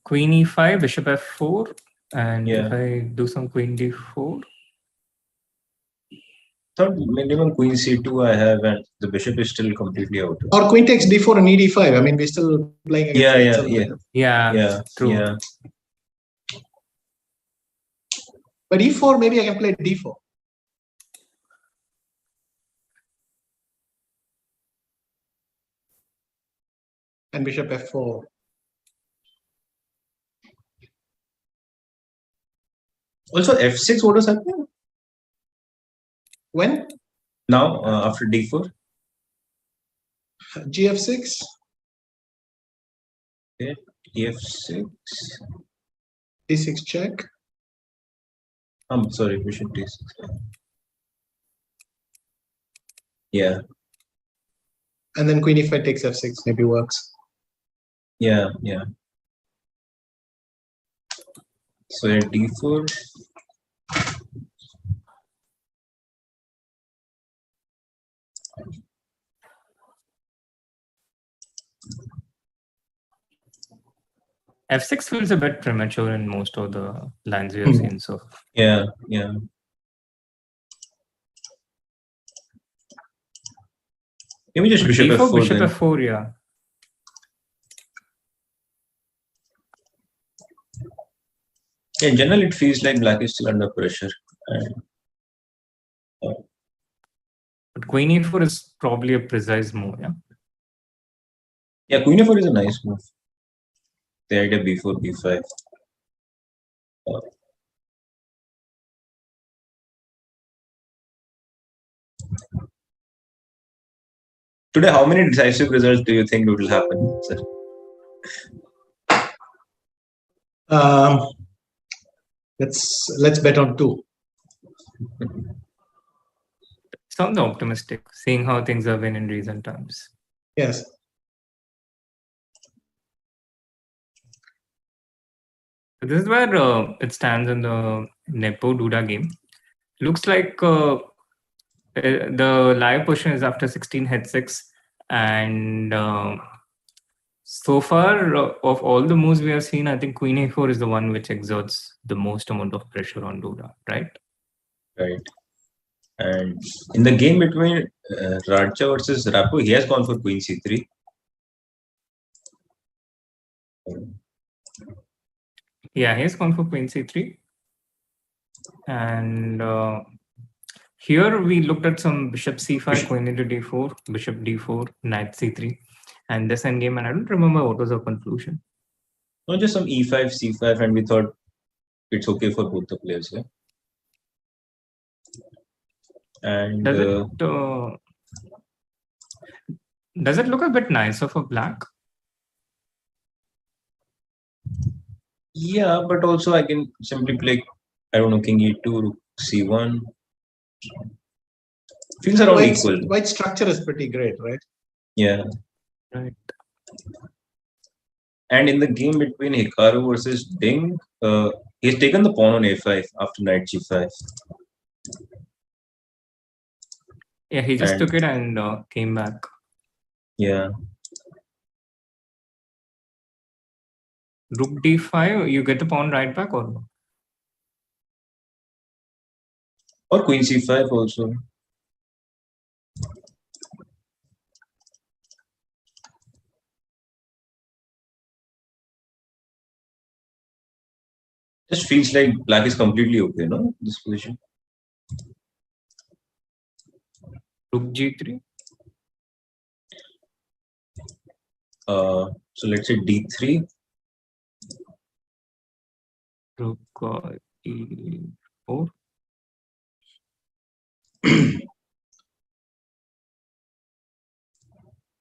Queen e5, bishop f4, and Yeah. if I do some queen d4. Thought minimum queen c2 I have, and the bishop is still completely out. Or queen takes d4 and ed5. I mean, we're still playing against Yeah, true. Yeah. But e4, maybe I can play d4. And bishop f4. Also f6, what is happening? When? Now, after d4? gf6. Okay. ef6. d6 check. I'm sorry, bishop d6. Yeah. And then queen e5 takes f6, maybe works. Yeah. So at d4. f6 feels a bit premature in most of the lines we have seen. So Yeah. Maybe just bishop d4, f4 bishop then. f4, yeah. Yeah, in general, it feels like black is still under pressure. And, But queen e4 is probably a precise move, yeah. yeah, queen f4 is a nice move. The idea b4, b5. Today, how many decisive results do you think will happen, sir? Let's bet on 2. Sounds optimistic, seeing how things have been in recent times. Yes. So this is where it stands in the Nepo Duda game. Looks like the live position is after 16 h6, and so far of all the moves we have seen, I think queen a4 is the one which exerts the most amount of pressure on Duda, right? Right. And in the game between Radja versus Rapport, he has gone for queen c3. Yeah, he has gone for queen c3. And here we looked at some bishop c5, queen into d4, bishop d4, knight c3, and this endgame, and I don't remember what was our conclusion. No, just some e5, c5, and we thought it's okay for both the players. Yeah. And does it look a bit nicer for black? Yeah, but also I can simply play, I don't know, king e2, c1. Feels around equal. White structure is pretty great, right? Yeah. Right. And in the game between Hikaru versus Ding, he's taken the pawn on a5 after knight g5. Yeah, he just took it and came back. Yeah. Rook d5, you get the pawn right back or no? Or queen c5 also. Just feels like black is completely okay, no? This position. Rook g3. So let's say d3. Rook e4.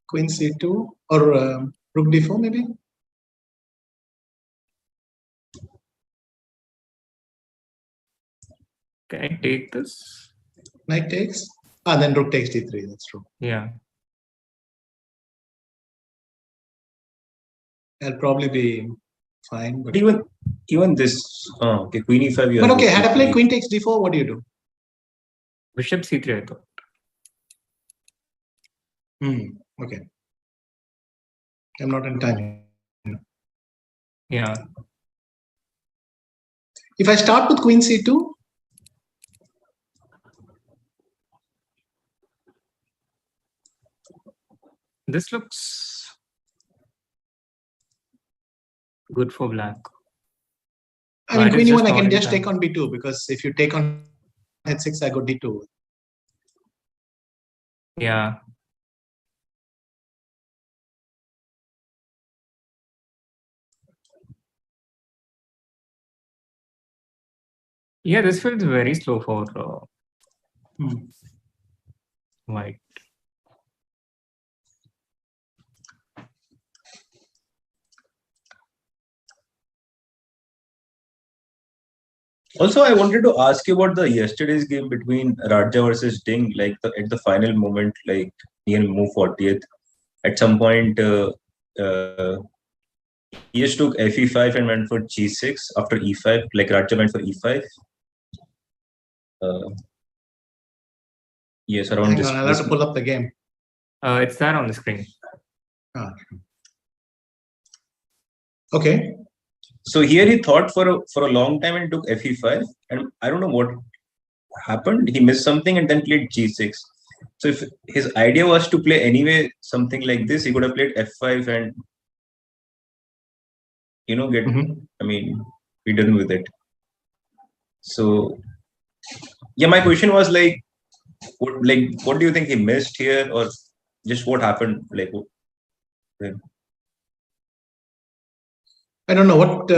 Queen c2 or rook d4 maybe. Can I take this? Knight takes. Then rook takes d3. That's true. Yeah. I'll probably be fine. But even this, okay, queen e5. But okay, had I played queen takes d4, what do you do? Bishop c3, I thought. Okay. I'm not in time. Yeah. If I start with queen c2, this looks good for black. I mean, White is queen just e1, I not can in just time. take on b2 because if you take on h6, I go d2. Yeah. Yeah, this feels very slow for white. Also, I wanted to ask you about the yesterday's game between Radja versus Ding. Like at the final moment, like near move 40th, at some point, he just took fe5 and went for g6 after e5. Like Radja went for e5. Yes, around Hang this. on, I'll have to pull up the game. It's there on the screen. Okay. So here he thought for a long time and took fe5, and I don't know what happened. He missed something and then played g6. So if his idea was to play anyway something like this, he could have played f5 and get. I mean, be done with it. So yeah, my question was like, what do you think he missed here, or just what happened? Like, I don't know what.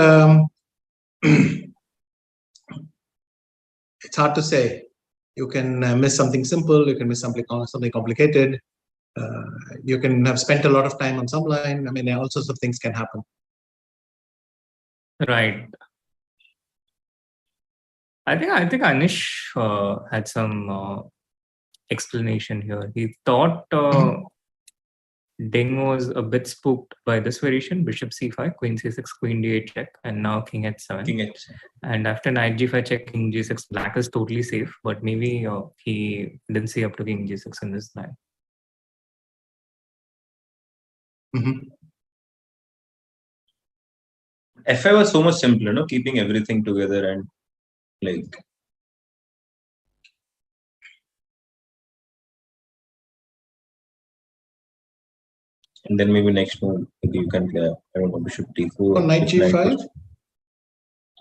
It's hard to say. You can miss something simple. You can miss something complicated. You can have spent a lot of time on some line. I mean, all sorts of things can happen. Right. I think Anish had some explanation here. He thought Ding was a bit spooked by this variation: bishop c5, queen c6, queen d8 check, and now king h7. King h7. And after knight g5 check, king g6, black is totally safe. But maybe he didn't see up to king g6 in this line. f5 was so much simpler, no? Keeping everything together and like. And then maybe next move, maybe you can play, I don't know, bishop d4. Or knight g5?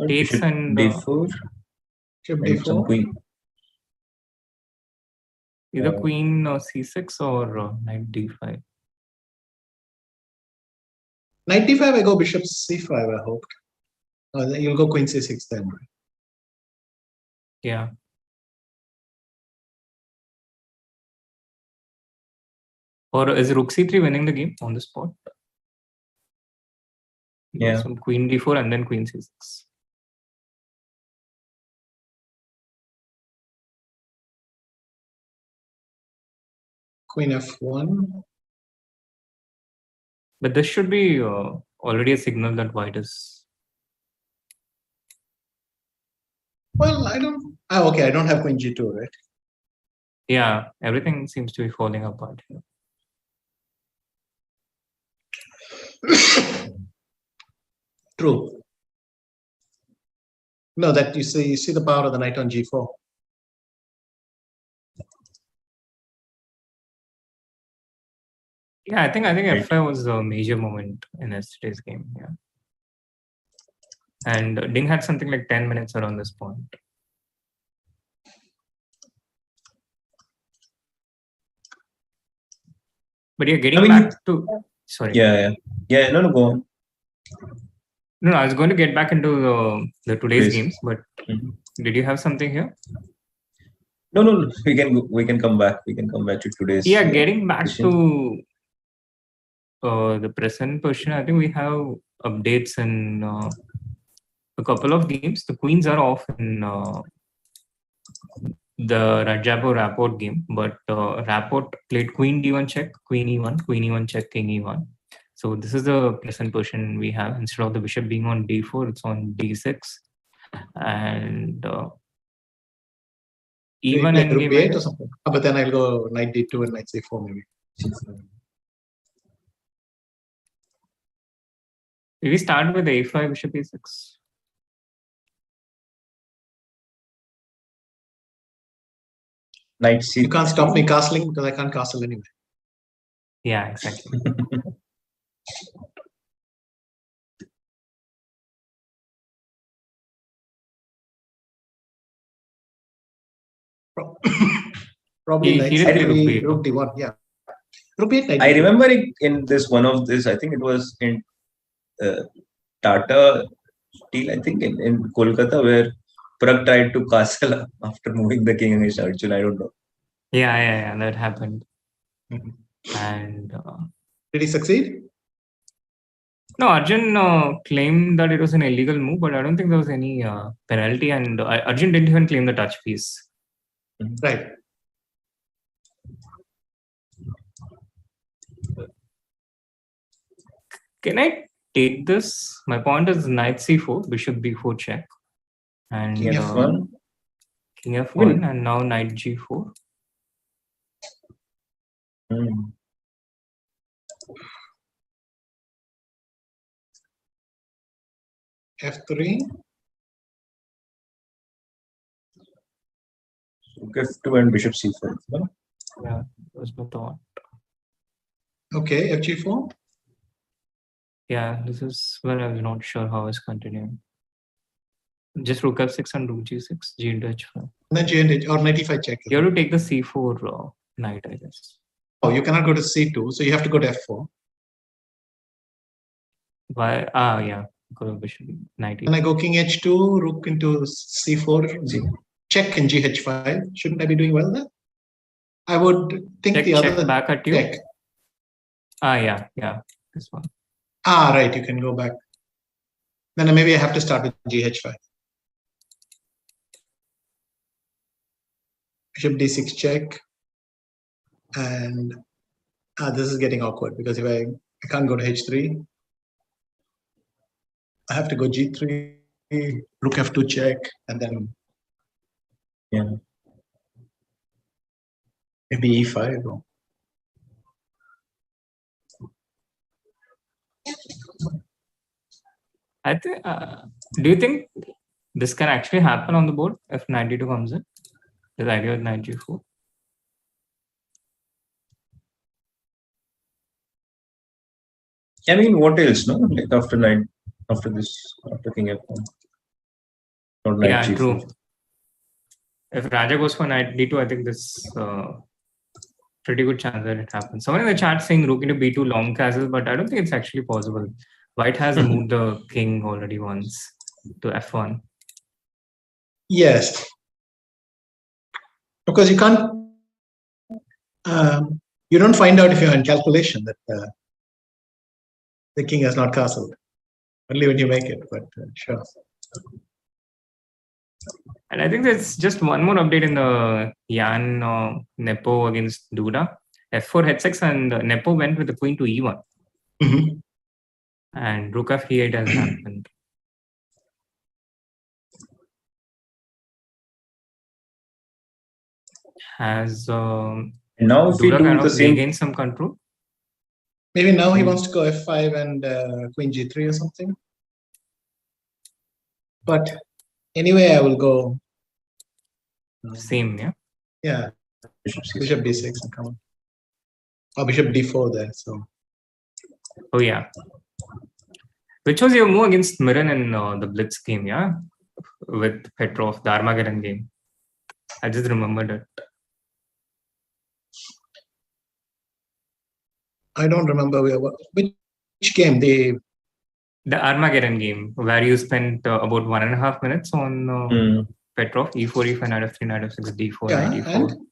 Takes and d4. Bishop and some d4. queen. Either queen c6 or knight d5. Knight d5, I go bishop c5, I hoped. You'll go queen c6 then, right? Yeah. Or is rook c3 winning the game on the spot? Yeah. So queen d4 and then queen c6. Queen f1. But this should be already a signal that white is. Well, I don't. Okay, I don't have queen g2, right? Yeah, everything seems to be falling apart here. True. No, that you see the power of the knight on g4. Yeah, I think f5 was a major moment in yesterday's game. Yeah, and Ding had something like 10 minutes around this point. But yeah, getting back to sorry. Yeah. No, go on. No, I was going to get back into the today's games, but did you have something here? No. We can come back. We can come back to today's. Yeah, getting back to the present position, I think we have updates in a couple of games. The queens are off in the Radjabov Rapport game, but Rapport played queen d1 check, queen e1 check, king e1. So this is the present position we have. Instead of the bishop being on d4, it's on d6, and even like endgame b8 or something. But then I'll go knight d2 and knight c4 maybe. Did we start with a5, bishop a6? Knight c. You can't stop me castling because I can't castle anyway. Yeah, exactly. Probably He did rook d1. Yeah. Rook b8, knight I d2. remember it in this one of this. I think it was in Tata Steel. I think in Kolkata where Prag tried to castle after moving the king against Arjun. I don't know. Yeah, that happened. And did he succeed? No, Arjun claimed that it was an illegal move, but I don't think there was any penalty, and Arjun didn't even claim the touch piece. Right. Can I take this? My point is knight c4, bishop b4 check, and King f1. King f1, and now knight g4. f3. f2 and bishop c4. No? Yeah, that was my thought. Okay, fg4. Yeah, this is where I was not sure how it's continuing. Just rook f6 and rook g6, g into h5. And then g into h, or knight e5 check. You have to take the c4 knight, I guess. Oh, you cannot go to c2, so you have to go to f4. Why? Yeah. Go to bishop knight. And I go king h2, rook into c4, check and gh5. Shouldn't I be doing well there? I would think check, the other back at you. check. Yeah, this one. Right, you can go back. Then maybe I have to start with gh5. Bishop d6 check. And this is getting awkward because if I can't go to h3, I have to go g3, rook f2 check, and then maybe e5. Or... I think. Do you think this can actually happen on the board if knight d2 comes in? The idea with knight g4. I mean, what else? No, like after king f1. Not knight Yeah, g4. true. If Raja goes for knight d2, I think this pretty good chance that it happens. Someone in the chat saying rook into b2 long castle, but I don't think it's actually possible. White has moved the king already once to f1. Yes, because you can't. You don't find out if you're in calculation that the king has not castled. Only when you make it, but sure. And I think there's just one more update in the Jan Nepo against Duda. f4 h6 and Nepo went with the queen to e1. Mm-hmm. And rook f e8 has happened. Has now if we Duda do kind the of same, regain some control? Maybe now he wants to go f5 and queen g3 or something. But anyway, I will go. Same, yeah. Yeah, Bishop C6. bishop d6 and come on. Or bishop d4 there. So Oh, yeah. Which was your move against Miran in the Blitz game, yeah? With Petrov, the Armageddon game. I just remembered it. I don't remember which game. The Armageddon game, where you spent about 1.5 minutes on Petrov, e4, e5, knight f3, knight f6, d4, yeah, knight e4. and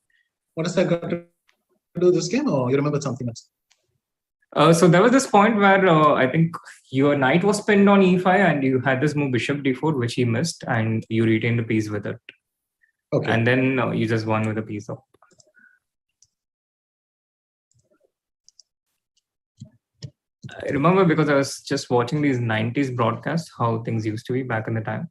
what has that got to do this game, or you remember something else? So there was this point where I think your knight was pinned on e5 and you had this move bishop d4, which he missed, and you retained the piece with it. Okay. And then you just won with a piece up. I remember because I was just watching these 90s broadcasts, how things used to be back in the time.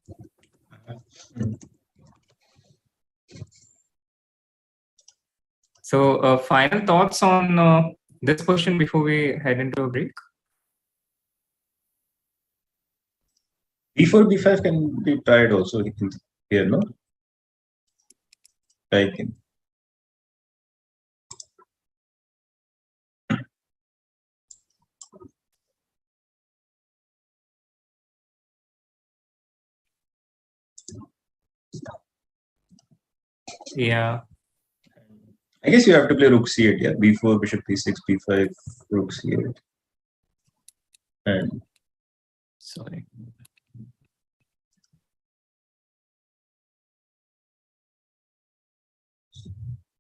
So final thoughts on this question before we head into a break? b4, b5 can be tried also here, no? Like yeah. I guess you have to play rook c8, yeah. b4, bishop b6, b5, rook c8. And sorry.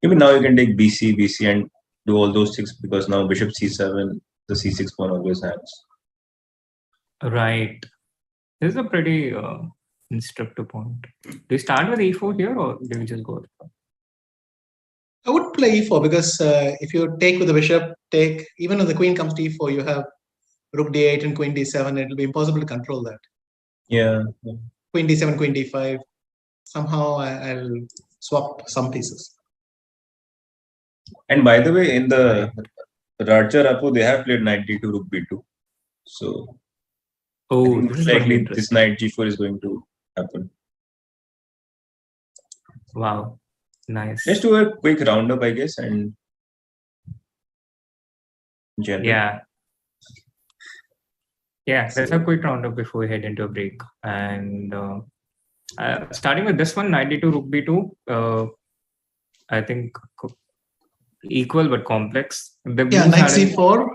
even now you can take bc and do all those things because now bishop c7, the c6 pawn always hangs. Right. This is a pretty instructive point. Do you start with e4 here or do you just go? I would play e4 because if you take with the bishop, even when the queen comes to e4, you have rook d8 and queen d7. It will be impossible to control that. Yeah. Queen d7, queen d5. Somehow I'll swap some pieces. And by the way, in the Rapport, they have played knight d2, rook b2. So this is likely this knight g4 is going to happen. Wow. Nice. Let's do a quick roundup, I guess, and yeah. Let's have a quick roundup before we head into a break. And starting with this one, knight d2, rook b2. I think equal but complex. Knight c4,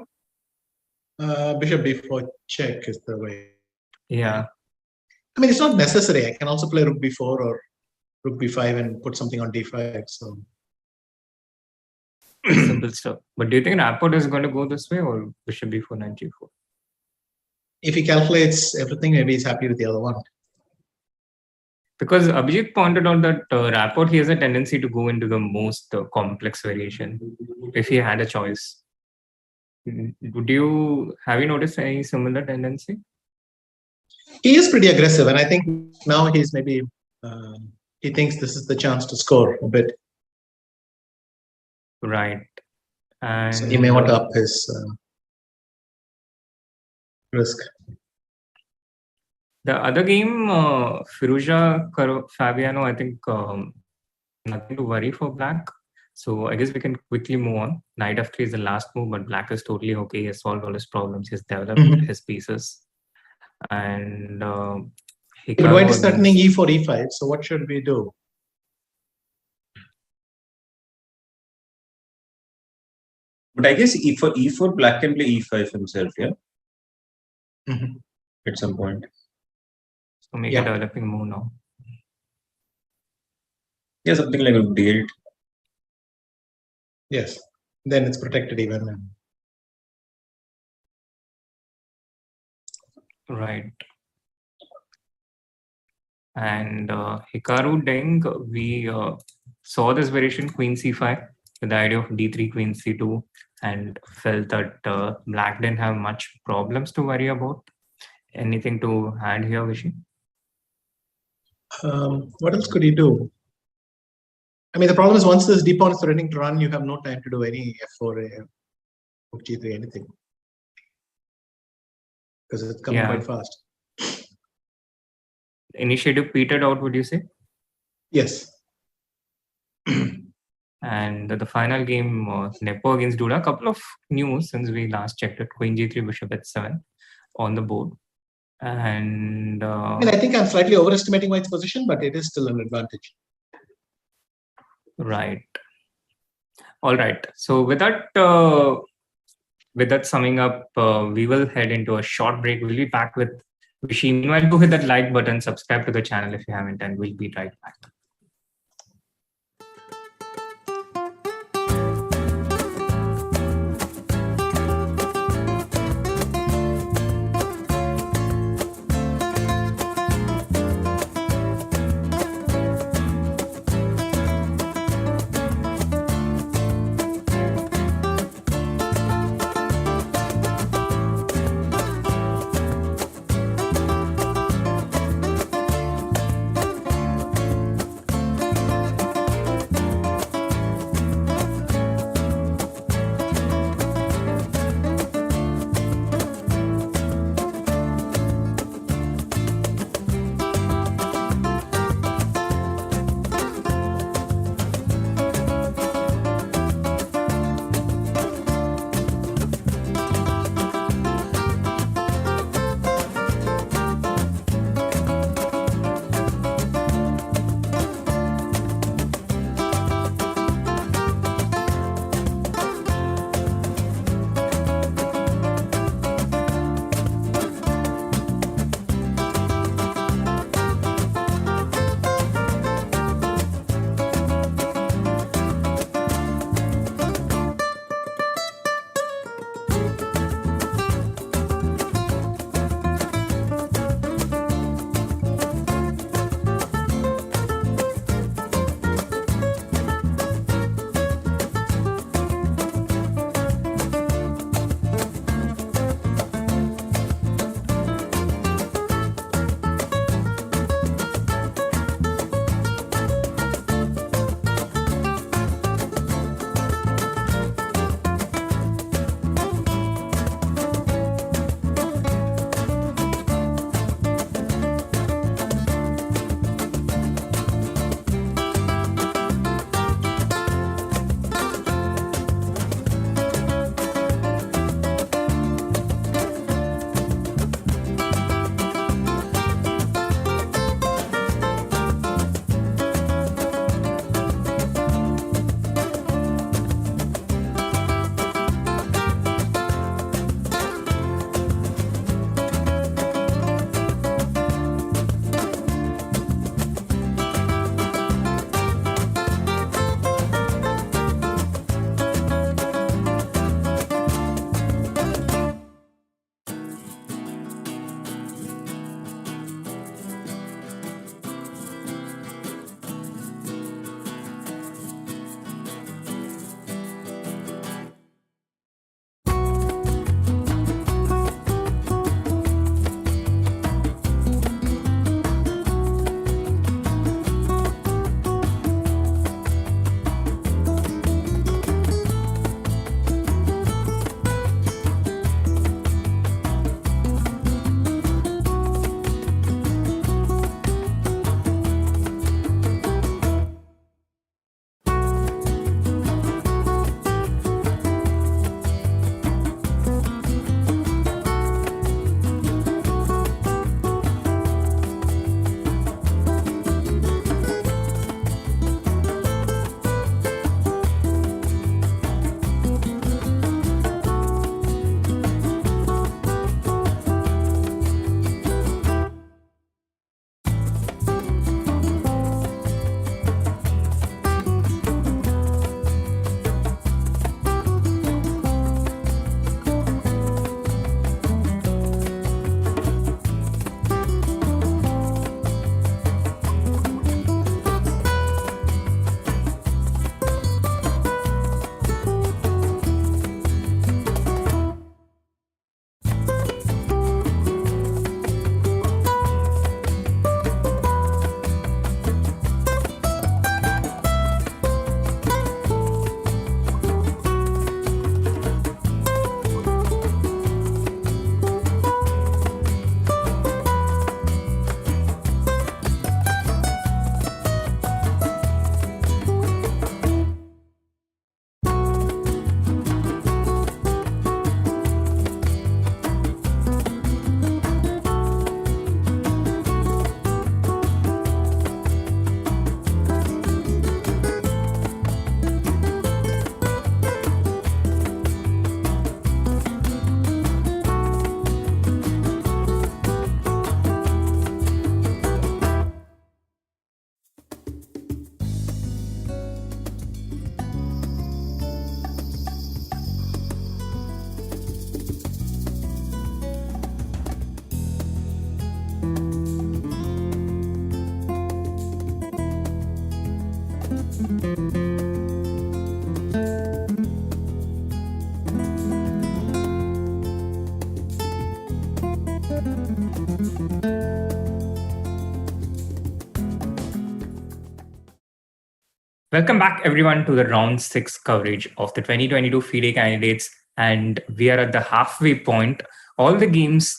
bishop b4 check is the way. Yeah. I mean, it's not necessary. I can also play rook b4 or rook b5 and put something on d5. So simple stuff. But do you think Rapport is going to go this way or bishop b4, knight g4? If he calculates everything, maybe he's happy with the other one. Because Abhijeet pointed out that Rapport, he has a tendency to go into the most complex variation if he had a choice. Have you noticed any similar tendency? He is pretty aggressive, and I think now he's maybe he thinks this is the chance to score a bit. Right. And so he may want to up his risk. The other game, Firouzja, Fabiano, I think nothing to worry for black. So I guess we can quickly move on. Knight f3 is the last move, but black is totally okay. He has solved all his problems. He's developed his pieces. And white is threatening e4, e5. So what should we do? But I guess e4, black can play e5 himself, yeah? At some point. So make a developing move now. Yeah, something like rook d8. Yes. Then it's protected even. Right. And Hikaru Deng, we saw this variation queen c5 with the idea of d3, queen c2, and felt that black didn't have much problems to worry about. Anything to add here, Vishy? What else could he do? I mean, the problem is once this d pawn is threatening to run, you have no time to do any f4, rook g3, anything. Because it's coming quite fast. initiative petered out, would you say? Yes. And the final game was Nepo against Duda. A couple of news since we last checked it. Queen G3, Bishop H7 on the board. And I think I'm slightly overestimating White's position, but it is still an advantage. Right. All right. So with that summing up, we will head into a short break. We'll be back with Vishy. Meanwhile, do hit that like button, subscribe to the channel if you haven't, and we'll be right back. Welcome back, everyone, to the round 6 coverage of the 2022 FIDE Candidates. And we are at the halfway point. All the games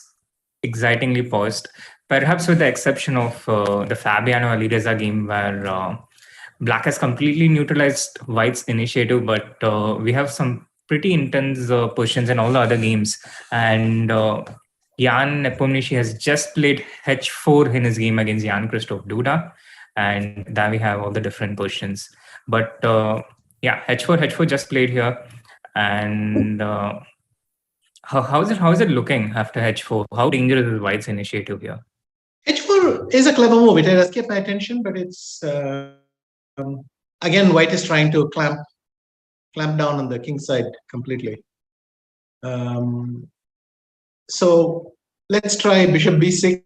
excitingly paused, perhaps with the exception of the Fabiano Alireza game where Black has completely neutralized White's initiative, but we have some pretty intense positions in all the other games. And Jan Nepomniachtchi has just played H4 in his game against Jan Christoph Duda. And there we have all the different positions. But yeah, H4 just played here. And how is it looking after H4? How dangerous is White's initiative here? H4 is a clever move. It has kept my attention, but it's again, White is trying to clamp down on the king side completely. So let's try bishop b6,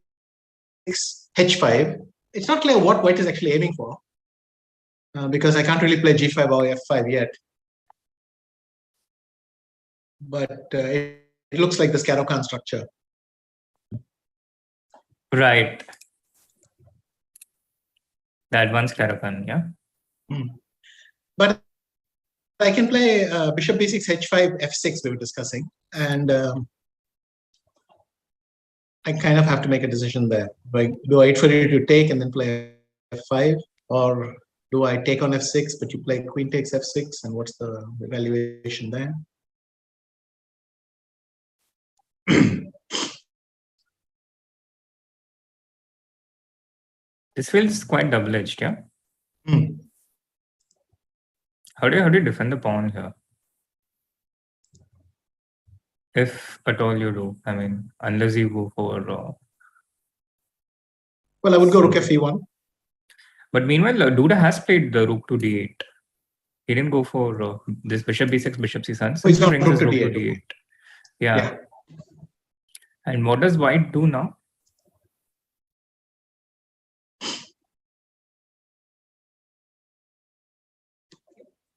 h5. It's not clear what White is actually aiming for because I can't really play g5 or f5 yet. But it looks like the Caro-Kann structure. Right. The advanced Caro-Kann, yeah. But I can play bishop b6, h5, f6 we were discussing. And I kind of have to make a decision there. Do I wait for you to take and then play f5? Or do I take on f6, but you play queen takes f6? And what's the evaluation there? This feels quite double-edged, yeah? How do you defend the pawn here? If at all you do, I mean, unless you go for... well, I would go rook f1. But meanwhile, Duda has played the rook to d8. He didn't go for this bishop b6, bishop c7. So he's got rook to d8. Yeah. And what does White do now?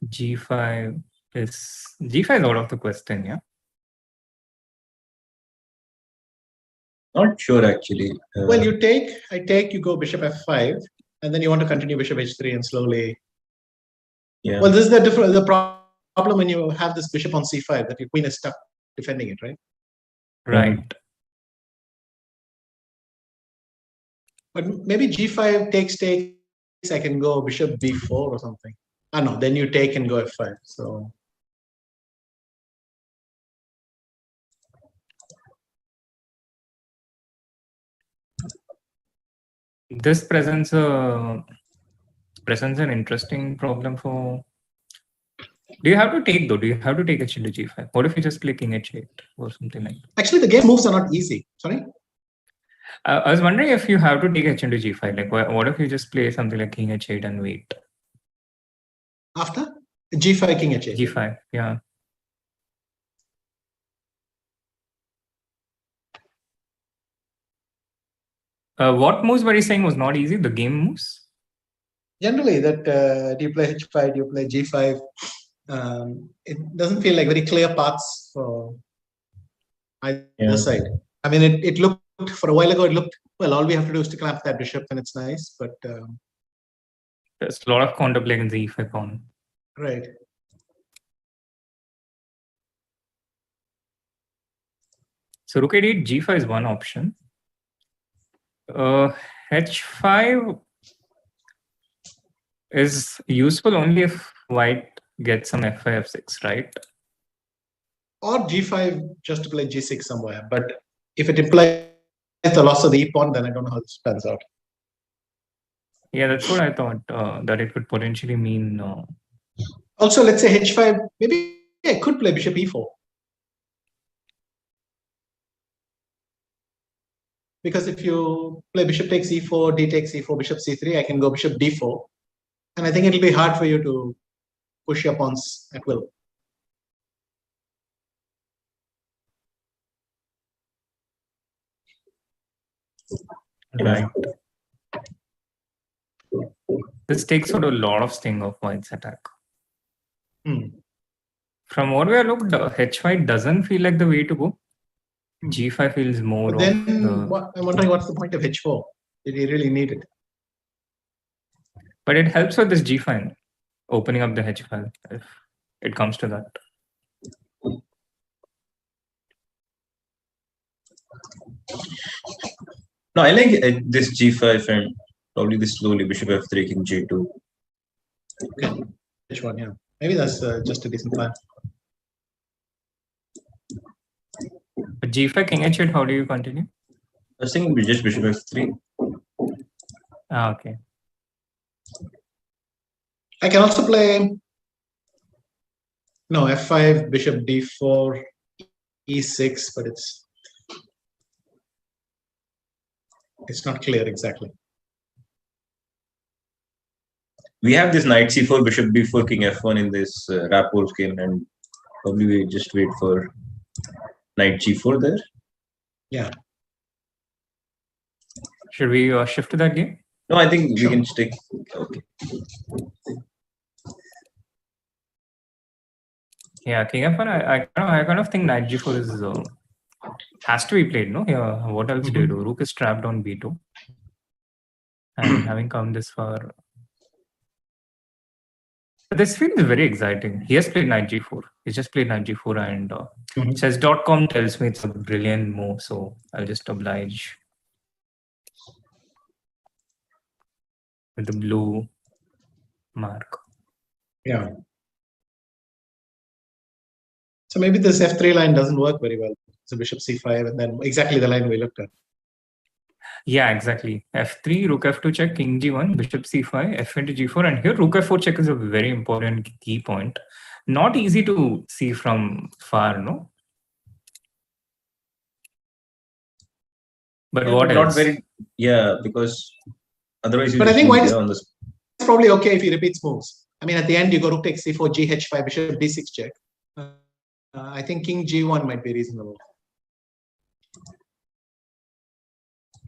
G5 is out of the question, yeah? Not sure, actually. Well, you take, I take, you go bishop f5, and then you want to continue bishop h3 and slowly. Yeah. Well, this is the problem when you have this bishop on c5, that your queen is stuck defending it, right? Right. But maybe g5 takes, I can go bishop b4 or something. Ah, no, then you take and go f5. So this presents an interesting problem for. Do you have to take though? Do you have to take h into g5? What if you just play king h8 or something like that? Actually, the game moves are not easy. Sorry. I was wondering if you have to take h into g5. Like, what if you just play something like king h8 and wait? After g5, king h8. G5, yeah. What moves were you saying was not easy? The game moves? Generally, that do you play h5, do you play g5? It doesn't feel like very clear paths for either side. I mean, it looked, for a while ago, it looked, well, all we have to do is to clamp that bishop and it's nice, but... there's a lot of counterplay in the e5 pawn. Right. So rook a8, g5 is one option. H5 is useful only if White gets some f5, f6, right? Or g5 just to play g6 somewhere. But if it implies the loss of the e-pawn, then I don't know how this pans out. Yeah, that's what I thought, that it could potentially mean. Also, let's say h5, maybe I could play bishop e4. Because if you play bishop takes e4, d takes e4, bishop c3, I can go bishop d4. And I think it'll be hard for you to push your pawns at will. Right. This takes out a lot of sting of White's attack. From what we have looked, h5 doesn't feel like the way to go. G5 feels more. But then I'm wondering what's the point of h4? Did he really need it? But it helps with this g5. opening up the h file if it comes to that. No, I like this g5 and probably this slowly bishop f3, king g2. Okay. Which one? Yeah. Maybe that's just a decent plan. But g5, king h8, how do you continue? I was thinking just bishop f3. Okay. I can also play f5, bishop d4, e6, but it's not clear exactly. We have this knight c4, bishop b4, king f1 in this Rapport game, and probably we just wait for knight g4 there. Yeah. Should we shift to that game? No, I think we can stick. Okay. Yeah, king f1. I kind of think knight g4 is has to be played. No, yeah. What else do you do? Rook is trapped on b2, and having come this far, but this feels very exciting. He has played knight g4. He's just played knight g4, and chess.com tells me it's a brilliant move. So I'll just oblige with the blue mark. Yeah. So maybe this f3 line doesn't work very well. So bishop c5, and then exactly the line we looked at. Yeah, exactly. f3, rook f2 check, king g1, bishop c5, f into g4, and here rook f4 check is a very important key point. Not easy to see from far, no? But what not else? very, yeah, because otherwise. But I think white is on this. Probably okay if he repeats moves. I mean, at the end you go rook takes c4, g h5, bishop d6 check. I think king g1 might be reasonable.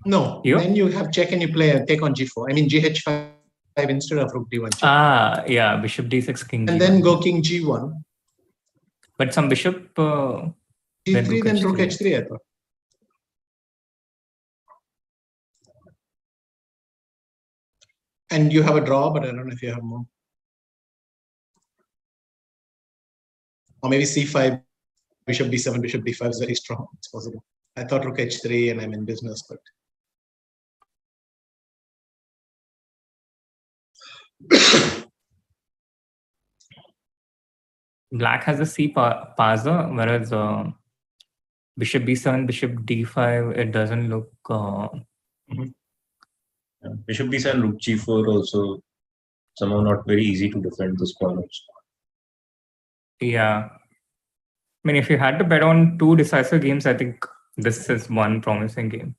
No, then you have check and you play take on g4. I mean gh5 instead of rook d1 check. Yeah, bishop d6, king and g1. then go king g1. But some bishop g3, then rook h3, I thought. And you have a draw, but I don't know if you have more. Or maybe c5, bishop d7, bishop d5 is very strong. It's possible. I thought rook h3 and I'm in business, but. Black has a C parser, whereas bishop b7, bishop d5, it doesn't look. Bishop d7, rook g4 also somehow not very easy to defend this corners. Yeah. I mean, if you had to bet on two decisive games, I think this is one promising game.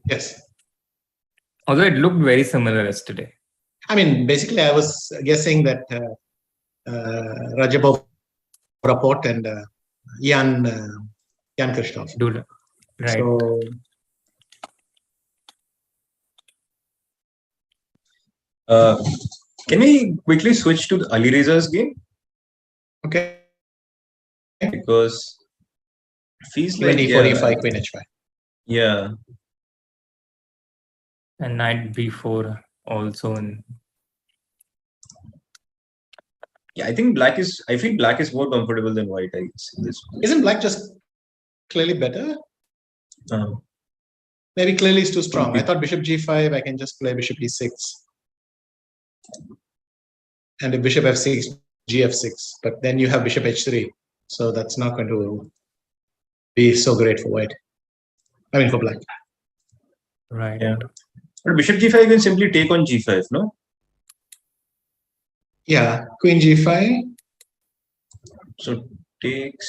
Yes. Although it looked very similar yesterday. I mean, basically, I was guessing that Radjabov, Rapport, and Jan Christoph. Duda. Right. So, can we quickly switch to Alireza's game? Okay. Because it feels like e4, e5, queen h5. Yeah. And knight b4 also. Yeah, I think black is. I feel black is more comfortable than white. I guess in this. Isn't black just clearly better? Maybe clearly is too strong. I thought bishop g5. I can just play bishop e6, and if bishop f6, gf6. But then you have bishop h3, so that's not going to be so great for white. I mean for black. Right. Yeah. But bishop g5 can simply take on g5, no? Yeah, queen g5. So takes.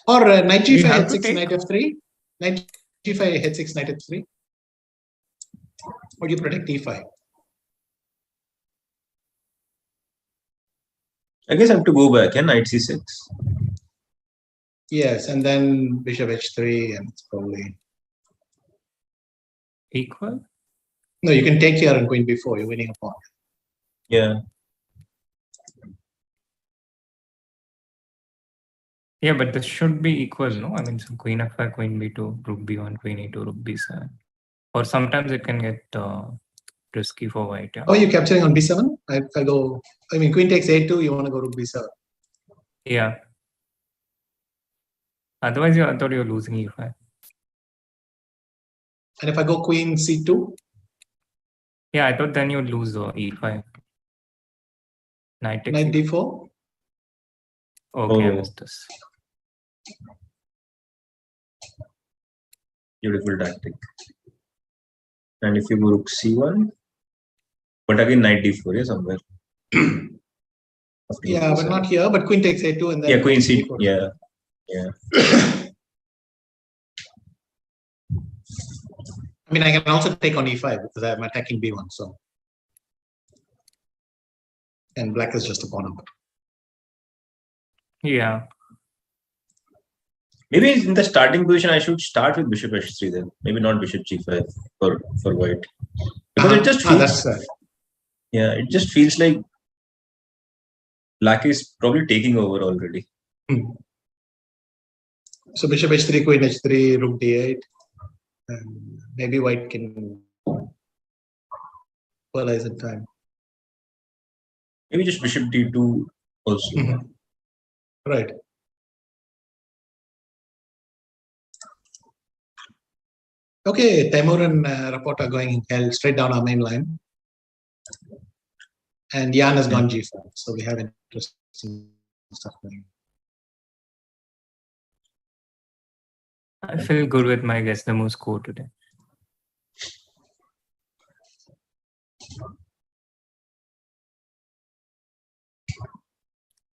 Or knight g5, h6, knight f3. Knight g5, h6, knight f3. Or do you protect e5? I guess I have to go back, and knight c6. Yes, and then bishop h3, and it's probably equal. No, you can take here and queen b4. You're winning a pawn. Yeah. Yeah, but this should be equal, no? I mean, so queen f5, queen b2, rook b1, queen e2, rook b7. Or sometimes it can get risky for white. Yeah. How are you capturing on b7? I mean, queen takes a2, you want to go rook b7. Yeah. Otherwise, I thought you were losing e5. And if I go queen c2? Yeah, I thought then you'd lose e5. Knight takes Knight d4? Okay, I missed this. Beautiful tactic. And if you go rook c1, but again knight d4, yeah, somewhere. Yeah, but not here. But queen takes a2 and then yeah, queen c4. Yeah. I mean, I can also take on e5 because I'm attacking b1. So, and black is just a pawn up. Yeah. Maybe in the starting position, I should start with bishop h3 then. Maybe not bishop g5 for white. Because it just feels, yeah, it just feels like black is probably taking over already. So bishop h3, queen h3, rook d8. And maybe white can equalize in time. Maybe just bishop d2 also. Right. Okay, Timur and Rapport are going held straight down our main line. And Jan has gone g5. So we have interesting stuff going. I feel good with my guess the most score today.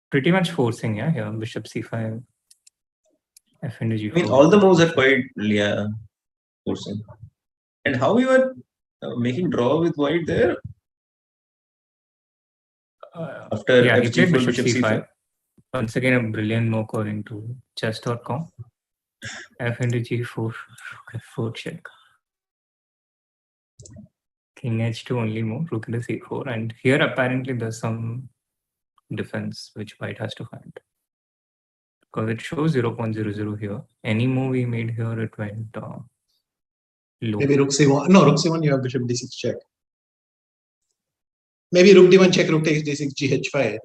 Pretty much forcing, yeah, here. Bishop c5, f into g4. I mean, all the moves are quite, forcing. And how we were making draw with white there? After yeah, he played bishop c5. Once again, a brilliant no according to chess.com. F into g4, rook f4 check. King h2 only move, rook into c4. And here apparently there's some defense which white has to find. Because it shows 0.00 here. Any move we made here, it went low. Maybe rook c1. No, rook c1, you have bishop d6 check. Maybe rook d1 check, rook takes d6, gh5.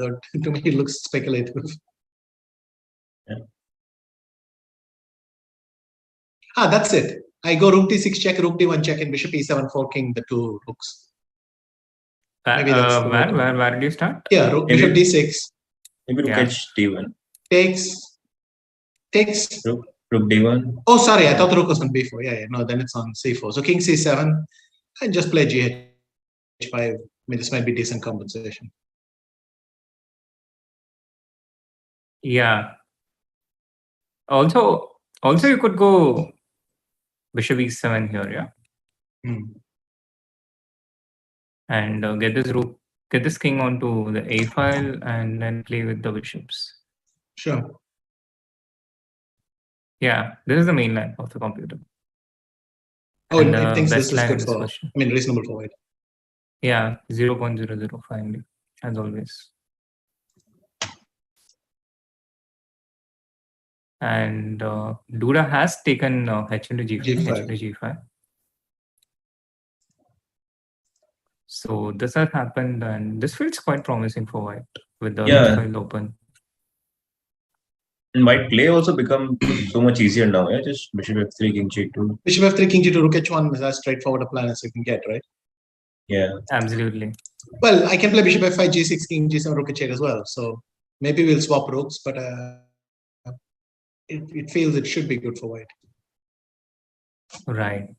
To me, it looks speculative. Yeah. That's it. I go rook d6 check, rook d1 check, and bishop e7 forking the two rooks. Where do you start? Yeah, rook, bishop d6. Maybe rook h d1. Takes. Rook d1. Oh, sorry, I thought the rook was on b4. Yeah, no, then it's on c4. So king c7, and just play gh5. I mean, this might be decent compensation. Yeah. Also, you could go bishop e7 here, yeah. And get this king onto the a file, and then play with the bishops. Sure. Yeah, this is the main line of the computer. Oh, it thinks this is good for. Reasonable for white. Yeah, 0.005 as always. And Duda has taken h into g5. So this has happened, and this feels quite promising for white with the h file open. And white play also become so much easier now. Yeah, just bishop f3, king g2. Bishop f3, king g2, rook h1 is as straightforward a plan as you can get, right? Yeah, absolutely. Well, I can play bishop f5, g6, king g7, rook h8 as well. So maybe we'll swap rooks, but it feels it should be good for white. Right.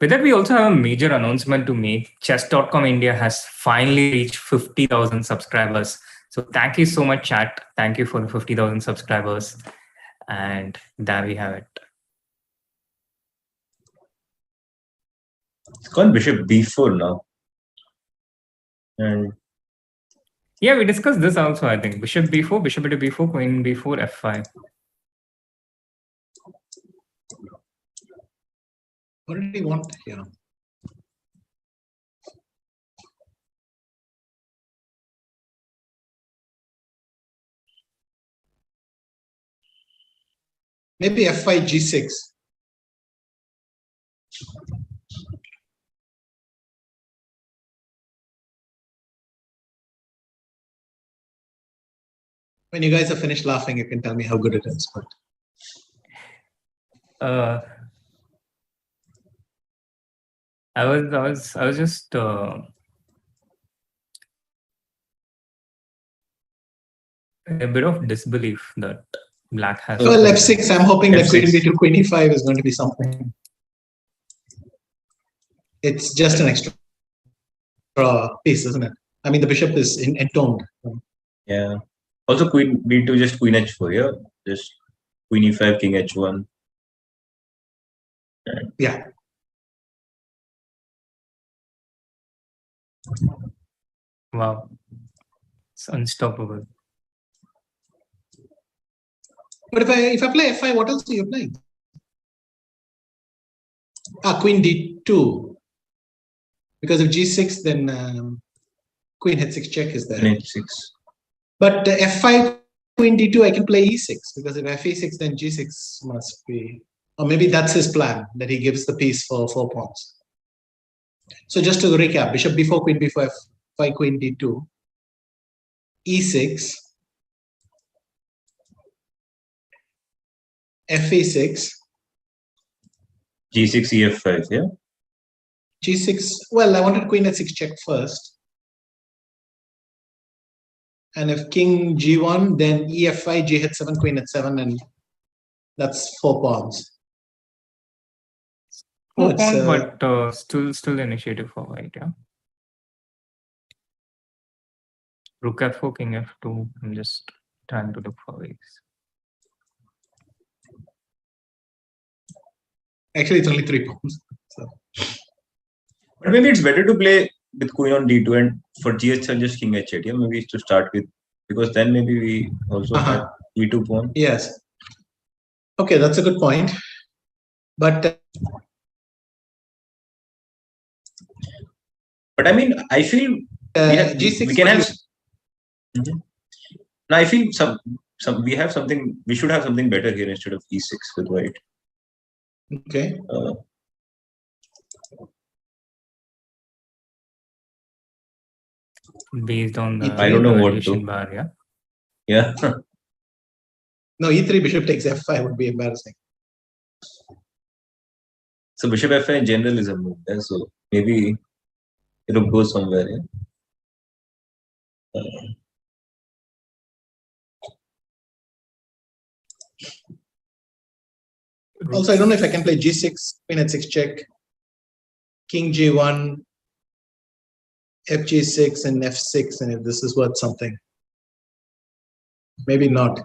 With that, we also have a major announcement to make. Chess.com India has finally reached 50,000 subscribers. So thank you so much, chat. Thank you for the 50,000 subscribers. And there we have it. It's gone bishop b4 now. And yeah, we discussed this also, I think. Bishop b4, bishop into b4, queen b4, f5. What did he want here? Maybe f5, g6. When you guys have finished laughing, you can tell me how good it is. But I was just a bit of disbelief that black has. Well, f6. I'm hoping that queen F6. d2, queen e5 is going to be something. It's just an extra piece, isn't it? I mean, the bishop is entombed. Yeah. Also, queen b2, just queen h4. Yeah. Just queen e5, king h1. Yeah. Wow, it's unstoppable. But if I play f5, what else are you playing? Queen d2. Because if g6, then queen h6 check is there. Queen h6. But f5, queen d2, I can play e6. Because if f6, then g6 must be... Or maybe that's his plan, that he gives the piece for 4 pawns. So just to recap, bishop b4, queen b4, f5, queen d2, e6, f6, g6, ef5. Yeah. g6. Well, I wanted queen h6 check first. And if king g1, then ef5, g h7, queen h7, and that's 4 pawns. Oh, But still initiative for white, yeah. Rook f4, king f2. I'm just trying to look for ways. Actually, it's only 3 pawns. So. But maybe it's better to play with queen on d2 and for gh7 just king h8. Yeah, maybe to start with, because then maybe we also have e2 pawn. Yes. Okay, that's a good point. But I mean, I feel g6 we can have. Now I feel we have something. We should have something better here instead of e6 with white. Okay. Based on the I don't know what to. bar, yeah. Yeah. No, e3 bishop takes f5 would be embarrassing. So bishop f5 in general is a move. Yeah? So maybe it'll go somewhere. Yeah. Also, I don't know if I can play g6, queen h6 check, king g1, fg6, and f6, and if this is worth something. Maybe not.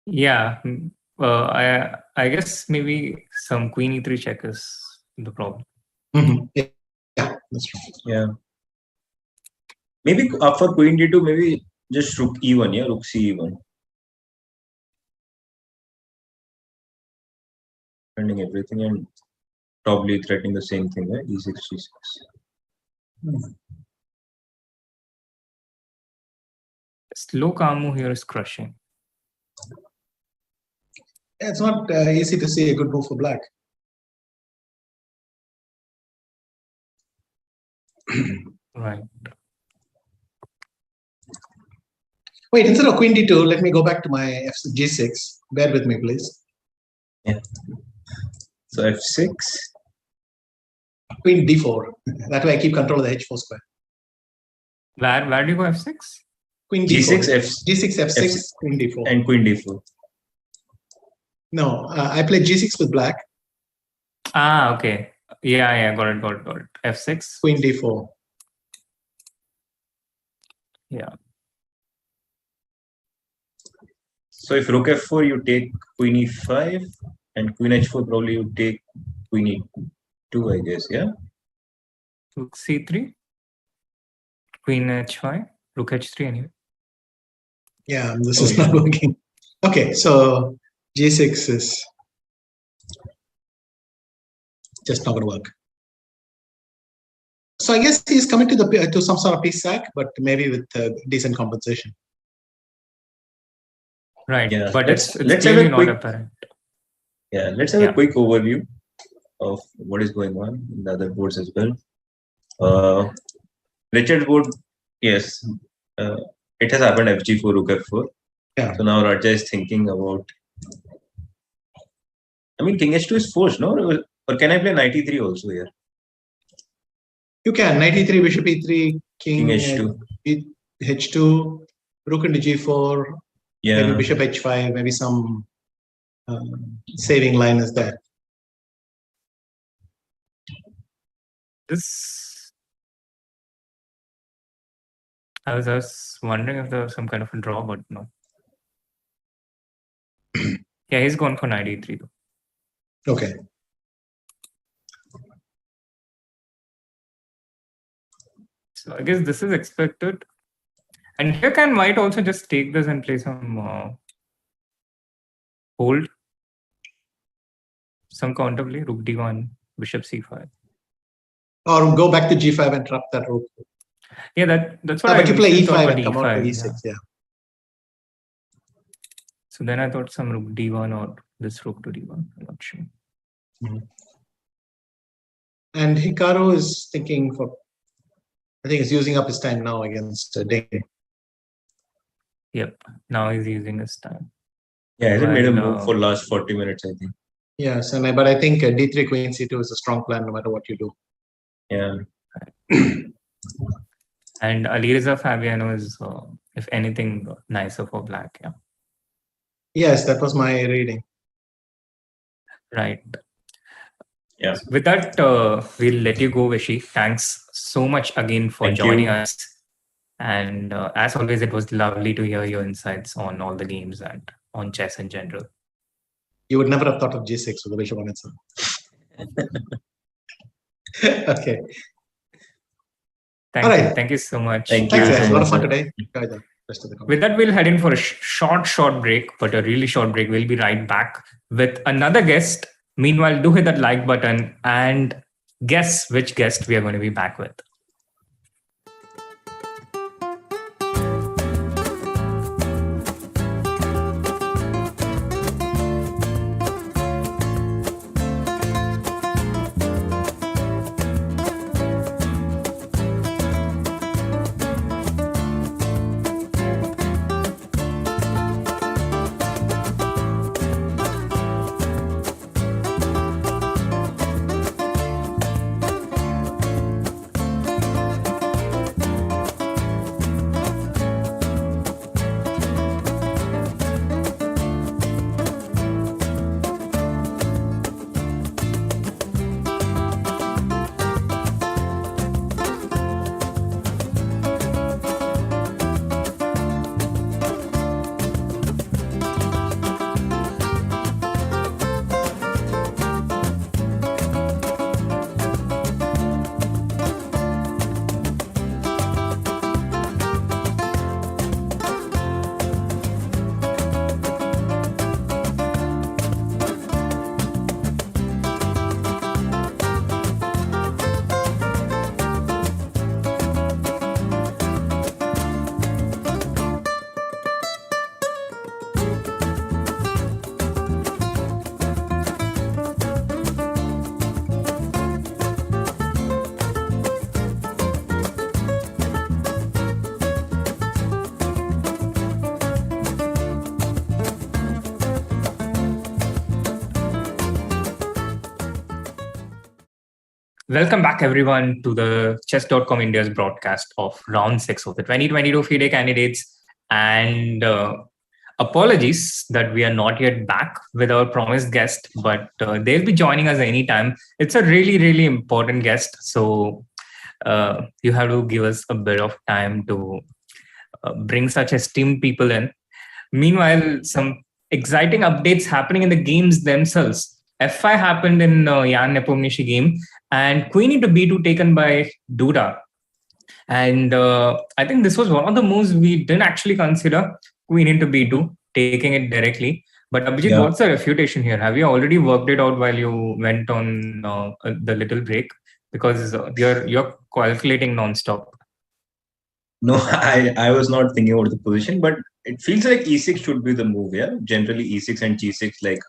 Yeah, I guess maybe some queen e3 check is the problem. Yeah, that's right. Yeah. Maybe up for queen d2, maybe just rook e1, yeah, rook c1. Defending everything and probably threatening the same thing, right? E6, g6. Slow Kamu here is crushing. Yeah, it's not easy to see a good move for black. Right. Wait, instead of queen d2, let me go back to my g6. Bear with me, please. Yeah. So f6. Queen d4. That way I keep control of the h4 square. Where do you go f6? Queen g6, d4. f g6, f6, f6, queen d4. and queen d4. No, I played g6 with black. Okay. Yeah, got it. f6. Queen d4. Yeah. So if rook f4, you take queen e5, and queen h4, probably you take queen e2, I guess, yeah? Rook c3. Queen h5. Rook h3 anyway. Yeah, this is not working. Okay, so g6 is just not going to work. So I guess he's coming to some sort of piece sack, but maybe with decent compensation. Right, Yeah. but let's it's have clearly a not quick. apparent. Yeah, let's have a quick overview of what is going on in the other boards as well. Richard's board, yes. It has happened fg4, rook f4. Yeah. So now Raja is thinking about. I mean, king h2 is forced, no? Or can I play knight e3 also here? You can. Knight e3, bishop e3, king h2. h2, rook into g4, Yeah. maybe bishop h5, maybe some saving line is there. I was wondering if there was some kind of a draw, but no. Yeah, he's gone for knight e3 though. Okay. So I guess this is expected. And here can white also just take this and play some hold. Some counterplay, rook d1, bishop c5. Or go back to g5 and trap that rook. Yeah, that's what But you play initially e5 thought, and come out to e6, yeah. So then I thought some rook d1 or this rook to d1. I'm not sure. And Hikaru is thinking for, I think he's using up his time now against Ding. Yep, now he's using his time. Yeah, hasn't made a move for last 40 minutes, I think. Yes, but I think d3 queen c2 is a strong plan no matter what you do. Yeah. And Alireza Fabiano is, if anything, nicer for black. Yeah. Yes, that was my reading. Right. Yeah. With that, we'll let you go, Vishy. Thanks so much again for joining us. And as always, it was lovely to hear your insights on all the games and on chess in general. You would never have thought of g6 with the bishop on its own. Okay. Thank you so much. Thanks, a lot of fun today. With that, we'll head in for a short break, but a really short break. We'll be right back with another guest. Meanwhile, do hit that like button and guess which guest we are going to be back with. Welcome back, everyone, to the Chess.com India's broadcast of Round 6 of the 2022 FIDE Candidates. And apologies that we are not yet back with our promised guest, but they'll be joining us anytime. It's a really, really important guest. So you have to give us a bit of time to bring such esteemed people in. Meanwhile, some exciting updates happening in the games themselves. F5 happened in Jan Nepomniachtchi game, and queen into b2 taken by Duda. And I think this was one of the moves we didn't actually consider, queen into b2, taking it directly. But Abhijeet, what's the refutation here? Have you already worked it out while you went on the little break? Because you're calculating nonstop. No, I was not thinking about the position, but it feels like e6 should be the move. Yeah, generally e6 and g6, like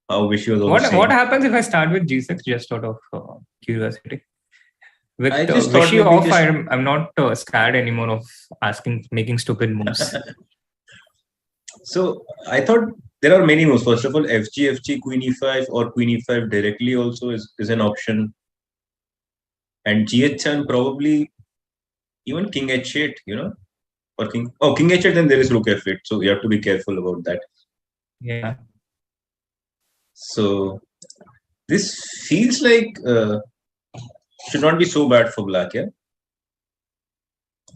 how Vishy was always saying. What happens if I start with g6 just out of curiosity? With I just thought Vishy maybe off, just- I'm not scared anymore of making stupid moves. So I thought there are many moves. First of all, FG, Queen E5 or Queen E5 directly also is an option. And GH7 probably even King H8, or King H8, then there is Rook F8. So you have to be careful about that. Yeah. So this feels like should not be so bad for black, yeah.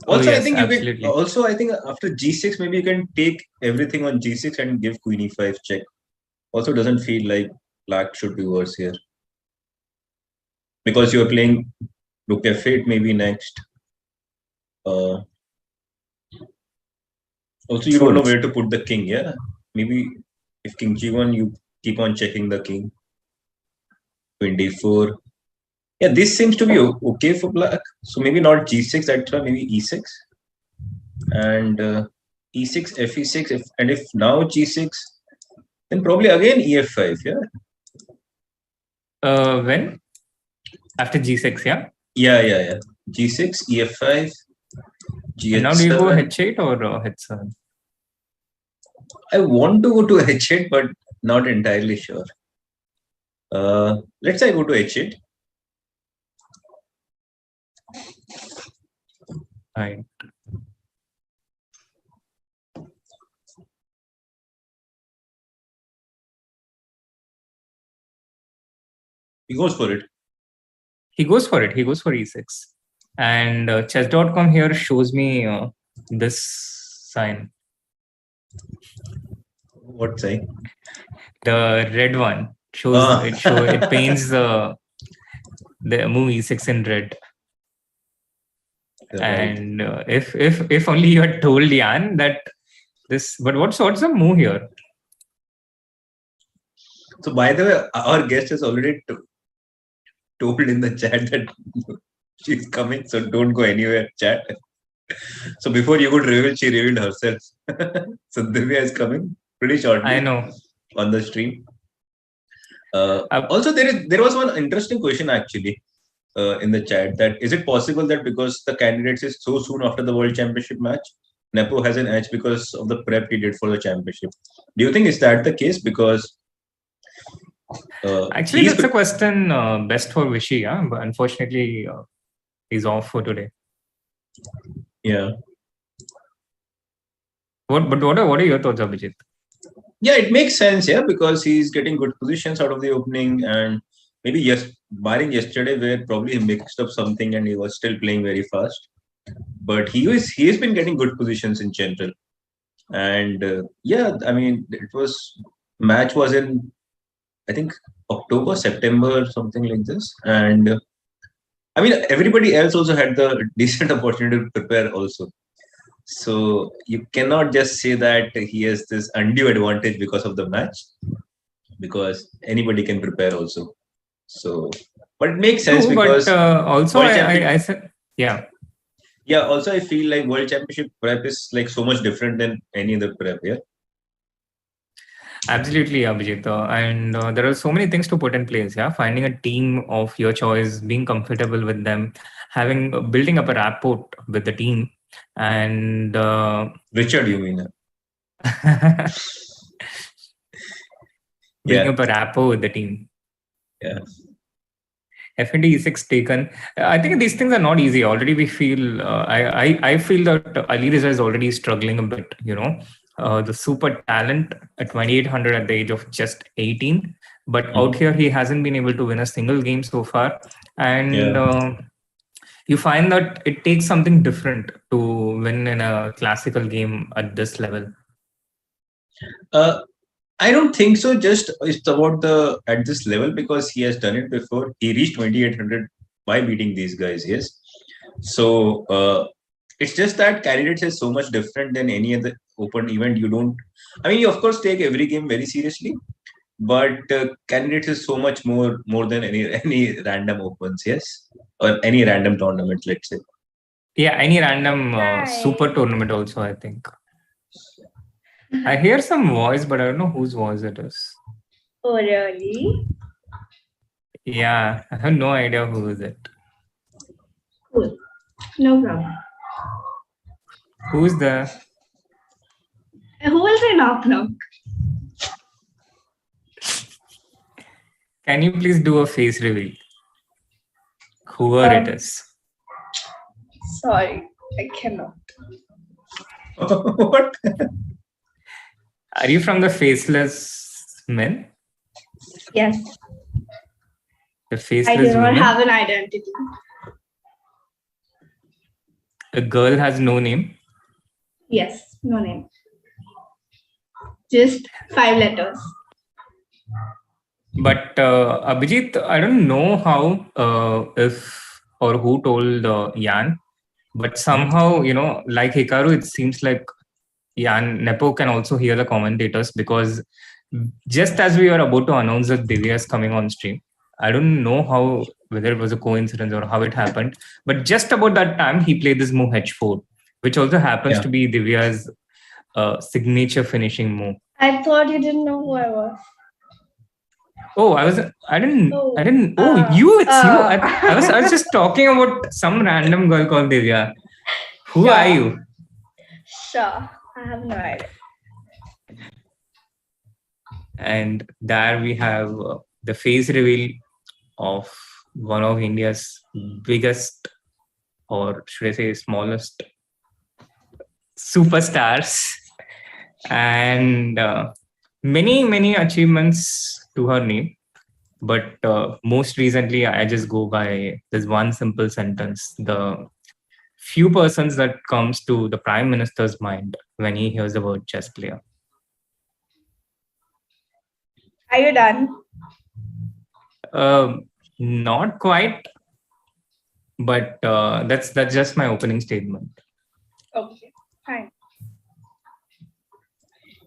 Also, yes, I think you absolutely. can. Also, I think after G6, maybe you can take everything on G6 and give Queen E5 check. Also, doesn't feel like black should be worse here because you're playing Rook F8 maybe next. Also, you don't know where to put the king. Yeah, maybe if King G1, you keep on checking the king. Queen D4. Yeah, this seems to be okay for black. So maybe not G6. That's why maybe E6 and E6, FE6. If now G6, then probably again EF5. Yeah. When? After G6, yeah? Yeah. G6, EF5, G8. And now do you go H8 or H7? I want to go to H8, but not entirely sure. Let's say I go to H8. Right. He goes for it. He goes for it. He goes for E6. And chess.com here shows me this sign. What sign? The red one shows it paints the move E6 in red. Right. And if only you had told Jan that this, but what's the move here? So by the way, our guest has already told in the chat that she's coming, so don't go anywhere, chat. So before you could reveal, she revealed herself. So Divya is coming pretty shortly. I know. On the stream. Also, there was one interesting question actually in the chat, that is it possible that because the candidates is so soon after the World Championship match, Nepo has an edge because of the prep he did for the championship? Do you think is that the case? Because actually, that's a question best for Vishy, yeah? But unfortunately, he's off for today. Yeah. What are your thoughts, Abhijeet? Yeah, it makes sense, yeah, because he's getting good positions out of the opening, and maybe barring yesterday where probably he mixed up something and he was still playing very fast, but he has been getting good positions in general. And yeah, I mean, match was in, I think, October, September, something like this, and I mean everybody else also had the decent opportunity to prepare also. So you cannot just say that he has this undue advantage because of the match, because anybody can prepare also. So, but it makes sense because also I said, yeah. Yeah, also I feel like World Championship prep is like so much different than any other prep, yeah. Absolutely, Abhijeet. And there are so many things to put in place. Yeah, finding a team of your choice, being comfortable with them, building up a rapport with the team, and Richard, you mean? Building up a rapport with the team. Yeah. FND E6 taken. I think these things are not easy. Already we feel. I feel that Alireza is already struggling a bit. The super talent at 2800 at the age of just 18, but out here he hasn't been able to win a single game so far, and you find that it takes something different to win in a classical game at this level. I don't think so. Just it's about at this level because he has done it before. He reached 2800 by beating these guys. Yes, so it's just that Candidates is so much different than any other open event. You of course take every game very seriously, but Candidates is so much more than any random opens. Yes, or any random tournament. Let's say. Yeah, any random super tournament also. I think. I hear some voice, but I don't know whose voice it is. Oh, really? Yeah, I have no idea who is it. Cool. No problem. Who's there? Who will say knock knock? Can you please do a face reveal? Whoever it is. Sorry, I cannot. What? Are you from the Faceless Men? Yes, The I Faceless do not Women? have an identity. A girl has no name. Yes, no name. Just 5 letters. But Abhijeet, I don't know how, if or who told Jan, but somehow, like Hikaru, it seems like Nepo can also hear the commentators, because just as we were about to announce that Divya is coming on stream, I don't know whether it was a coincidence or how it happened, but just about that time, he played this move H4, which also happens to be Divya's signature finishing move. I thought you didn't know who I was. Oh, it's you. I was just talking about some random girl called Divya. Who are you? Sure, I have no idea. And there we have the face reveal of one of India's biggest, or should I say smallest, superstars, and many achievements to her name. But most recently, I just go by this one simple sentence: the few persons that comes to the Prime Minister's mind when he hears the word chess player. Are you done? Not quite, but that's just my opening statement. Okay, fine.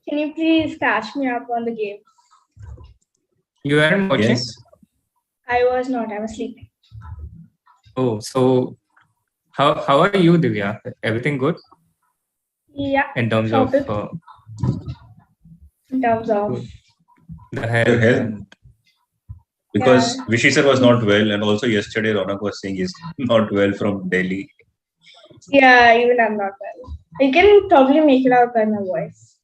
Can you please catch me up on the game? You weren't watching? Yes. I was not, I was sleeping. Oh, so how are you, Divya? Everything good Yeah. in terms Stop of in terms of the health? Your health? And Because Vishy sir was not well, and also yesterday Ronak was saying he's not well from Delhi. even I'm not well. You can probably make it out by my voice.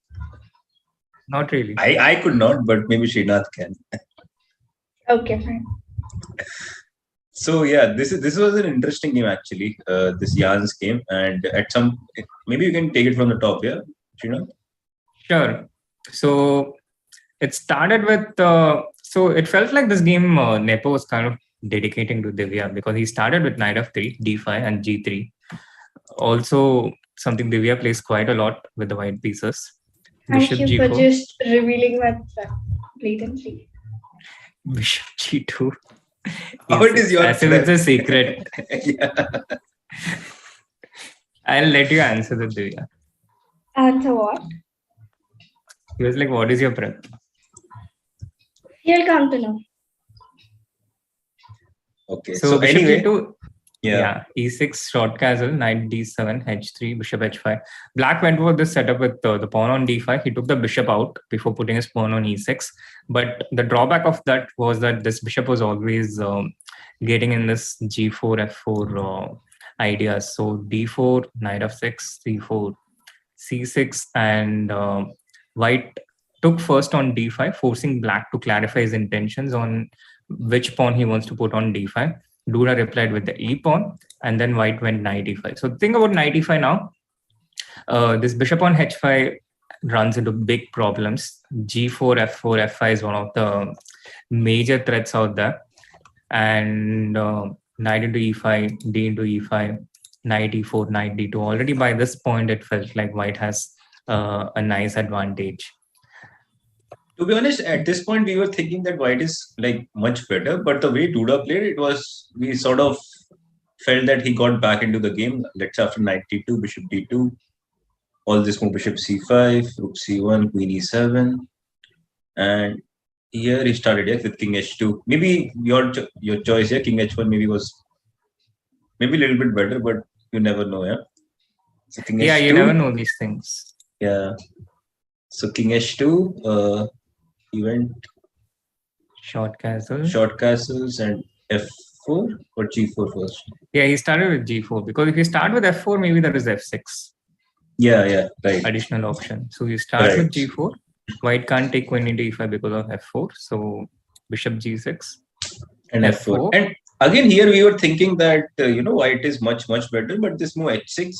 not really. I could not, but maybe Srinath can. Okay, fine. So yeah, this was an interesting game actually. This Jan's game, and maybe you can take it from the top, yeah, Srinath? Sure. So it started with so it felt like this game Nepo was kind of dedicating to Divya, because he started with knight of 3, d5 and g3. Also something Divya plays quite a lot with the white pieces. Thank Bishop you g4, for just revealing my blatantly. Bishop g2. How it is your as if it's a secret. Yeah. I'll let you answer that, Divya. Answer what? He was like, what is your prep? You'll come to know. Okay. So So bishop anyway, g2, yeah. e6, short castle, knight d7, h3, bishop h5. Black went for this setup with the pawn on d5. He took the bishop out before putting his pawn on e6. But the drawback of that was that this bishop was always getting in this g4, f4 ideas. So d4, knight of 6, c4, c6, and white took first on d5, forcing black to clarify his intentions on which pawn he wants to put on d5. Duda replied with the e pawn, and then white went knight e5. So think about knight e5 now. This bishop on h5 runs into big problems. g4, f4, f5 is one of the major threats out there. And knight into e5, d into e5, knight e4, knight d2. Already by this point, it felt like white has a nice advantage. To be honest, at this point we were thinking that white is like much better, but the way Duda played, we sort of felt that he got back into the game. Let's say after knight d2, bishop d2, all this move, bishop c5, rook c1, queen e7, and here he started with king h2. Maybe your choice here, king h1 maybe was a little bit better, but you never know, yeah. So king h2, you never know these things. Yeah. So king h2. He went short castles, and F4 or G4 first? Yeah, he started with G4 because if you start with F4, maybe there is F6. Yeah, right. Additional option. So you start with G4. White can't take queen into E5 because of F4. So bishop G6 and F4. And again, here we were thinking that white is much better, but this move H6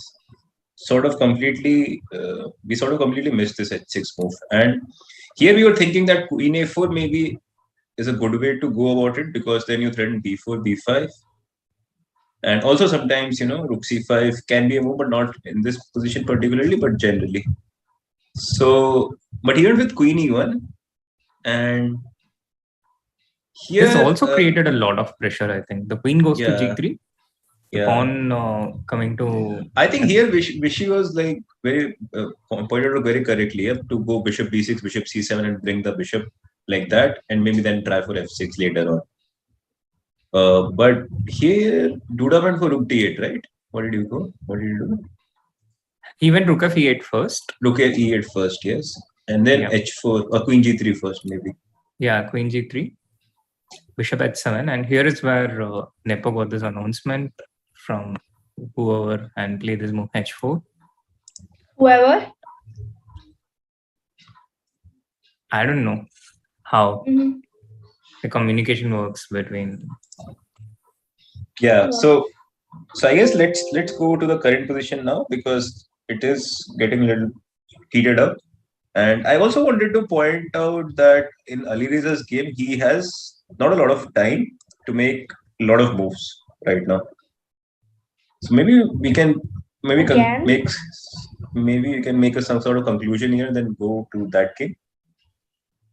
sort of completely missed this H6 move. And here we were thinking that queen A4 maybe is a good way to go about it, because then you threaten B4, B5. And also sometimes, rook C5 can be a move, but not in this position particularly, but generally. So, but even with queen E1, and here... This also created a lot of pressure, I think. The queen goes to G3. The pawn coming to... I think here Vishy was like very pointed out very correctly to go bishop B6, bishop C7 and bring the bishop like that, and maybe then try for F6 later on. But here Duda went for rook D8, right? What did you go? What did you do? He went rook F8 first. Rook E8 first, yes. And then H4 or queen G3 first, maybe. Yeah, queen G3, bishop H7. And here is where Nepo got this announcement from whoever and play this move H4. Whoever? I don't know how the communication works between. Yeah, so I guess let's go to the current position now, because it is getting a little heated up. And I also wanted to point out that in Alireza's game, he has not a lot of time to make a lot of moves right now. So maybe we can make some sort of conclusion here and then go to that game.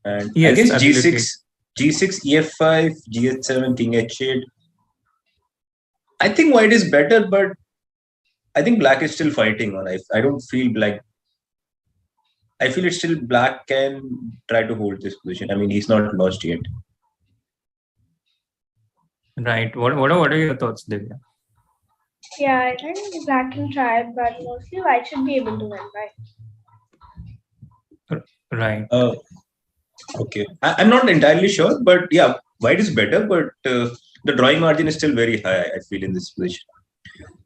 And yes, I guess G6, EF5, G7, King H8. I think white is better, but I think black is still fighting on. I don't feel black. I feel it's still black can try to hold this position. I mean, he's not lost yet. Right. What are your thoughts, Divya? Yeah, I think black can try, but mostly white should be able to win, right? Right. Okay. I'm not entirely sure, but yeah, white is better, but the drawing margin is still very high, I feel, in this position.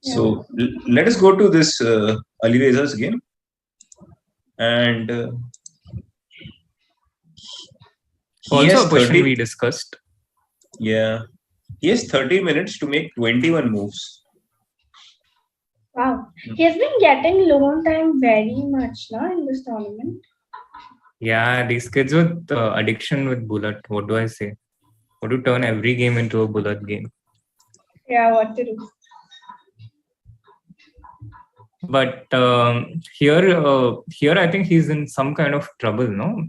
Yeah. So let us go to this Alireza's game. And also a question we discussed. Yeah. He has 30 minutes to make 21 moves. Wow. He has been getting lone time very much now in this tournament. Yeah, these kids with addiction with bullet. What do I say? What to turn every game into a bullet game? Yeah, what to do? But here I think he's in some kind of trouble, no?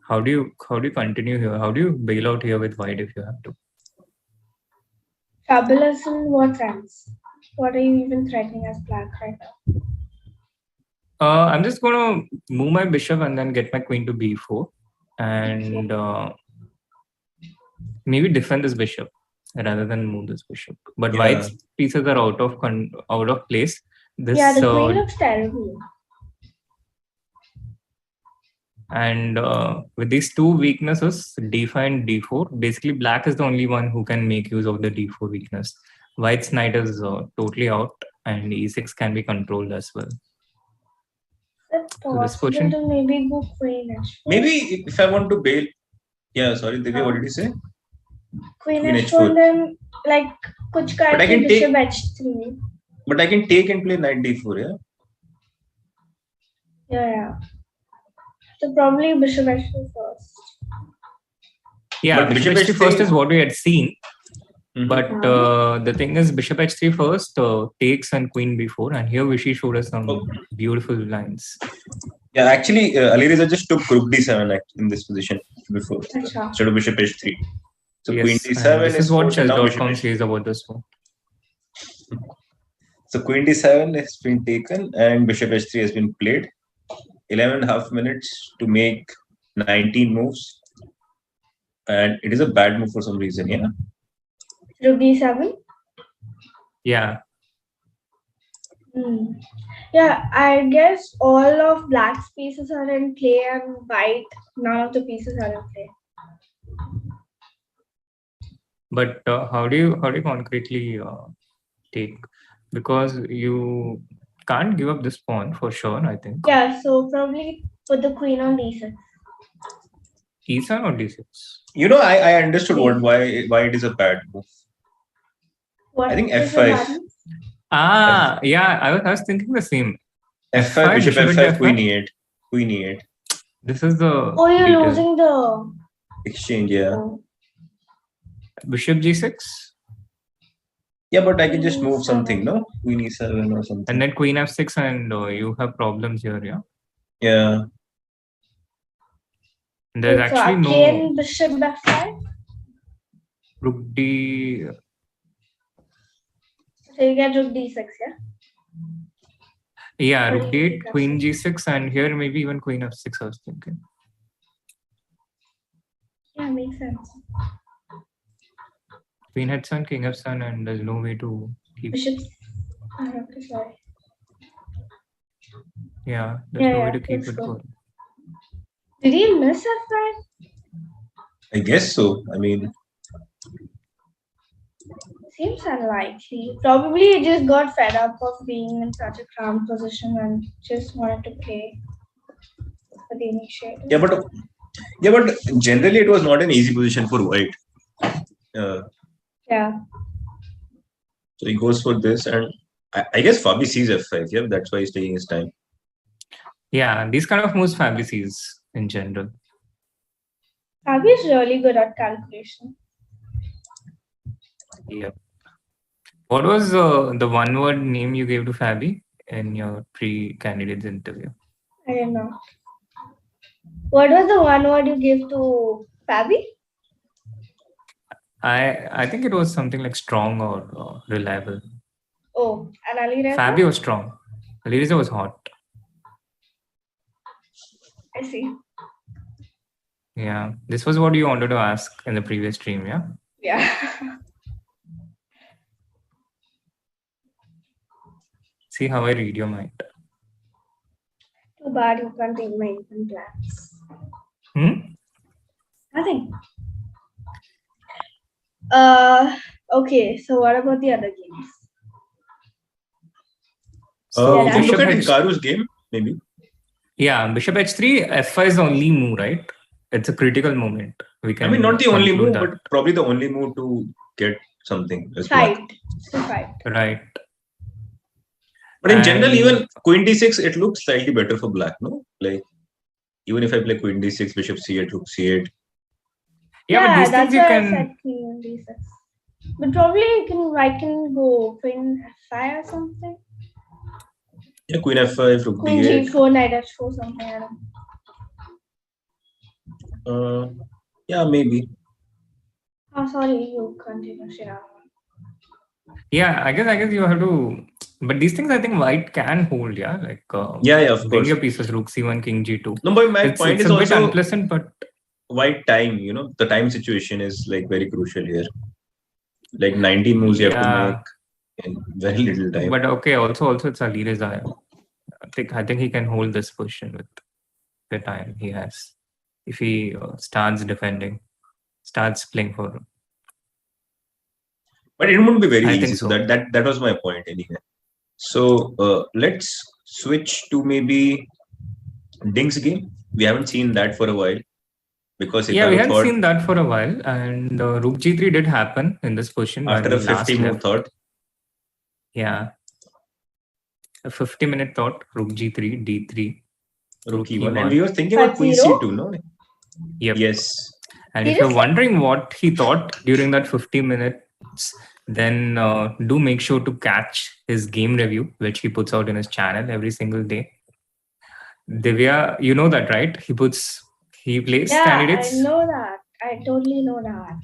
How do you continue here? How do you bail out here with white if you have to? Trouble is in what sense? What are you even threatening as black right now? I'm just gonna move my bishop and then get my queen to b4 and maybe defend this bishop rather than move this bishop. But white's pieces are out of place. The queen looks terrible. And with these two weaknesses, d5 and d4, basically black is the only one who can make use of the d4 weakness. White's knight is totally out, and e6 can be controlled as well. So this position to maybe go queen h4. Maybe if I want to bail, sorry, Divya, what did you say? Queen h4, then like kuch kar ke bishop h3. But I can take and play knight d4, Yeah. So probably bishop h3 first. Yeah, but bishop h3 first is what we had seen. But the thing is, bishop h3 first takes and queen b4, and here Vishy showed us some beautiful lines. Yeah, actually, Alireza just took rook d7 in this position before instead of bishop h3. So yes, queen d7 this is what chess.com says about this one. So queen d7 has been taken and bishop h3 has been played. 11.5 minutes to make 19 moves, and it is a bad move for some reason. Rook d7. Yeah. Yeah, I guess all of black's pieces are in play and white, none of the pieces are in play. But how do you concretely take? Because you can't give up this pawn for sure, I think. Yeah, so probably put the queen on d6. E7 or d6? You know, I understood why it is a bad move. What I think is the f5. bad? Yeah, I was thinking the same. f5, bishop f5, queen e8. Queen e8. This is the. Oh, you're detail. losing the Exchange, yeah. Oh. Bishop g6? Yeah, but I can just move something, no? Queen e7 or something. And then queen f6, and you have problems here, yeah? Yeah. There's So actually again, no bishop f5. rook d. So you get rook d6, yeah? Yeah, Or rook d8, d6. queen g6, and here maybe even queen f6, I was thinking. Yeah, makes sense. Queen h7, king f7, and there's no way to keep. Bishop. Okay, sorry. Yeah, there's no way to keep looks it good. going. Did he miss f5? I guess so. I mean, Seems unlikely. Probably he just got fed up of being in such a cramped position and just wanted to play for the initiative. yeah, but generally it was not an easy position for white. Yeah. So he goes for this, and I guess Fabi sees f5. Yeah, that's why he's taking his time. Yeah, these kind of moves Fabi sees in general. Fabi is really good at calculation. Yep. What was the one-word name you gave to Fabi in your pre-candidates interview? I don't know. What was the one word you gave to Fabi? I think it was something like strong or reliable. Oh, and Alireza? Fabi was strong. Alireza was hot. I see. Yeah, this was what you wanted to ask in the previous stream, yeah? Yeah. See how I read your mind. Too bad you can't take my infant plans. Nothing. Okay, so what about the other games? So We can bishop look at h- Hikaru's game, maybe. Yeah, bishop h3, f5 is the only move, right? It's a critical moment. We can. I mean, not the only conclude move, that. but probably the only move to get something as Fight. black. To fight. Right. But in general, And- even queen d6, it looks slightly better for black, no? Like, even if I play queen d6, bishop c8, rook c8. Yeah, but these that's things you why I can. said queen d6. But probably I can go queen f5 or something. Yeah, queen f5, rook Queen d8. g4, knight h4, something. I don't know. Yeah, maybe. Oh, sorry, you continue, Srinath. Yeah, I guess you have to. But these things I think white can hold, yeah? Like Yeah, of bring course. your pieces rook c1, king g2. No, but my It's point a is bit also unpleasant, but white time, the time situation is like very crucial here. Like 90 moves you have to Yeah. make in very little time. But okay, also it's Alireza. I think he can hold this position with the time he has. If he starts defending, starts playing for. But it wouldn't be very I easy. think So so. that was my point anyway. So let's switch to maybe Ding's game. We haven't seen that for a while because Yeah, we Hikaru hadn't thought seen that for a while, and rook g3 did happen in this position after when a we last 50 move left. thought. Yeah, a 50-minute thought. Rook g3, d3, Rook e1. e1. And we were thinking about queen F0? c2, no? Yep. Yes. And if you're wondering what he thought during that 50 minutes, then do make sure to catch his game review, which he puts out in his channel every single day. Divya, you know that, right? He plays candidates. I know that. I totally know that.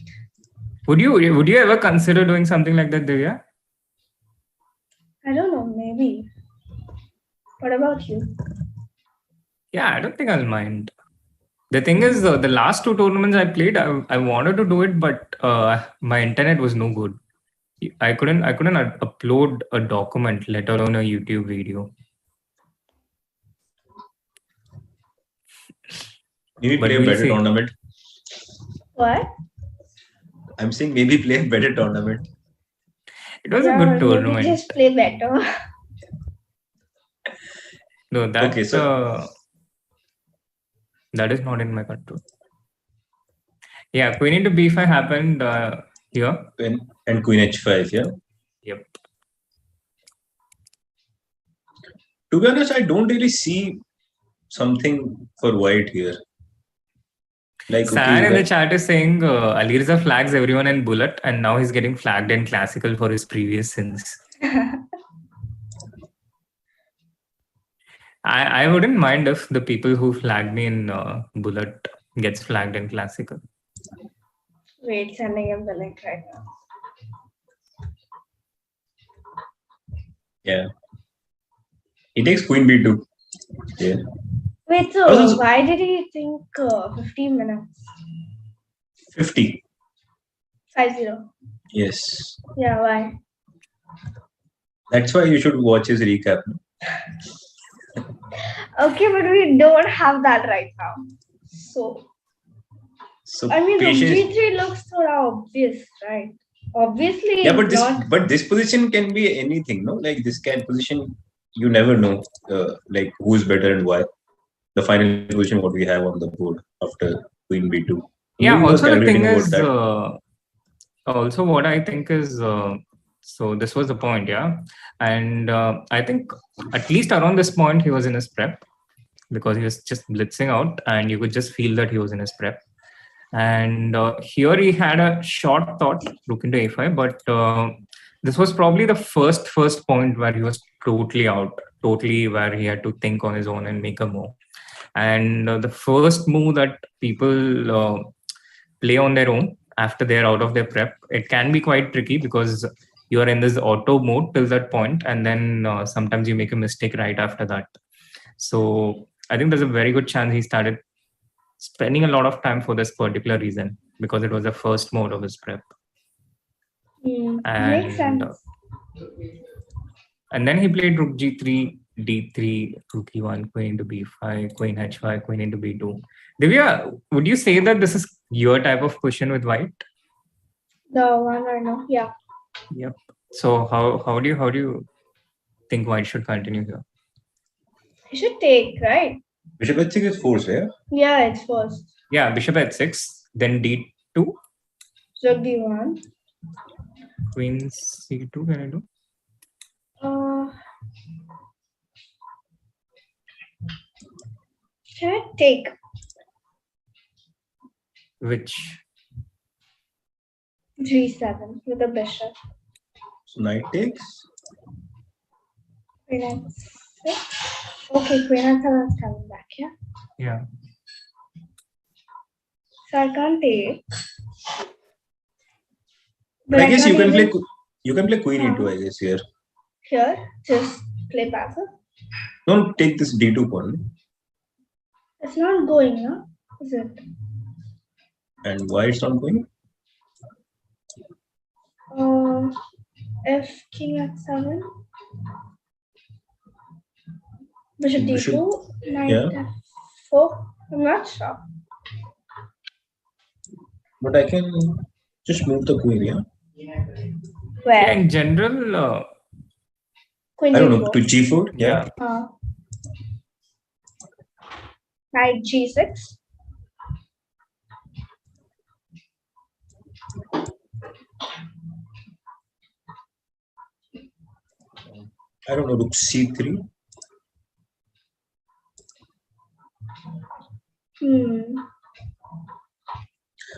Would you ever consider doing something like that, Divya? I don't know, maybe. What about you? Yeah, I don't think I'll mind. The thing is, the last two tournaments I played, I wanted to do it, but my internet was no good. I couldn't upload a document, let alone a YouTube video. Maybe But play a we'll better see. tournament. What? I'm saying maybe play a better tournament. It was a good tournament. Maybe just play better. No, that Okay, so that is not in my control. Yeah, queen into b5 happened here. And queen h5, yeah? Yep. To be honest, I don't really see something for white here. Like, San in the chat is saying Alireza flags everyone in bullet, and now he's getting flagged in classical for his previous sins. I wouldn't mind if the people who flagged me in bullet gets flagged in classical. Wait, sending him the link right now. Yeah. He takes queen b2. Yeah. Wait, so why did he think 15 minutes? 50. 50. Yes. Yeah, why? That's why you should watch his recap. Okay, but we don't have that right now. So I mean, rook g3 looks so obvious, right? Obviously, yeah, but this position can be anything, no? Like this position, you never know, like who's better and why. The final position what we have on the board after queen b2. Yeah. Maybe also the thing is, also what I think is, so this was the point, yeah. And I think at least around this point he was in his prep because he was just blitzing out, and you could just feel that he was in his prep. And here he had a short thought, rook into a5, but this was probably the first point where he was totally out, where he had to think on his own and make a move. And the first move that people play on their own after they're out of their prep, it can be quite tricky because you are in this auto mode till that point, and then sometimes you make a mistake right after that. So I think there's a very good chance he started spending a lot of time for this particular reason, because it was the first mode of his prep. And, makes sense. And then he played rook g3, d3, rook e1, queen into b5, queen h5, queen into b2. Divya, would you say that this is your type of question with white? The one I know, yeah. Yep. So how do you think white should continue here? He should take, right? Bishop h6 is forced, yeah? Yeah, it's forced. Yeah, bishop h6, then d2. Rook d1. Queen c2, can I do? Should I take? Which? g7 with the bishop. So knight takes. Queen h6. Okay, queen h7 is coming back, yeah? Yeah. So I can't take. But I guess you can play queen e2, I guess, here. Here? Just play passive? Don't take this d2 pawn. It's not going, no? Is it? And why it's not going? F king h7. Bishop d2. Knight f4. I'm not sure. But I can just move the queen, yeah? Where? Yeah, in general, Queen I don't know, g4. to g4? Yeah. Knight g6. I don't know, rook c3.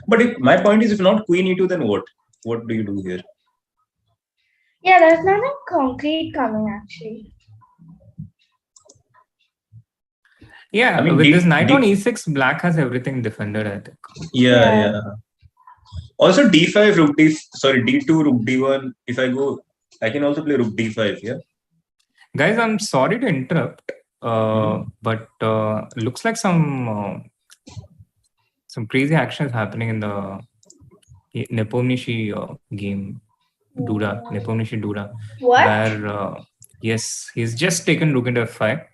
But my point is, if not queen e2, then what? What do you do here? Yeah, there's nothing concrete coming actually. yeah, I mean, with this knight on e6, black has everything defended, I think. Yeah. Also d5, d2, rook d1. If I go, I can also play rook d5, yeah? Guys, I'm sorry to interrupt, but looks like some crazy action is happening in the Nepomniachtchi game, Nepomniachtchi Duda. What? Where, yes, he's just taken rook into f5,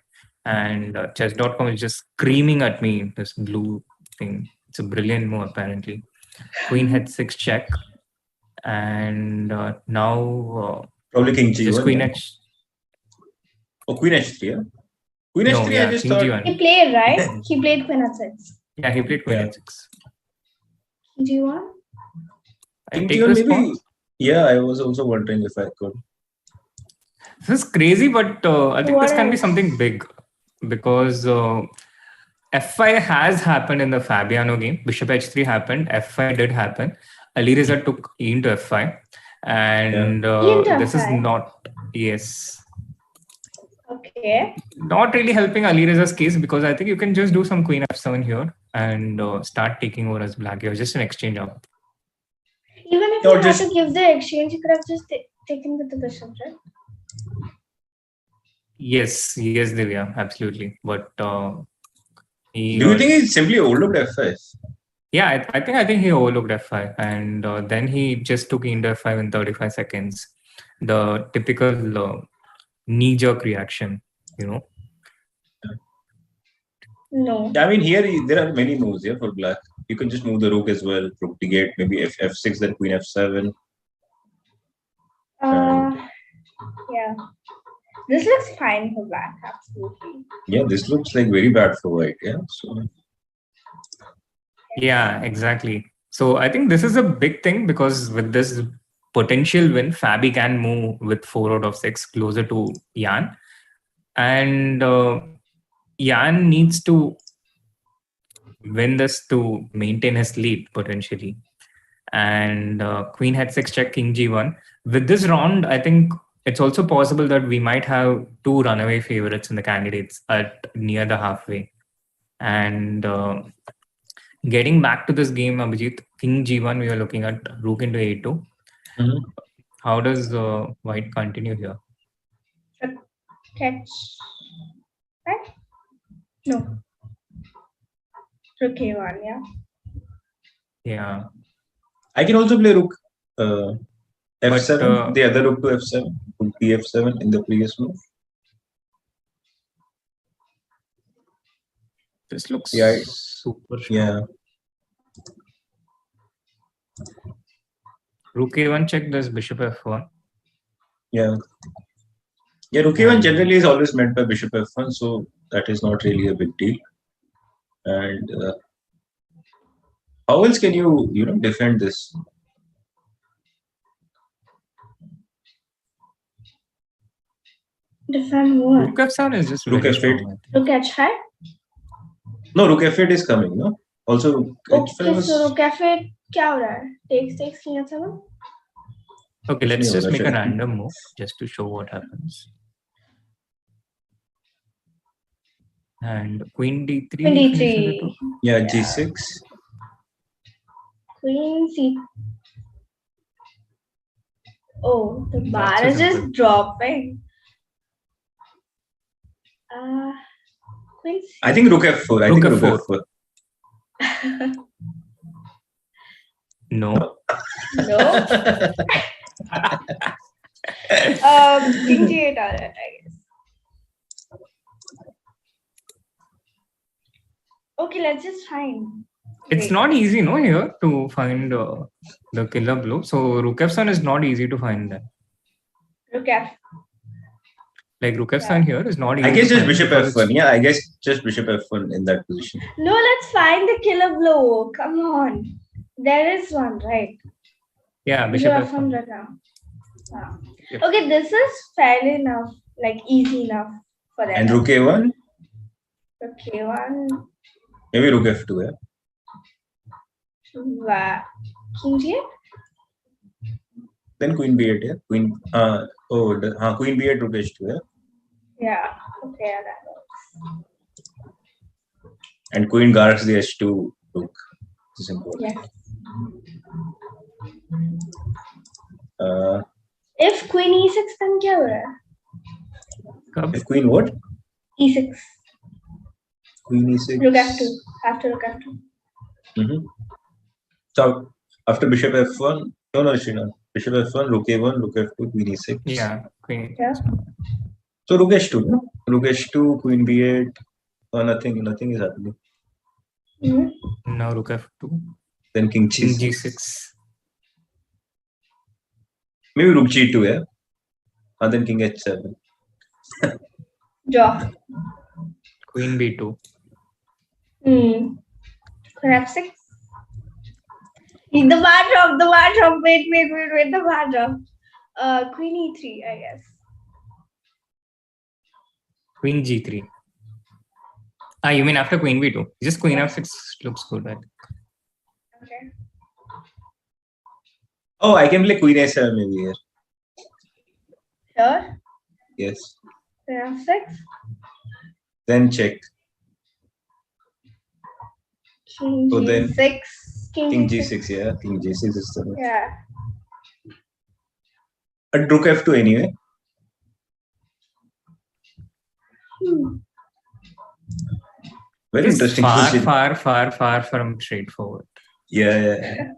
and chess.com is just screaming at me, this blue thing. It's a brilliant move, apparently. Queen h6 check, And now Probably King just G1. Queen Yeah. H. Oh, Queen H3. Yeah. Queen No, H3. yeah, I just King thought. G1. He played, right? He played Queen H6. Yeah, he played Queen Yeah. H6. G1? I King take G1 this maybe. pawn. Yeah, I was also wondering if I could. This is crazy, but I think What this can be else? something big because F5 has happened in the Fabiano game. Bishop H3 happened. F5 did happen. Alireza took E into F5, and E into this is F5? not. Yes. Okay. Not really helping Alireza's case because I think you can just do some Queen F7 here and start taking over as black here. Just an exchange up. Even if Or he just- had to give the exchange, he could have just taken with the bishop, right? Yes, Divya, absolutely. But he. Do you think he simply overlooked F5? Yeah, I think he overlooked F5, and then he just took into F5 in 35 seconds. The typical knee-jerk reaction, you know. No. I mean, here there are many moves here for black. You can just move the rook as well, rook d8, maybe F6, then Queen F7. Yeah. This looks fine for black, absolutely. Yeah, this looks like very bad for white. Yeah. So Yeah, exactly. So I think this is a big thing because with this potential win, Fabi can move with 4 out of 6 closer to Jan. And Jan needs to win this to maintain his lead potentially. And Queen H6 check, King G1. With this round, I think it's also possible that we might have 2 runaway favorites in the candidates at near the halfway. And getting back to this game, Abhijeet, King G1, we are looking at rook into A2. How does white continue here? Catch. Right? No. Rook A1, yeah. Yeah. I can also play rook F7, But, the other rook to F7, rook F7 in the previous move. This looks super strong. Yeah. Rook A1 check, there's bishop F1. Yeah. Yeah, rook A1 generally is always met by bishop F1, so that is not really a big deal. And how else can you defend this? Defend what? Rook F7 is just Rook very F8. strong. Rook H5? No, rook F8 is coming, no? Also, Okay, so rook F8 क्या हो रहा है? Takes King H7? Okay, let's Yeah, just make a sure. random move just to show what happens. And Queen D3. Queen finishes the D3. tour. Yeah, G6. Queen C. Oh, the bar so is just simple. dropping. Queen C. I think rook F4. I Rook think F4. rook F4. No. No. King G8 alright, I guess. Okay, let's just find. It's Wait. not easy, no, here to find the killer blow. So Rook F7 is not easy to find then. Rook F. Like Rook F7 here is not easy. I guess to just find bishop because F1. Yeah, I guess just bishop F1 in that position. No, let's find the killer blow. Come on. There is one, right? Yeah, bishop Bishop F1. F1 right now. Ah. Yep. Okay, this is fairly enough, like easy enough for them. And rook A1, Okay, one. maybe rook F2. Yeah. King G8? Then Queen B8. Yeah. Queen. Queen B8, rook H2. Yeah. Yeah. Okay, yeah, that works. And Queen guards the H2 rook. This is important. Yes. If Queen E6, then क्या हो रहा है? If Queen what? E6. Queen E6. Rook F2. After rook F2. So after bishop F1, no, Srinath. Bishop F1, rook A1, rook F2, Queen E6. Yeah, Queen. Yeah. So rook H2, no? Rook H2, Queen B8. Nothing is happening. Mm-hmm. Now Rook F2. Then King King G6. G6. Maybe rook g2, yeah. And then king h7. Draw. Queen b2. Queen f6. The bad drop. Wait, the bad drop. Queen e3, I guess. Queen g3. You mean after queen b2? Just queen f6 looks good, right? Okay. Oh, I can play queen a7 maybe here. Here. Yes. Queen f6. Then check. King So then g6. King g6, yeah. King g6 is the. Yeah. But rook f2 anyway. Very This interesting far, position. far from straightforward. Yeah.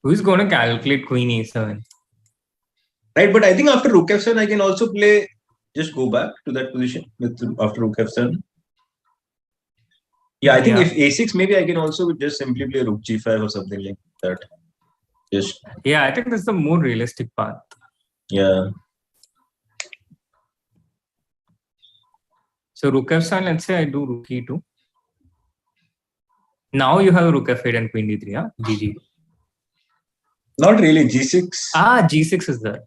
Who's going to calculate queen e7? Right, but I think after rook f7, I can also play. Just go back to that position with after rook f7. Yeah, I think if a6, maybe I can also just simply play rook g5 or something like that. Just. Yeah, I think that's the more realistic path. Yeah. So rook f7, let's say I do rook e2. Now you have rook f8 and queen d3, huh? GG. Not really, g6. G6 is there.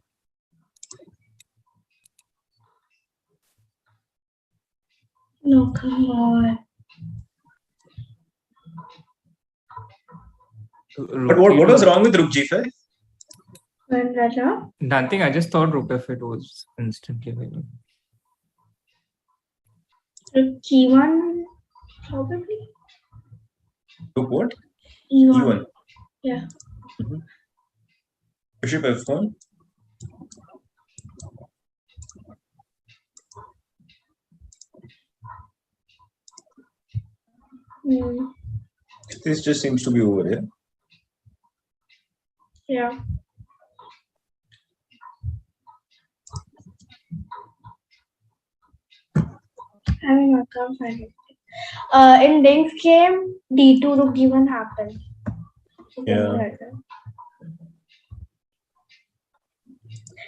No, come on. But what was wrong with rook g5? Nothing, I just thought rook f8 was instantly winning. Rook e1, probably. Rook what? E1. E1. Yeah. Bishop f1. This just seems to be over here. Yeah. I can't find it. In Dink's game, d2 rook d1 happened. Yeah.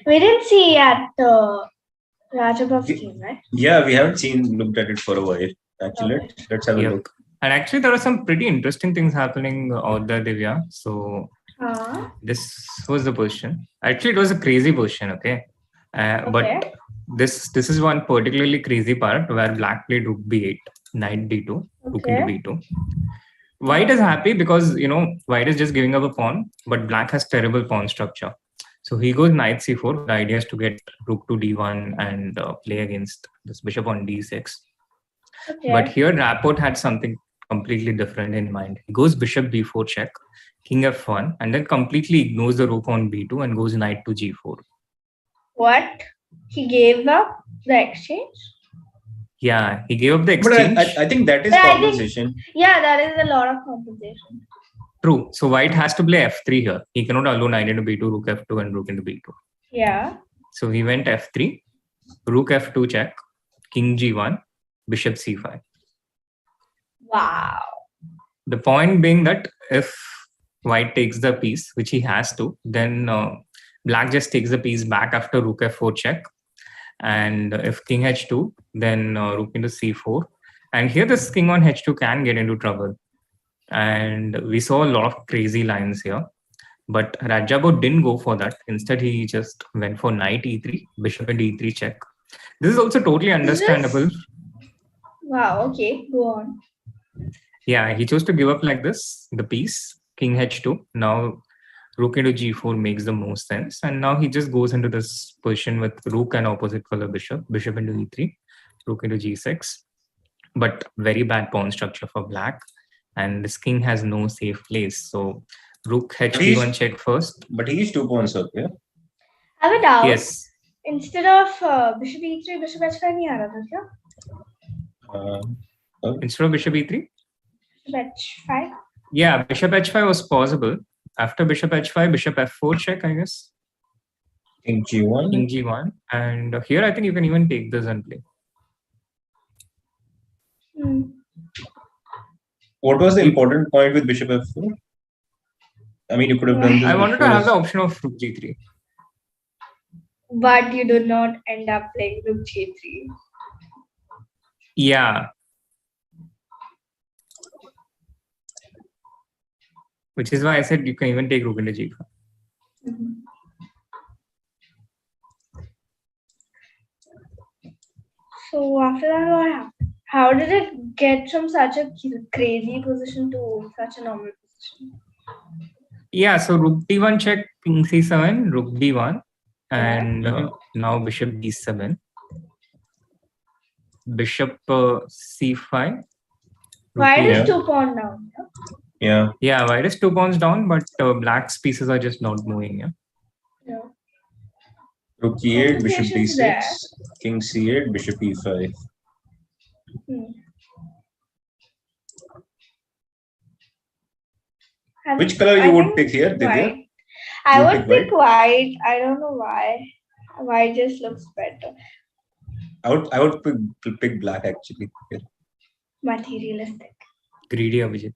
We didn't see at Radjabov's game, right? Yeah, we haven't looked at it for a while. Actually, Okay. let's have a look. And actually, there are some pretty interesting things happening out there, Divya. So this was the position. Actually, it was a crazy position, okay? But this is one particularly crazy part where black played rook b8, knight d2, rook into b2. White is happy because, white is just giving up a pawn, but black has terrible pawn structure. So he goes knight c4. The idea is to get rook to d1 and play against this bishop on d6. Okay. But here Rapport had something completely different in mind. He goes bishop b4 check, king f1, and then completely ignores the rook on b2 and goes knight to g4. What? He gave up the exchange? Yeah, he gave up the exchange. But I think that is compensation. That is a lot of compensation. True. So white has to play f3 here. He cannot allow knight into b2, rook f2, and rook into b2. Yeah. So he went f3, rook f2 check, king g1, bishop c5. Wow. The point being that if white takes the piece, which he has to, then black just takes the piece back after rook f4 check. And if king h2, then rook into c4. And here this king on h2 can get into trouble. And we saw a lot of crazy lines here. But Radjabov didn't go for that. Instead, he just went for knight e3, bishop into e3 check. This is also totally understandable. Wow, okay, go on. Yeah, he chose to give up like this, the piece, king h2. Now rook into g4 makes the most sense. And now he just goes into this position with rook and opposite color bishop, bishop into e3, rook into g6. But very bad pawn structure for black. And this king has no safe place. So rook h1 check first. But he's 2 pawns up, yeah? I have a doubt. Yes. Instead of bishop e3, bishop h5 nahi aa raha tha kya? Instead of bishop e3? Bishop h5? Yeah, bishop h5 was possible. After bishop h5, bishop f4 check, I guess. King g1. King g1. And here I think you can even take this and play. What was the important point with bishop f4? I mean, you could have done this I wanted to before have the as- option of rook g3. But you did not end up playing rook g3. Yeah. Which is why I said you can even take rook into g5. So after that, what happened? How did it get from such a crazy position to such a normal position? Yeah, so rook d1 check, king c7, rook b1, and now bishop d7, bishop c5. White Yeah. is 2 pawn down. Yeah. Yeah, white is 2 pawns down, but black's pieces are just not moving. Yeah. Rook e8, bishop Complications d6, there. king c8, bishop e5. Which color you would pick here, Divya? White. I You would pick pick white. I don't know why. White just looks better. I would pick black actually. Here. Materialistic. Greedy Abhijeet.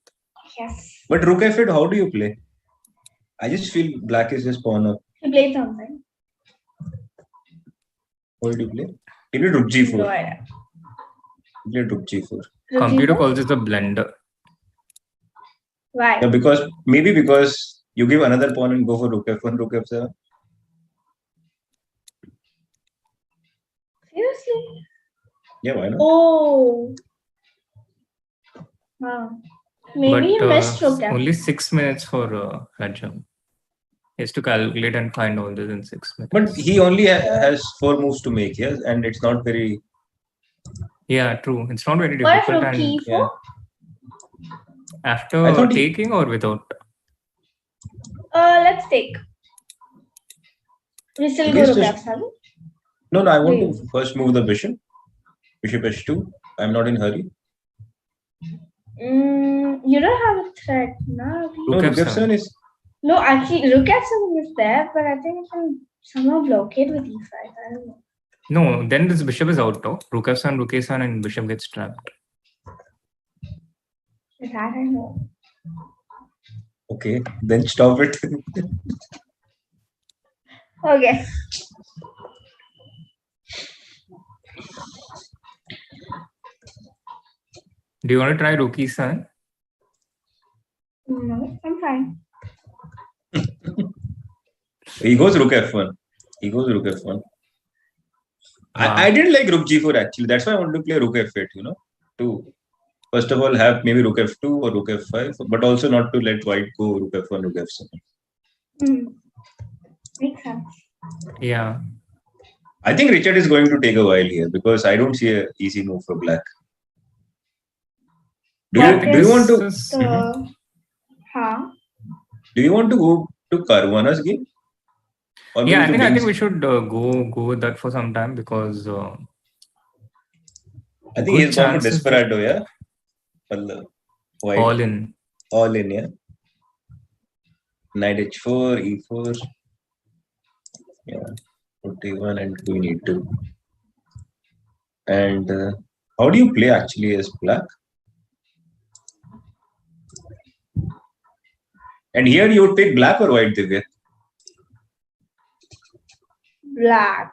Yes. But rook f8, how do you play? I just feel black is just pawn up. You played something. What did you play? You played rook g4. No idea. You played rook g4. Computer calls it a blender. Why? Yeah, because you give another pawn and go for rook f1, rook f7. Seriously? Yeah, why not? Oh. Wow. Maybe you missed rook f. Only 6 minutes for Radjabov. He has to calculate and find all this in 6 minutes. But he only has 4 moves to make, yes, and it's not very. Yeah, true. It's not very What if difficult. rook And e4? Yeah. after I thought taking or without? Let's take. We still go Yes, rook just- f7. No, I want to first move the bishop. Bishop h2. I'm not in hurry. You don't have a threat, no? No, Rook rook f7. f7 is. No, actually, rook f7 is there, but I think it can somehow blockade with e5. I don't know. No, then this bishop is out though. Rook f7, rook a7, and bishop gets trapped. That I know. Okay, then stop it. Okay. Do you want to try rook e7? No, I'm fine. He goes rook f1. Wow. I didn't like rook g4 actually. That's why I wanted to play rook f8, to first of all have maybe rook f2 or rook f5, but also not to let white go rook f1, rook f7. Makes sense. Yeah. I think Richard is going to take a while here because I don't see an easy move for black. Do you want to do you want to go to Caruana's game? Or Yeah, maybe I to think Bing's? we should go with that for some time because I think he's gone for chances Desperado, yeah. Well, white all in. all in, yeah. Knight h4, e4. Yeah, rook d1 and queen e2. And how do you play actually as black? And here you would pick black or white, Divya? Black.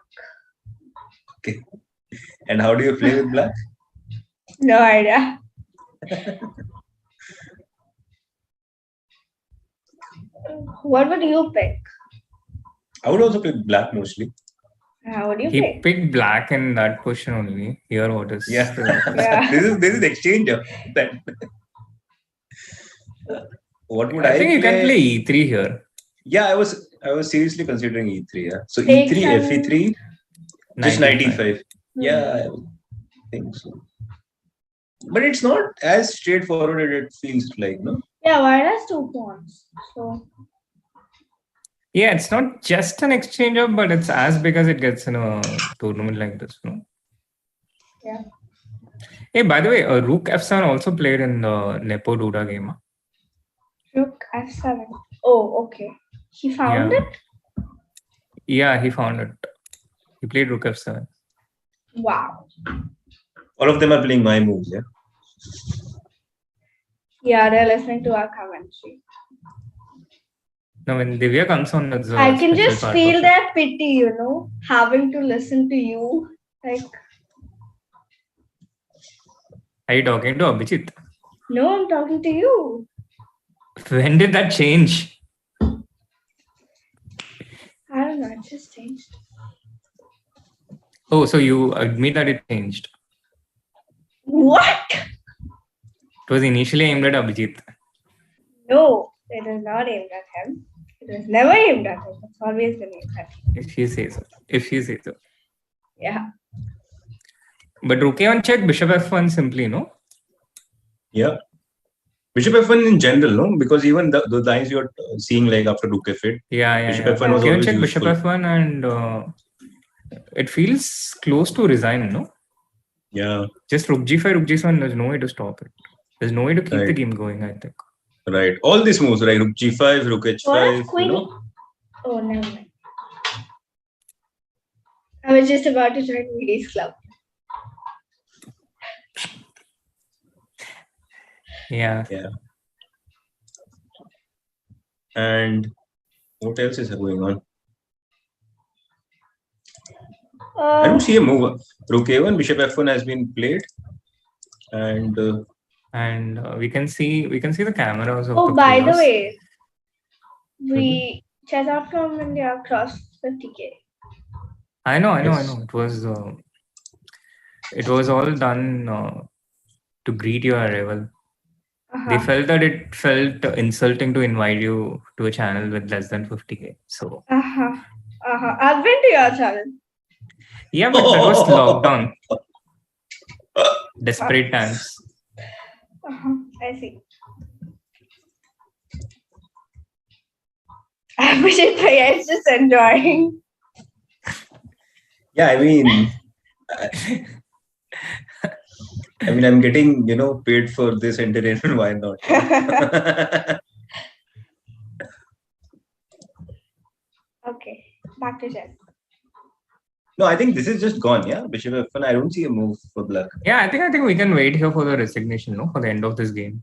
Okay. And how do you play with black? No idea. What would you pick? I would also pick black mostly. What do you He pick? picked black in that position only. Here, what is? Yeah. Yeah. this is exchange of that. What would I think you can play e3 here. Yeah, I was seriously considering e3. Yeah. So Take e3, some- fe3, just 95. 95. Yeah, I think so. But it's not as straightforward as it feels like, no? Yeah, white has 2 pawns. So Yeah, it's not just an exchange up, but it's as big as it gets in a tournament like this, no? yeah. Hey, by the way, rook f7 also played in the Nepo Duda game. Huh? Rook f7. Oh, okay. He found Yeah. it? Yeah, he found it. He played rook f7. Wow. All of them are playing my moves, yeah? Yeah, they're listening to our commentary. No, when Divya comes on, that's a I can special just part feel of it. their pity, having to listen to you. Like, Are you talking to Abhijeet? no, I'm talking to you. When did that change? I don't know, it just changed. Oh, so you admit that it changed. What? It was initially aimed at Abhijeet. No, it is not aimed at him. It was never aimed at him. It's always been aimed at him. If you say so. If you say so. Yeah. But Rook A1 check, Bishop F1 simply, no? Yeah. Bishop F1 in general, no? Because even the lines you're seeing like after Rook F8, Yeah. Bishop F1 was Rook A1 always check, useful. Bishop F1 and it feels close to resign, no? Yeah. Just Rook G5, Rook G7, there's no way to stop it. There's no way to keep the Right. game going, I think. Right. All these moves, right? Rook G5, Rook What H5, if Queen? Oh, never mind. I was just about to join Vidit's club. Yeah. And what else is going on? I don't see a move. Rook A1, Bishop F1 has been played, and we can see the cameras of Oh, the by the players. way, we chess.com India crossed 50K. I know. Yes. It was all done to greet your arrival. They felt that it felt insulting to invite you to a channel with less than 50K. So I've been to your channel. yeah, but that was lockdown. Desperate times. I see. Abhijeet Bhaiya is just enjoying. yeah, I mean, I'm getting paid for this entertainment. Why not? Okay, back to chess. No, I think this is just gone. Yeah, Bishop F1. I don't see a move for black. Yeah, I think we can wait here for the resignation, no, for the end of this game.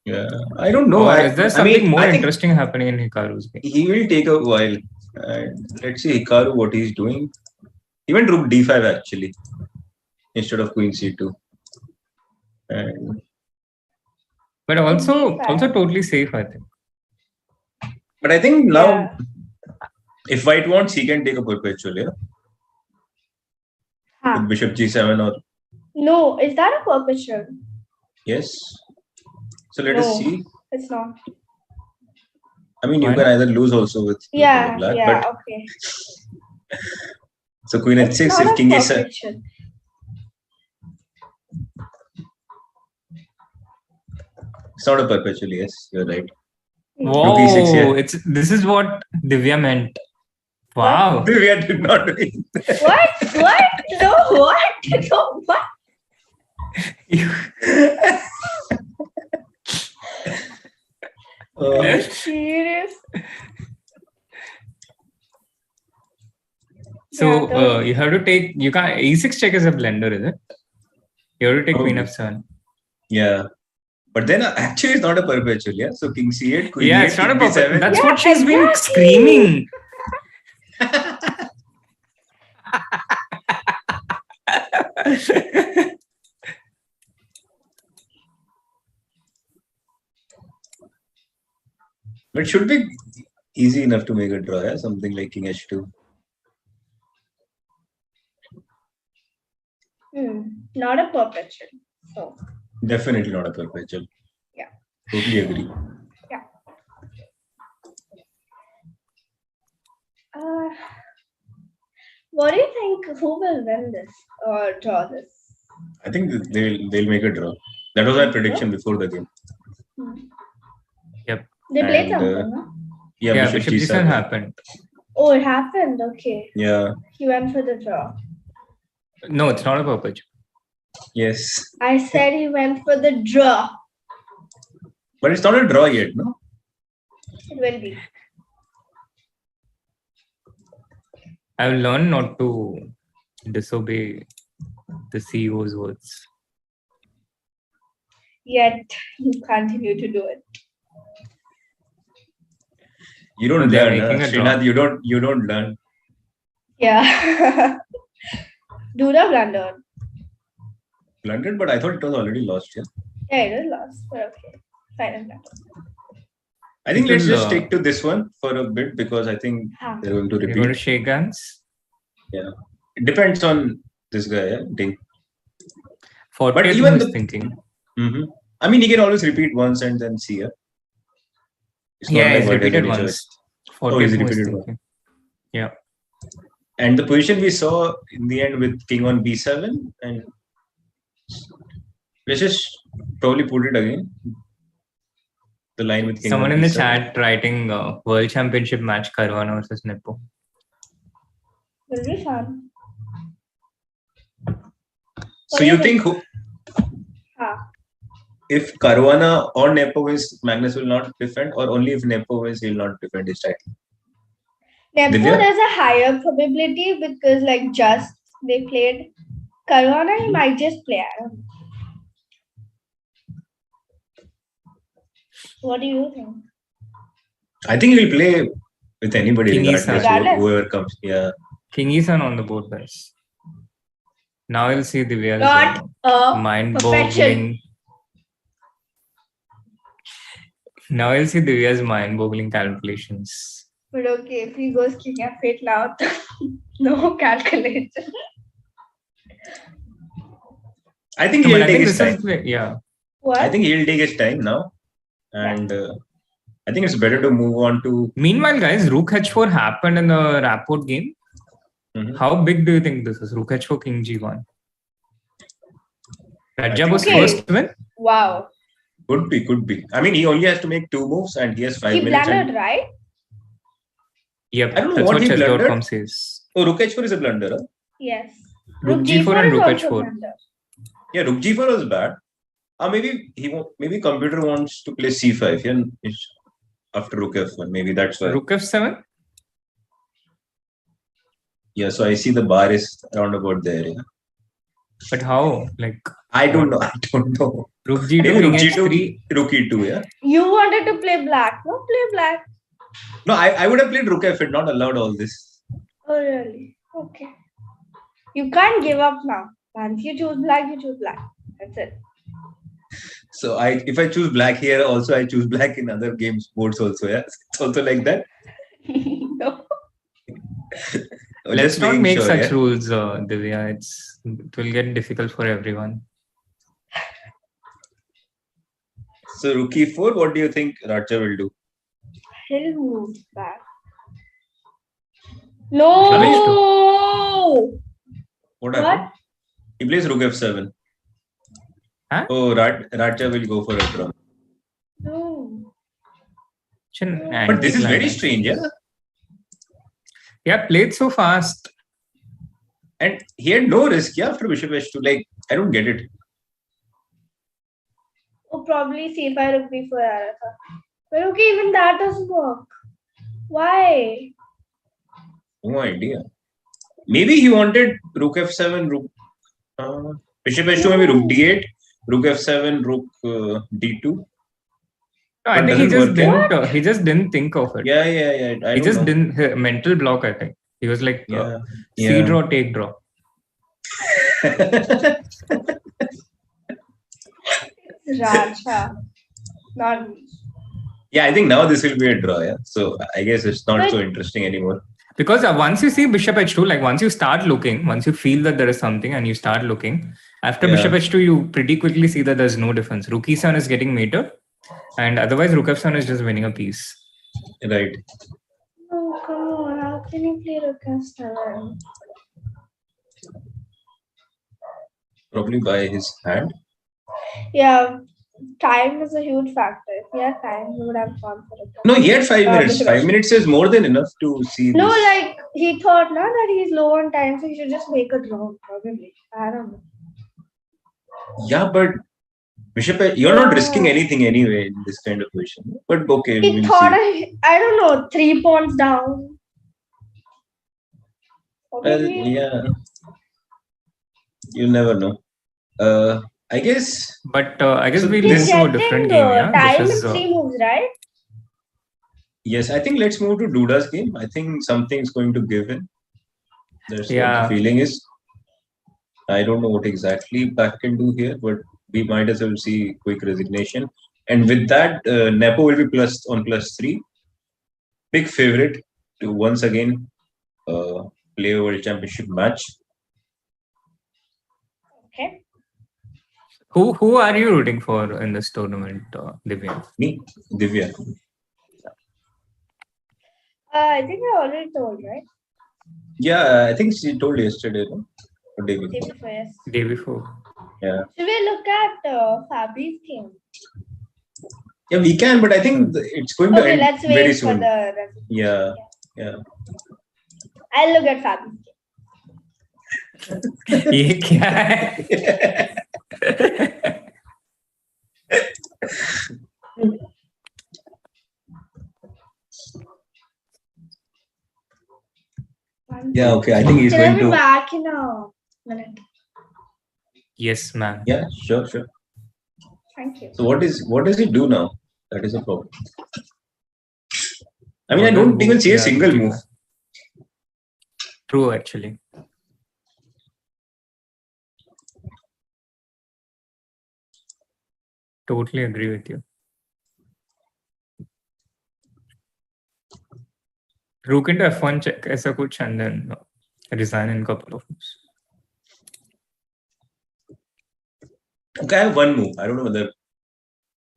Yeah, I don't know. Or is there something more I think interesting happening in Hikaru's game? he will take a while. Let's see Hikaru what he's doing. Even Rook D5 actually instead of Queen C2. But also totally safe, I think. But I think now, if White wants, he can take a perpetual, with Bishop G7 or. No, is that a perpetual? Yes. So let us see. It's not. I mean, you can either lose also with black. But Okay. So Queen H6, if King A7. It's not a perpetual, yes, you're right. Whoa, this is what Divya meant. Wow. Divya did not mean that. What? No, what? No, what? Are you serious? So you have to take, you can't, E6 check is a blender, is it? You have to take Queen F7. Yeah. But then actually it's not a perpetual, yeah? So King C8, Queen Yeah, E8, it's not a King perpetual. D7. That's what she's been screaming. But it should be easy enough to make a draw, yeah? Something like King H2. Not a perpetual. So Definitely not a perpetual. Yeah. Totally agree. Yeah. What do you think? Who will win this or draw this? I think they'll make a draw. That was our prediction before the game. Yep. They played something, no? Yeah, Bishop G7 happened. Oh, it happened. Okay. Yeah. He went for the draw. No, it's not a perpetual. Yes. I said he went for the draw. But it's not a draw yet, no? It will be. I've learned not to disobey the CEO's words. Yet you continue to do it. You don't They are learn, making a draw. Srinath. You don't learn. Yeah. Duda blundered. Blundered, but I thought it was already lost. Yeah. Yeah, it was lost. But okay. Fine and blunder. I think It let's will, just stick to this one for a bit because I think Huh. they're going to You're going to repeat. shake hands. Yeah. It depends on this guy. Yeah. Ding. 40th even who is the- thinking. Mm-hmm. I mean, he can always repeat once and then see. Yeah. It's not Yeah, like he's white has repeated any once. choice. 40th he's who is repeated thinking. Yeah. And the position we saw in the end with king on b7, and let's just probably put it again. The line with king Someone on in the b7. chat writing World Championship match Caruana versus Nepo. Will be fun. So you think if Caruana or Nepo wins, Magnus will not defend, or only if Nepo wins, he will not defend his title? Nepo, Divya? there's a higher probability because like just they played. Caruana, he might just play. I don't know. What do you think? I think he'll play with anybody King regardless, Regardless. whoever comes. Yeah. King Isan on the board, guys. Now you'll see Divya's Not a mind-boggling. Now you'll see Divya's mind-boggling calculations. But okay, if he goes king f8 now, no calculation. I think But he'll I take think his this time. is yeah. What? I think he'll take his time now. And I think it's better to move on to. Meanwhile, guys, Rook H4 happened in the Rapport game. Mhm. How big do you think this is? Rook H4, King G1. Radjabov's Okay. first win? Wow. Could be. I mean, he only has to make 2 moves and he has 5 He minutes. blundered, right? Yep, I don't know that's what what he chess.com blundered. says. Oh, Rook H4 is a blunder. Huh? Yes. Rook Rook G4 and is Rook also H4. blunder. Yeah, Rook G4 was bad. Maybe computer wants to play C5 after Rook F1. Maybe that's why. Rook F7? Yeah, so I see the bar is around about there. Yeah. But how? Like, I don't know. Rook I G2, think King Rook G2, H3. Rook E2, yeah. You wanted to play black. No, play black. No, I would have played Rook F8, not allowed all this. Oh, really? Okay. You can't give up now. Once you choose black, you choose black. That's it. So if I choose black here, also I choose black in other games boards also. Yeah, it's also like that. No. Let's Just not making make sure, such yeah. rules, Divya. It will get difficult for everyone. So Rook E4, what do you think Raja will do? He'll move back. No! What happened? He plays Rook F7. Huh? Oh, Raja will go for a draw. No. But this is very strange, yeah. Yeah, played so fast. And he had no risk, yeah, after Bishop H2. Like, I don't get it. Oh, probably C5 Rook B4. But okay, even that doesn't work. Why? No idea. Maybe he wanted Rook F7, Bishop H2, maybe Rook D8, Rook F7, Rook D2. No, I But think he doesn't just work, didn't. He just didn't think of it. Yeah. He just didn't. Mental block. I think he was like, C draw, take draw. Raja. Not me. Yeah, I think now this will be a draw, yeah. So I guess it's not so interesting anymore. Because once you see Bishop H2, like once you start looking, once you feel that there is something and you start looking, after Bishop H2, you pretty quickly see that there's no difference. Rook E7 is getting mated, and otherwise Rook F7 is just winning a piece. Right. Oh, come on. How can you play Rook F7? Probably by his hand. Yeah, time is a huge factor. If he had time, he would have gone for it. No, he had 5 minutes. Bishop 5 minutes is more than enough to see No, this. like he thought now that he's low on time, so he should just make a draw. Probably. I don't know. Yeah, but Bishop, you're not risking anything anyway in this kind of position. But okay, He we'll thought, see. I don't know, 3 pawns down. Well, Probably. yeah. You never know. I guess. But I guess So we'll He's move to a different game. Yeah, time this is in 3 moves, right? Yes, I think let's move to Duda's game. I think something's going to give in. That's what the Yeah. feeling is. I don't know what exactly Black can do here, but we might as well see quick resignation. And with that, Nepo will be +3. Big favorite to once again play a World Championship match. Okay. Who are you rooting for in this tournament, Divya? Me, Divya. I think I already told, right? Yeah, I think she told yesterday, no? Or day before. Day before, yes. Day before. Yeah. Should we look at Fabi's game? Yeah, we can, but I think it's going to Okay, end let's very wait for soon. the result. Yeah, yeah. I'll look at Fabi's game. ये क्या है? Yeah, okay. I think he's Can I going be to. back in a minute? Yes, ma'am. Yeah, sure. Thank you. So what does he do now? That is a problem. I mean, I don't even see a single move. True, actually. Totally agree with you. Rook into F1 check, ऐसा कुछ, and then resign in couple of moves. Okay, I have one move. I don't know whether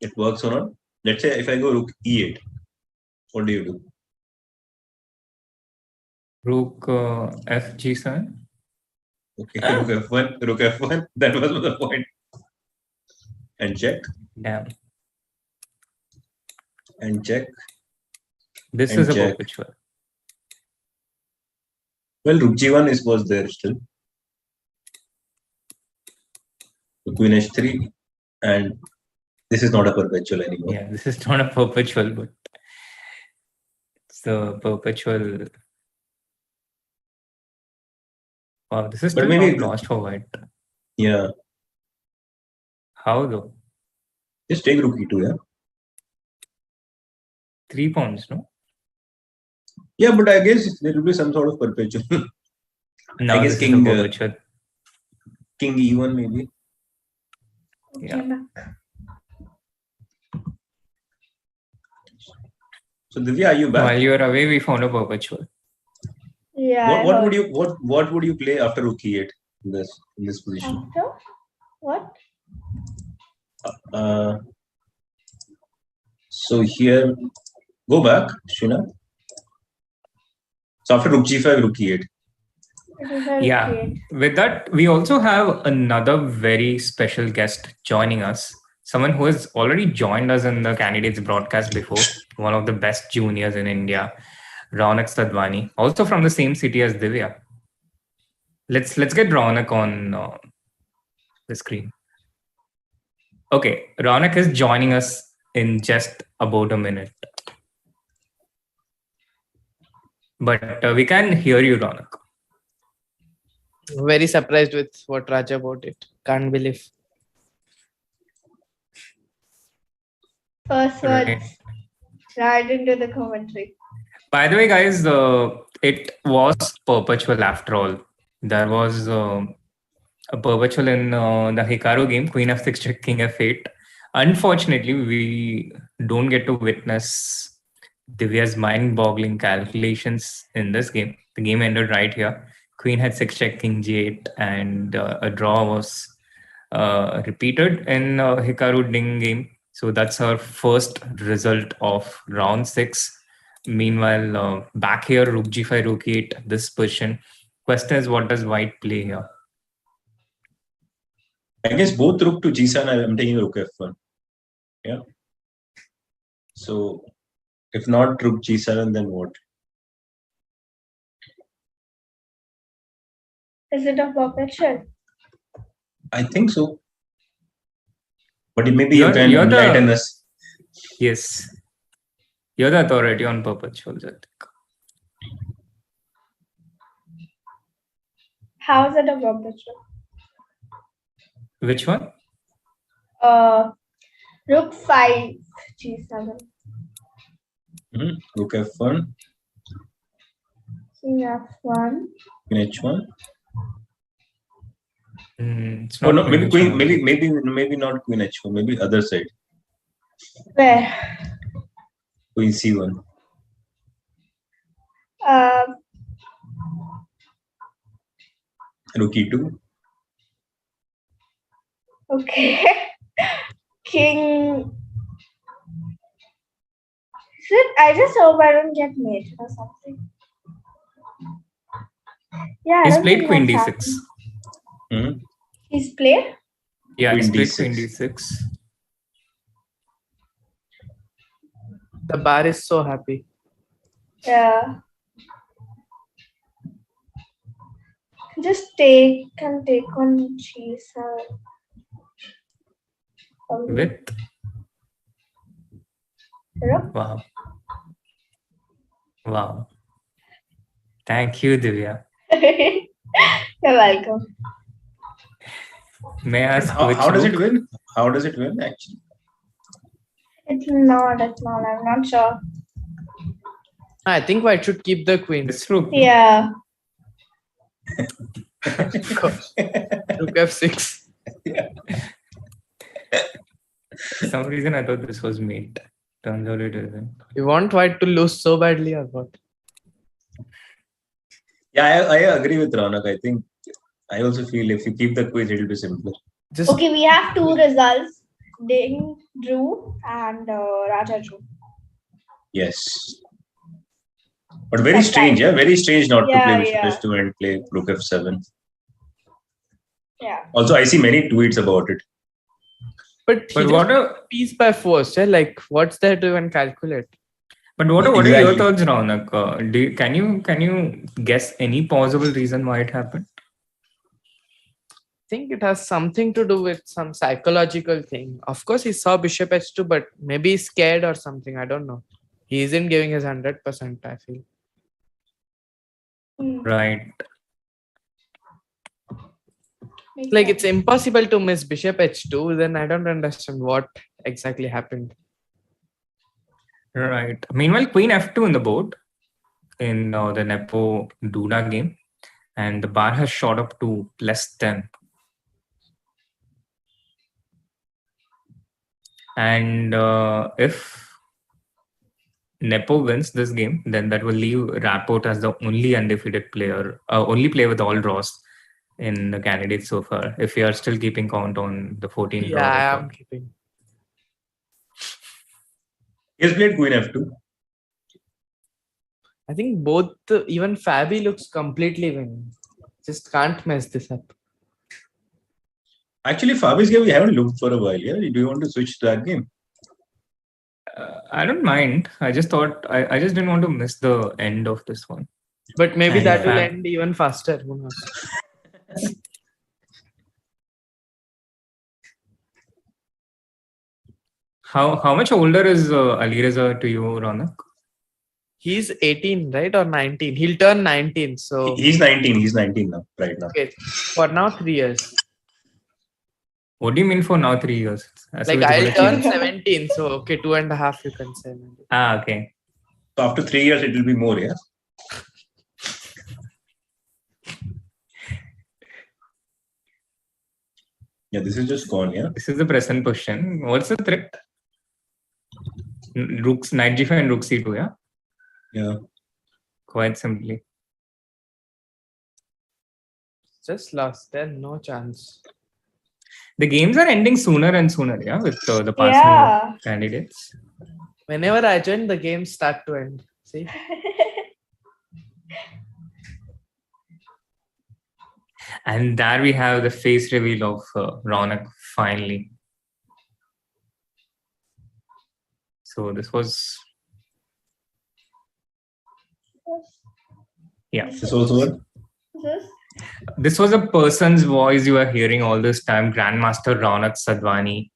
it works or not. Let's say if I go Rook E8, what do you do? Rook FG7. Okay, Rook F1. That was the point. And check. Damn. And check. This And is a check. perpetual. Well, Rook G1 was there still. So Queen H3, and this is not a perpetual anymore. Yeah, this is not a perpetual, but it's a perpetual. Wow, this is But still maybe- not lost for white. Yeah. How though? Just take Rook E2, yeah? 3 pawns, no? Yeah, but I guess there will be some sort of perpetual. No, I guess this is a perpetual. King E1 maybe. Yeah. So Divya, are you back? While you were away, we found a perpetual. Yeah. What would you play after Rook E8 in this position? After? What? So here, go back, Srinath. So after Rook G5, Rook E8. Yeah. With that, we also have another very special guest joining us. Someone who has already joined us in the candidates broadcast before. One of the best juniors in India, Raunak Sadhwani, also from the same city as Divya. Let's get Raunak on the screen. Okay, Raunak is joining us in just about a minute. But we can hear you, Raunak. Very surprised with what Radjabov did. Can't believe. First words right into the commentary. By the way, guys, it was perpetual after all. There was a perpetual in the Hikaru game, Queen F6 check, King F8. Unfortunately, we don't get to witness Divya's mind-boggling calculations in this game. The game ended right here. Queen had 6 check, King G8, and a draw was repeated in Hikaru Ding game. So that's our first result of round 6. Meanwhile, back here, Rook G5, Rook E8, this position. Question is, what does white play here? I guess both Rook to G7, I'm taking Rook F1. Yeah. So if not Rook G7, then what? Is it a perpetual? I think so. But maybe you can enlighten us. Yes. You're the authority on perpetuals, I think. How is it a perpetual? Which one? Rook 5 G7. Rook F1, King F1. Queen H1. It's Oh not no, maybe Queen Queen, H1. maybe not Queen H1, maybe other side. Where? Queen C1. Rook E2. Okay. King. I just hope I don't get mated or something. Yeah, I He's don't played think Queen that's D6. happened. He's played? Yeah, he's Queen played Queen D6. D6. The bar is so happy. Yeah. Just take on cheese. With? Rook? Wow. Wow. Thank you, Divya. You're welcome. May I ask which How does it rook? win? How does it win actually? It's not. I'm not sure. I think white should keep the queen. This rook. Yeah. Rook F6. For some reason, I thought this was mate. Turns out it isn't. You want white to lose so badly or what? Yeah, I agree with Ronak. I think I also feel if you keep the quiz, it'll be simpler. Just Okay, we have two results. Ding drew and Raja drew. Yes. But very strange, yeah? Very strange not to play Bishop Yeah. H2 and play Rook F7. Yeah. Also, I see many tweets about it. but he But just what are piece by force. Yeah? Like what's there to even calculate? what are your Exactly. thoughts, Raunak? Can you guess any possible reason why it happened? I think it has something to do with some psychological thing. Of course, he saw Bishop H2, but maybe he's scared or something. I don't know. He isn't giving his 100%, I feel. Right. Like it's impossible to miss Bishop H2, then I don't understand what exactly happened. Right. Meanwhile, Queen F2 in the board in the Nepo Duda game, and the bar has shot up to +10. And if Nepo wins this game, then that will leave Rapport as the only undefeated player, only player with all draws in the candidates so far. If you are still keeping count on the 14 draw Yeah, I record. am keeping. He has played Queen F2. I think both, even Fabi looks completely winning. Just can't mess this up. Actually, Fabi's game we haven't looked for a while. Yeah, do you want to switch to that game? I don't mind. I just thought I just didn't want to miss the end of this one. But maybe And that will Fab- end even faster. Who knows? How much older is Alireza to you, Ronak? He's 18, right? Or 19. He'll turn 19. So He's 19. He's 19 now, right now. okay, for now 3 years. What do you mean for now 3 years? As Like if it's I'll gonna turn change. 17. So okay, 2.5 you can say. Maybe. Okay. So after 3 years, it will be more, yeah? Yeah, this is just gone, yeah? This is the present question. What's the threat? Rooks, knight g5 and rook c2, yeah? Yeah. Quite simply. Just lost. Then no chance. The games are ending sooner and sooner, yeah, with the passing Yeah. of candidates. Whenever I join, the games start to end. See? And there we have the face reveal of Ronak finally. So this was, yeah. This also what? This was a person's voice you are hearing all this time, Grandmaster Ronak Sadhwani,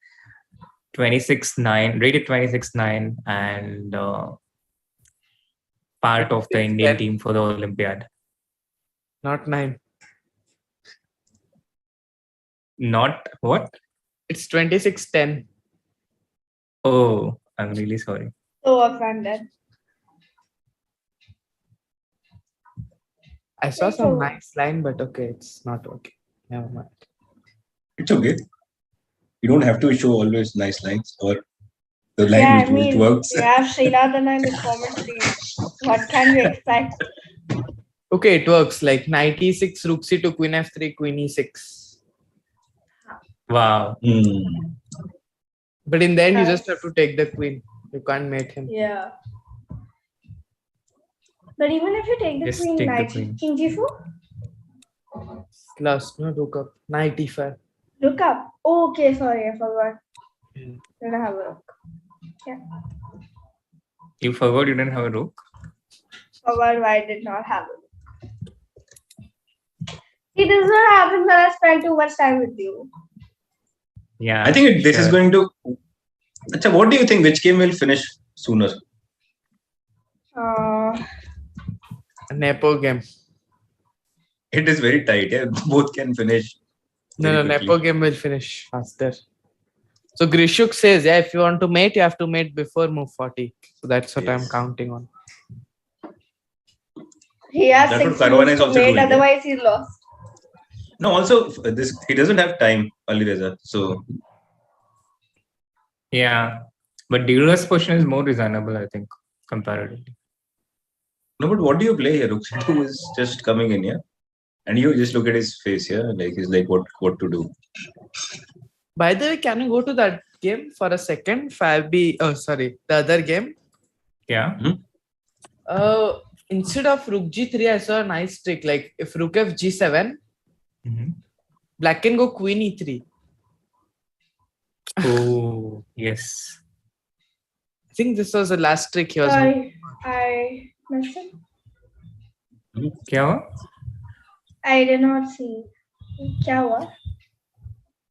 26-9, rated 26-9, and part of the Indian team for the Olympiad. Not 9. Not what? It's 26-10. Oh, I'm really sorry. So offended. I saw It's some okay. nice line, but okay, it's not okay. Never mind. It's okay. You don't have to show always nice lines or the line Yeah, I which mean, works. we have Srinath Anand in commentary. What can we expect? Okay, it works. Like knight e6, rook c2, queen f3, queen e6. Wow. But in the end, you just Yes. have to take the queen. You can't mate him. Yeah. But even if you take the Just queen, take the knight, queen. king g4, Last, no, rook up. Knight e5. look up. Oh, okay, sorry, I forgot. Yeah. Didn't have a rook. Yeah, You forgot you didn't have a rook? forgot why I did not have a rook. See, this is what happens when I spend too much time with you. Yeah. I think this is sure. going to. Achha, what do you think? Which game will finish sooner? Nepo game. It is very tight. Yeah, both can finish. No, very no, quickly. Nepo game will finish faster. So Grishuk says, yeah, if you want to mate, you have to mate before move 40. So that's what I'm Yes. counting on. He has That's 6 what Caruana moves is to also mate, doing, yeah. otherwise he's lost. No, also this he doesn't have time, Alireza. So Yeah. But Duda's position is more reasonable, I think, comparatively. no, but what do you play here? Rook c2 is just coming in, yeah. And you just look at his face, yeah. Like he's like, what to do? By the way, can you go to that game for a second? The other game. Yeah. Instead of rook g3, I saw a nice trick. Like if rook f g7, black can go queen e3. Oh, yes. I think this was the last trick he was. Sorry, I missed it. Kya hua? I did not see. Kya hua?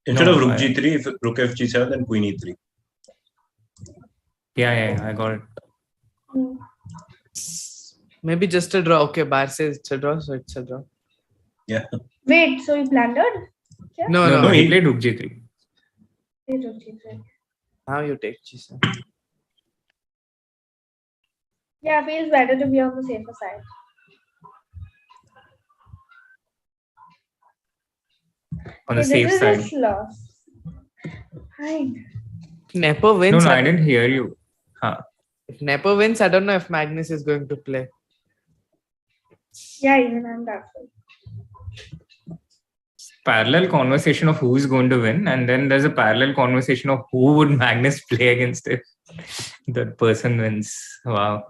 Instead No, of rook I- g3, if rook f g7, then queen e3. Yeah, I got it. Hmm. Maybe just a draw. Okay, Bar says it's a draw, so it's a draw. Yeah. Wait, so he blundered? No, No, no. he played rook g3. Wait, okay, okay. Now you take g7. Yeah, feels better to be on the safer side. On the Hey, safe this side. is just lost. Right. Nepo No, wins. no, I didn't hear you. If Nepo wins, I don't know if Magnus is going to play. Yeah, even I'm doubtful. Parallel conversation of who's going to win, and then there's a parallel conversation of who would Magnus play against if that person wins. Wow.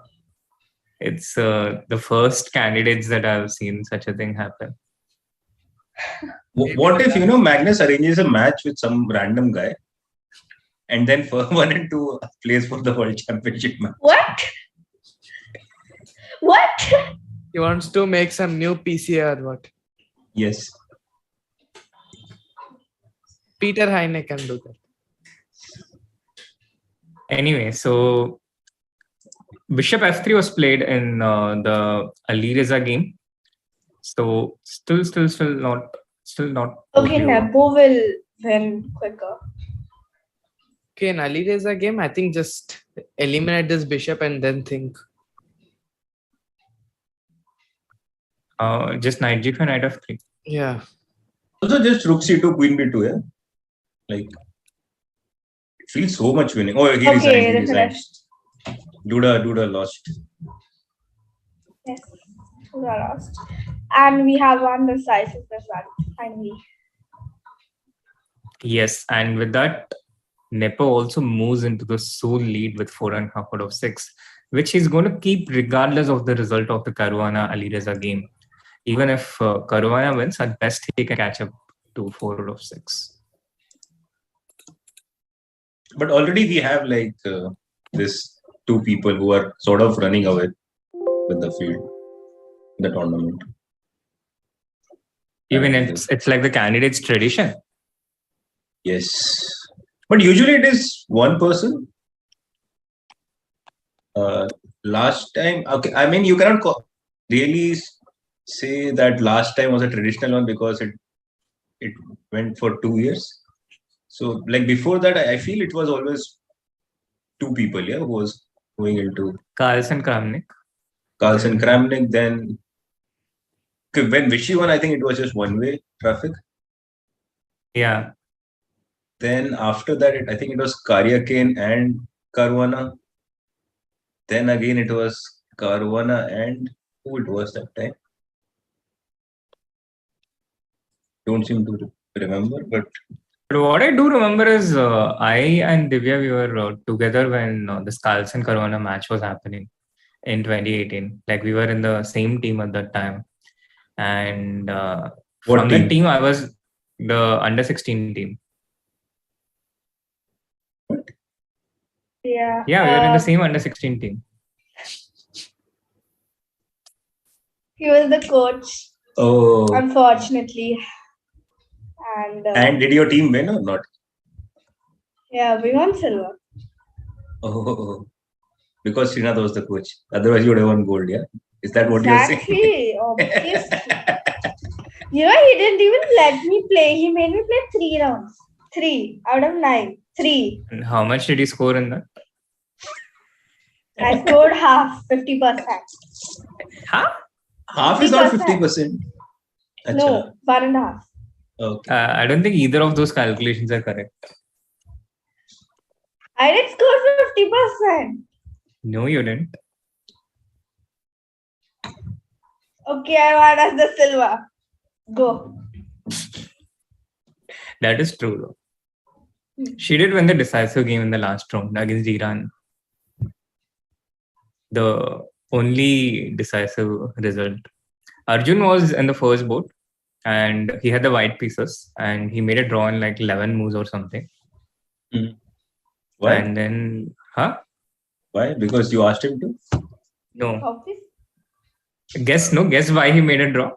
It's the first candidates that I've seen such a thing happen. What if, Magnus arranges a match with some random guy and then for 1 and 2 plays for the World Championship match? What? What? He wants to make some new PC or what? Yes. Peter Heine can do that. Anyway, so Bishop f3 was played in the Alireza game. So still not. Okay, OTO. Nepo will win quicker. Okay, in Alireza game, I think just eliminate this bishop and then think. Just knight g5, knight f3. Yeah. Also just rook c2, queen b2, yeah. Like it feels so much winning. Oh, he Okay, resigned. finished. Duda lost. Yes, we are lost. And we have one decisive result, finally. Yes, and with that, Nepo also moves into the sole lead with 4.5 out of 6, which he's going to keep regardless of the result of the Caruana Alireza game. Even if Caruana wins, at best he can catch up to 4 out of 6. But already we have like this 2 people who are sort of running away with the field, the tournament. Even it's like the candidates' tradition. Yes. But usually it is one person. Last time, okay, I mean, you cannot really say that last time was a traditional one because it went for 2 years. So, like before that, I feel it was always 2 people, yeah, who was going into Carlsen, Kramnik. Carlsen, Kramnik, then When Vishy won, I think it was just one-way traffic. Yeah. Then after that, I think it was Karyakane and Caruana. Then again, it was Caruana and who it was that time. Don't seem to remember, but what I do remember is I and Divya, we were together when this Carlsen Caruana match was happening in 2018. Like we were in the same team at that time. And from that team, I was the under 16 team. Yeah. Yeah, we were in the same under 16 team. He was the coach. oh, Unfortunately. and did your team win or not? Yeah, we won silver. Oh, because Srinath was the coach. Otherwise, you would have won gold. Yeah, is that what you're saying? Exactly. Obviously. You know, he didn't even let me play. He made me play 3 rounds. 3 out of 9. 3. And how much did he score in that? I scored half, 50%. Huh? Half is not 50%. No, 1.5. Okay. I don't think either of those calculations are correct. I did score 50%. No, you didn't. Okay, I want us the silver. Go. That is true, though. She did win the decisive game in the last round against Iran. The only decisive result. Arjun was in the first boat and he had the white pieces and he made a draw in like 11 moves or something. Why? And then, Why? Because you asked him to? No. Obvious. Guess why he made a draw?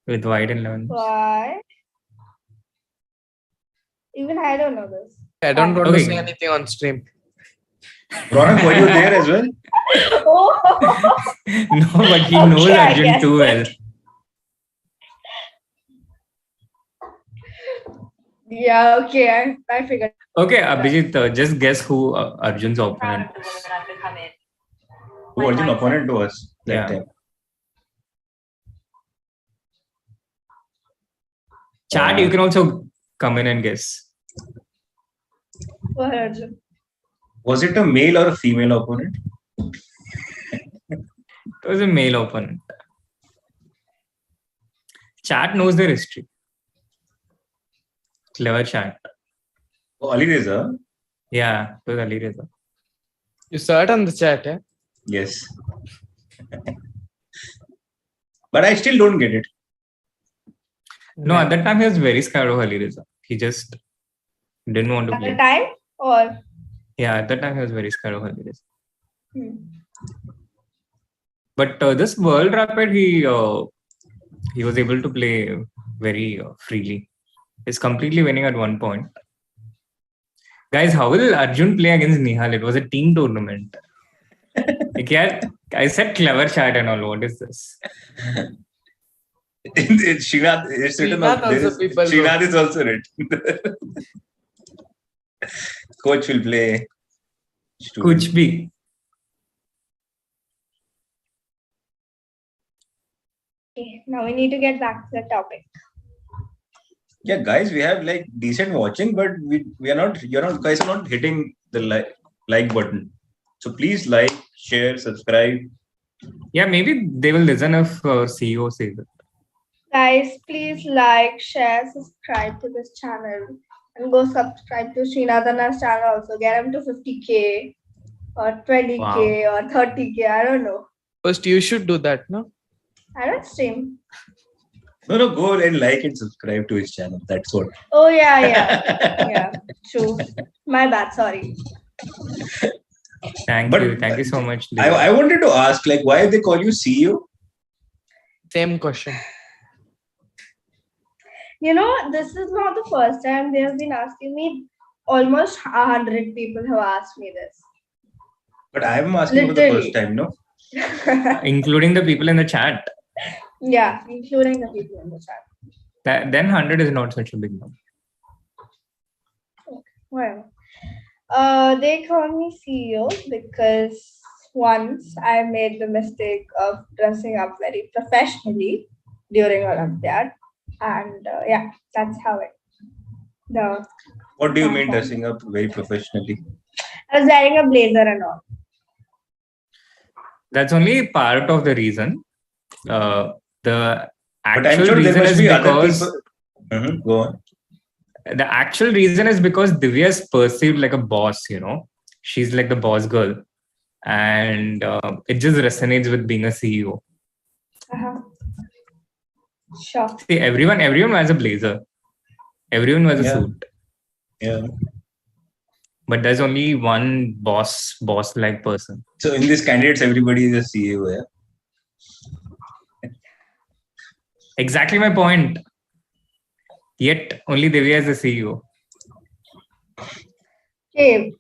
With white in 11 moves. Why? Even I don't know this. I don't want to say anything on stream. Ronak, were you there as well? Oh. No, but he knows I Arjun guess. too well. Yeah, okay. I figured. Okay, Abhijeet, just guess who Arjun's opponent is. Who Arjun's opponent was that time? Chat, you can also come in and guess. For Arjun. Was it a male or a female opponent? It was a male opponent. Chat knows their history. Clever chat. Oh, Alireza? Yeah, it was Alireza. You saw it on the chat, eh? Yes. But I still don't get it. No, at that time he was very scared of Alireza. He just didn't want to At play. the time? Or? Yeah, at that time he was very scared of Alireza. But this World Rapid, he was able to play very freely. He's completely winning at one point. Guys, how will Arjun play against Nihal? It was a team tournament. I said clever chat and all. What is this? Srinath is written on Srinath is also written. Coach will play. Kuch bhi. Okay, now we need to get back to the topic. Yeah, guys, we have like decent watching, but we are not. Guys are not hitting the like button. So please like, share, subscribe. Yeah, maybe they will listen if CEO says it. Guys, please like, share, subscribe to this channel. And go subscribe to Srinath Anand's channel also. Get him to 50k or 20k or 30k. I don't know. First, you should do that, no? I don't stream. No, go and like and subscribe to his channel. That's what. Oh, yeah. Yeah, true. My bad, sorry. Thank you so much. I wanted to ask, like, why they call you CEO? Same question. You know, this is not the first time they have been asking me. Almost 100 people have asked me this. But I am asking for the first time, no? Including the people in the chat. Yeah, including the people in the chat. Then 100 is not such a big number. Well, they call me CEO because once I made the mistake of dressing up very professionally during Olympiad, and yeah, that's how it. The What do you mean dressing up very professionally? I was wearing a blazer and all. That's only part of the reason. The But I'm actual sure there reason must is be other because people. Go on. the actual reason is because Divya is perceived like a boss. She's like the boss girl, and it just resonates with being a CEO. Uh-huh. Sure. See, everyone wears a blazer. Everyone wears a suit. Yeah. But there's only one boss-like person. So in these candidates, everybody is a CEO. Yeah. Exactly my point. Yet only Divya is a CEO. Okay.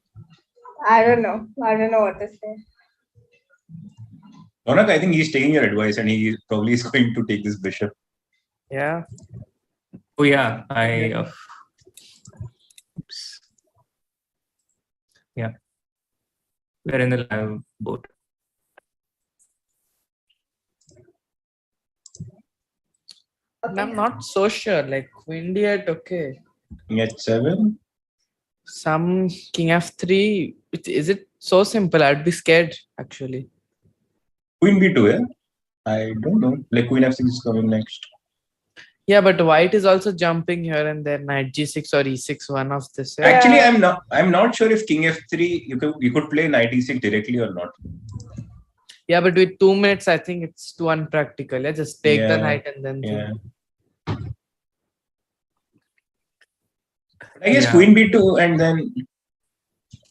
I don't know what to say. Ronak, I think he's taking your advice and he probably is going to take this bishop. Yeah. Oh yeah, oops. Yeah. We're in the live boat. Okay. I'm not so sure. Like Queen D8, okay. King H7. Some King F3. Is it so simple? I'd be scared actually. Queen B2, yeah? I don't know. Like Queen F6 is coming next. Yeah, but white is also jumping here and there. Knight G6 or E6, one of this. Yeah. Actually, I'm not sure if King F3 you could play Knight E6 directly or not. Yeah, but with 2 minutes, I think it's too unpractical. Yeah, just take the knight and then. Yeah. I guess Queen B2 and then.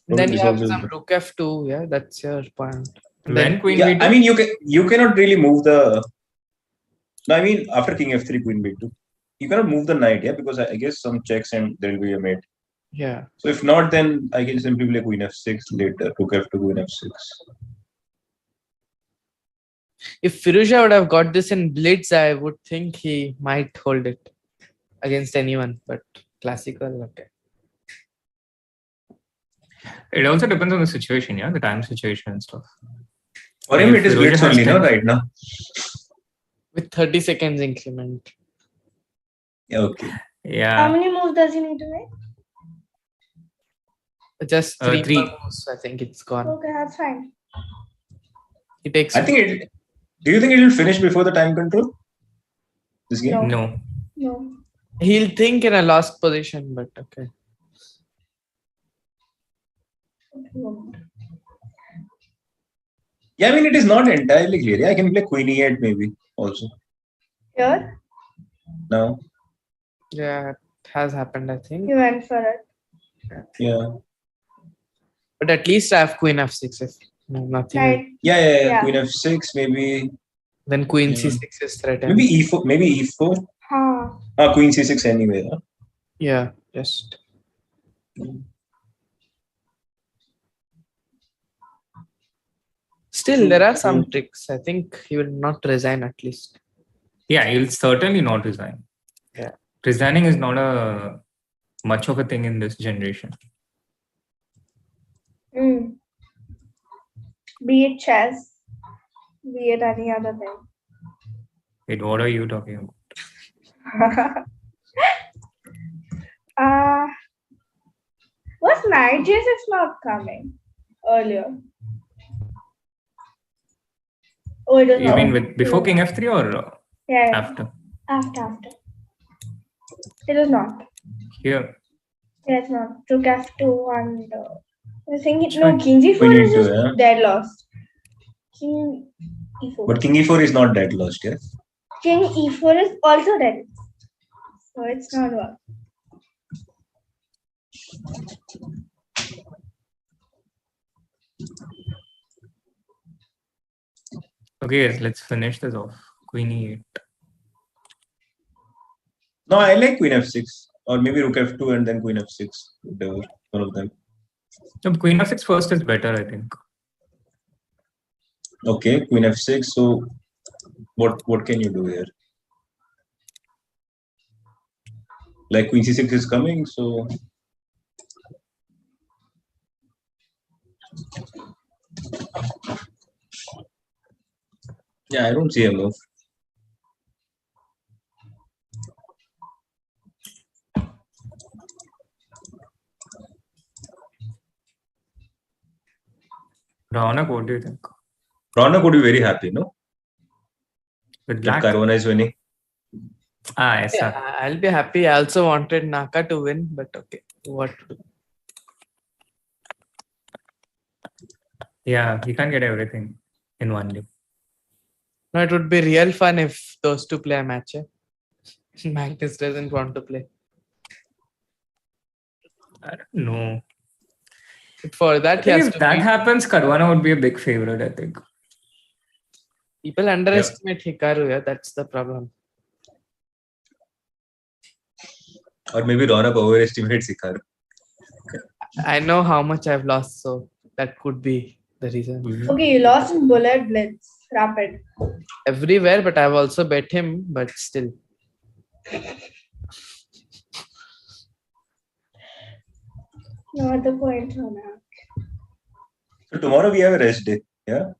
Then you have some Rook F2. Yeah, that's your point. When Queen B2? I mean, you cannot really move the. No, I mean after King F3, Queen B2, you cannot move the knight, yeah, because I guess some checks and there will be a mate. Yeah. So if not, then I can simply play Queen F6 later, Rook F2, Queen F6. If Firouzja would have got this in blitz, I would think he might hold it against anyone. But classical, okay. It also depends on the situation, yeah, the time situation and stuff. For him, it is blitz only, no, right now. With 30 seconds increment. Yeah, okay. Yeah. How many moves does he need to make? Just 3 3. moves. I think it's gone. Okay, that's fine. It takes. I think it. Do you think it will finish before the time control? This game? No. He'll think in a lost position, but okay. Yeah, I mean, it is not entirely clear. Yeah, I can play Queen E8 maybe also. Here? No. Yeah, it has happened, I think. You went for it. Yeah. But at least I have Queen F6 if nothing. Right. Yeah. Queen F6 maybe. Then Queen C6 is threatened. Maybe E4. Maybe E4. Queen C6 anyway. Huh? Yeah, just. Still, there are some tricks. I think he will not resign at least. Yeah, he'll certainly not resign. Yeah. Resigning is not much of a thing in this generation. Be it chess, be it any other thing. Wait, what are you talking about? Was Knight G6 not coming earlier? Oh, it was You mean with before King F3 or after? After. It was not. Here. Yeah, it's not. Rook F2 and I think King G4 is just dead lost. King E4. But King E4 is not dead lost, yeah? King E4 is also dead. So it's not work. Okay, yes, let's finish this off. Queen E8. No, I like Queen F6. Or maybe Rook F2 and then Queen F6. Whatever. One of them. No, Queen F6 first is better, I think. Okay, Queen F6. So what can you do here? Like Queen C6 is coming, so Yeah, I don't see a move. Ronak, what do you think? Ronak would be very happy, no? With That black? Caruana is winning. Yes, Yeah, sir. I'll be happy. I also wanted Naka to win, but okay. What to do? Yeah, he can't get everything in one day. No, it would be real fun if those two play a match. Eh? Magnus doesn't want to play. I don't know. But for that, he has If to that beat. happens, Caruana would be a big favorite, I think. People underestimate Hikaru. Yeah, that's the problem. Or maybe Ronak overestimates Hikaru. I know how much I've lost, so that could be the reason. Okay, you lost in Bullet Blitz, Rapid. Everywhere, but I've also bet him, but still. No other point, Ronak. So tomorrow we have a rest day. Yeah.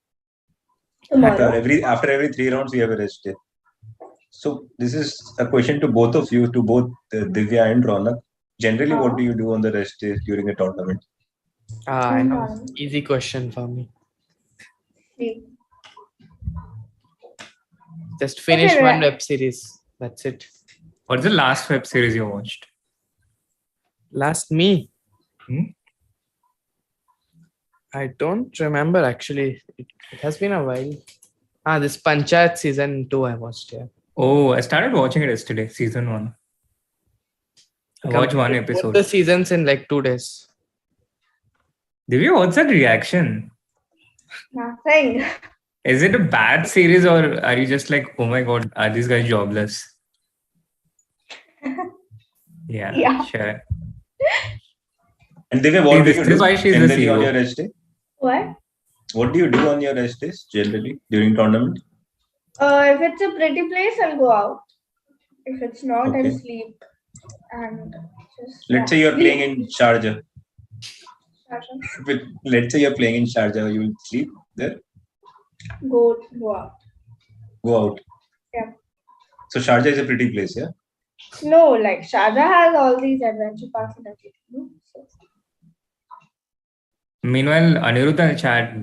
Tomorrow. After every 3 rounds, we have a rest day. So this is a question to both of you, to both Divya and Ronak. Generally, what do you do on the rest day during a tournament? I know. Easy question for me. Sleep. Just finish Okay, one web series. That's it. What's the last web series you watched? Last me. Hmm? I don't remember actually. It has been a while. This Panchayat season 2 I watched. Yeah. Oh, I started watching it yesterday, season 1. I watched one Completed both episode. the seasons in like 2 days. Divya, what's that reaction? Nothing. Is it a bad series or are you just like, oh my god, are these guys jobless? Yeah, sure. And Divya, what do you This is why do she's the generally on CEO. your rest day? What? What do you do on your rest days generally during tournament? If it's a pretty place, I'll go out. If it's not, Okay. I'll sleep. And just Let's say you're playing in Sharjah. Sharjah. Let's say you're playing in Sharjah, you will sleep there? Go out. Go out. Yeah. So Sharjah is a pretty place, yeah? No, like Sharjah has all these adventure parks and everything. So, Meanwhile, Anirudh and chat,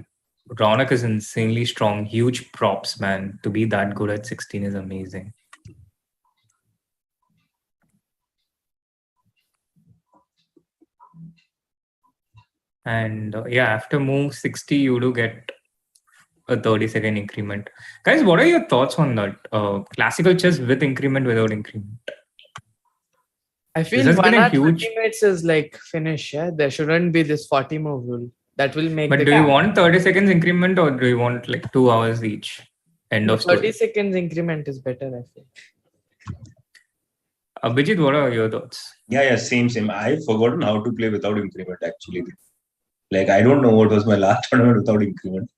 Ronak is insanely strong. Huge props, man. To be that good at 16 is amazing. And after move 60, you do get a 30-second increment. Guys, what are your thoughts on that? Classical chess with increment, without increment? I feel has 1 been a hour huge- 30 minutes is like finish. Yeah, there shouldn't be this 40 move rule. That will make. But the do you want 30 seconds increment or do you want like 2 hours each? End of 30 story. seconds increment is better, I feel. Abhijeet, what are your thoughts? Yeah, same. I've forgotten how to play without increment actually. Like, I don't know what was my last tournament without increment.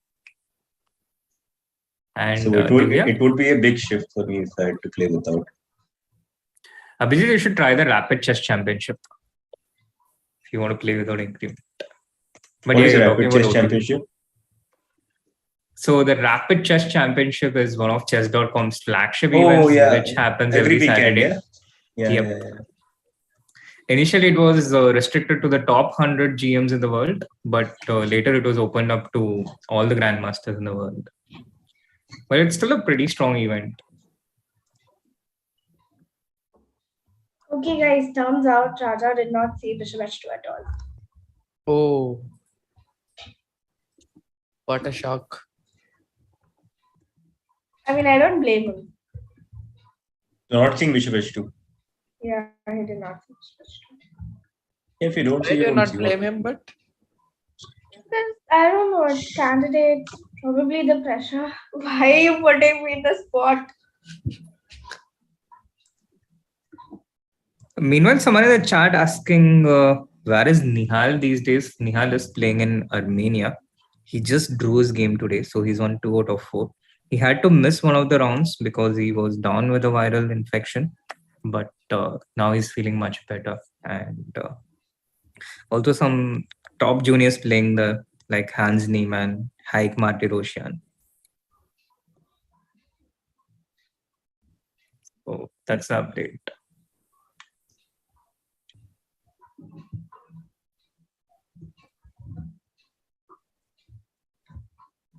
And So Divya? it would be a big shift for me if I had to play without. Abhijeet, you should try the Rapid Chess Championship if you want to play without increment. But What is the you're Rapid talking Chess about Championship? So the Rapid Chess Championship is one of chess.com's flagship events, which happens every weekend, Saturday. Yeah? Yep. Yeah. Initially, it was restricted to the top 100 GMs in the world, but later it was opened up to all the grandmasters in the world. But it's still a pretty strong event. okay, guys, turns out Raja did not see Bishop H2 at all. Oh. What a shock. I mean, I don't blame him. You're not seeing Bishop H2. Yeah, he did not see Bishop H2. If you don't I see, you do don't not see. blame him, but Because I don't know, candidates, probably the pressure. Why are you putting me in the spot? Meanwhile, someone in the chat asking, where is Nihal these days? Nihal is playing in Armenia. He just drew his game today, so he's on 2 out of 4. He had to miss one of the rounds because he was down with a viral infection, but now he's feeling much better. And also some top juniors playing like Hans Niemann, Haik Martirosyan. Oh, that's the update.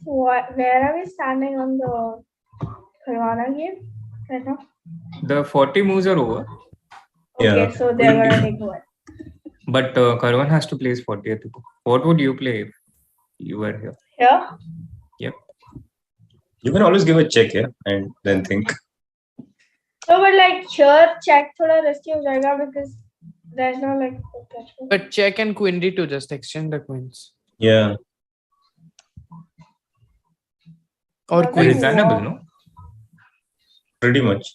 Where are we standing on the Caruana game right now? The 40 moves are over. Okay, Yeah. so they're gonna take one. But Caruana has to play his 40th. What would you play if you were here? Yeah. Yep. You can always give a check here and then think. No, but like here, check thoda risky ho jayega because there's no like. But check and queen d2, just exchange the queens. Yeah. Or Okay. queen. Reasonable, no? Pretty much.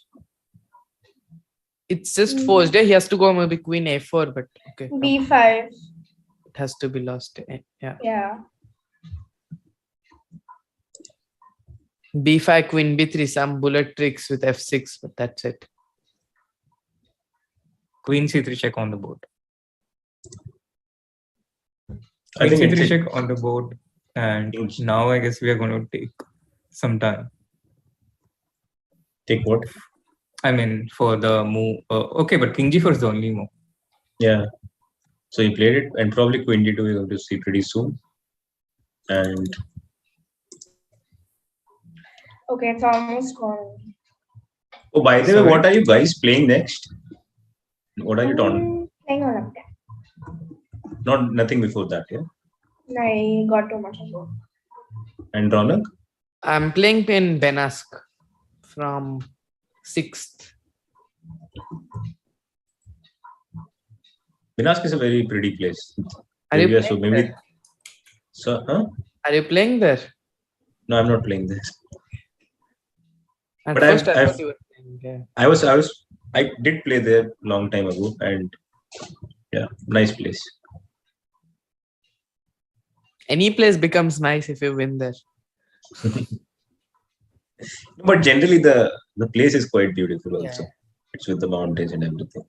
It's just forced. He has to go maybe queen a4, but okay. B5. It has to be lost. Yeah. Yeah. b5, queen b3, some bullet tricks with f6, but that's it. Queen c3 check on the board. I Queen think c3 it's check on the board. And now I guess we are going to take some time. take what? I mean, for the move. Okay, but king g4 is the only move. Yeah. So he played it, and probably queen d2 we're going to see pretty soon. And Okay, it's almost gone. oh, by the way, what are you guys playing next? What are you on? Playing Olympic. Nothing before that, yeah. I got too much of it. And Ronak? I'm playing in Benask from 6th. Binask is a very pretty place. Are you Area, so playing maybe. there? So, huh? Are you playing there? No, I'm not playing this. At But first I I've thought you were playing there. I did play there long time ago, and yeah, nice place. Any place becomes nice if you win there. But generally, the place is quite beautiful also. Yeah. It's with the mountains and everything.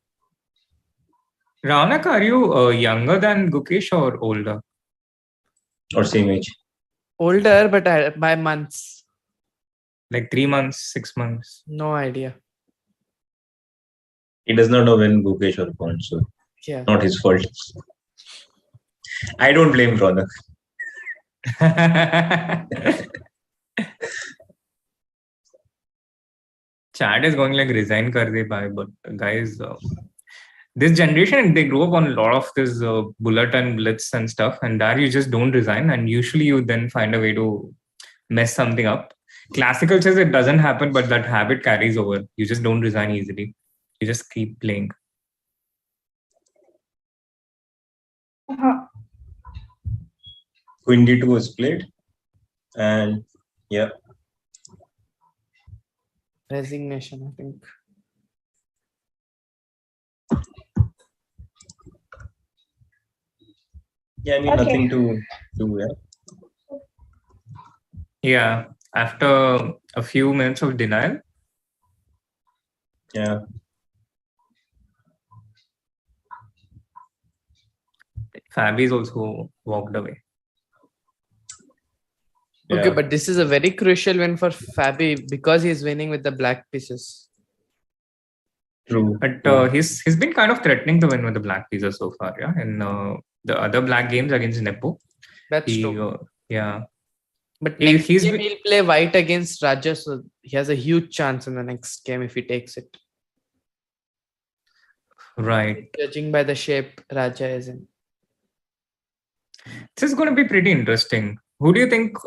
Raunak, are you younger than Gukesh or older? Or same age. Older, but by months. Like 3 months, 6 months? No idea. He does not know when Gukesh was born, so Yeah. not his fault. I don't blame Ronak. Chat is going like resign kar de bhai, but guys, this generation, they grew up on a lot of this bullet and blitz and stuff, and there you just don't resign, and usually you then find a way to mess something up. Classical chess, it doesn't happen, but that habit carries over. You just don't resign easily. You just keep playing. Queen d2 was played, and yeah. Resignation, I think. Yeah, I mean, Okay. nothing to do, yeah. Yeah, after a few minutes of denial. Yeah. Fabi's also walked away. Okay, Yeah. but this is a very crucial win for Fabi because he's winning with the black pieces. True. But he's been kind of threatening to win with the black pieces so far, yeah. In the other black games against Nepo. That's true. Yeah. But He- next he's game been- he'll play white against Raja, so he has a huge chance in the next game if he takes it. Right. Judging by the shape Raja is in. This is going to be pretty interesting. Who do you think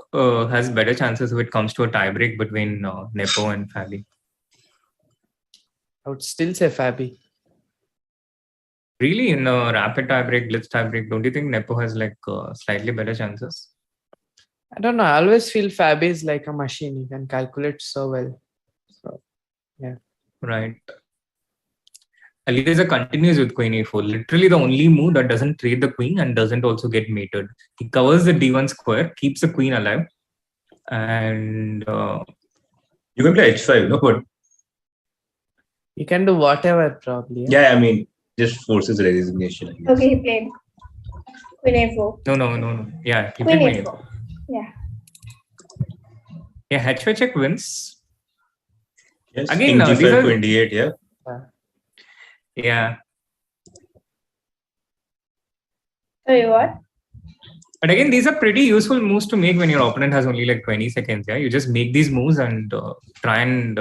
has better chances if it comes to a tiebreak between Nepo and Fabi? I would still say Fabi. Really, in a rapid tiebreak, blitz tiebreak, don't you think Nepo has like slightly better chances? I don't know. I always feel Fabi is like a machine. He can calculate so well. So, yeah. Right. Alireza continues with queen a4. Literally the only move that doesn't trade the queen and doesn't also get mated. He covers the d1 square, keeps the queen alive. And You can play h5, no? But You can do whatever probably. yeah, I mean, just forces resignation, I guess. Okay, he played Queen A4. no. Yeah, he Queen played queen A4. a4. Yeah. Yeah, h5 check wins. Yes, Again, King these G5 are- to D8, yeah. Yeah. Sorry, what? But again, these are pretty useful moves to make when your opponent has only like 20 seconds. Yeah, you just make these moves and try and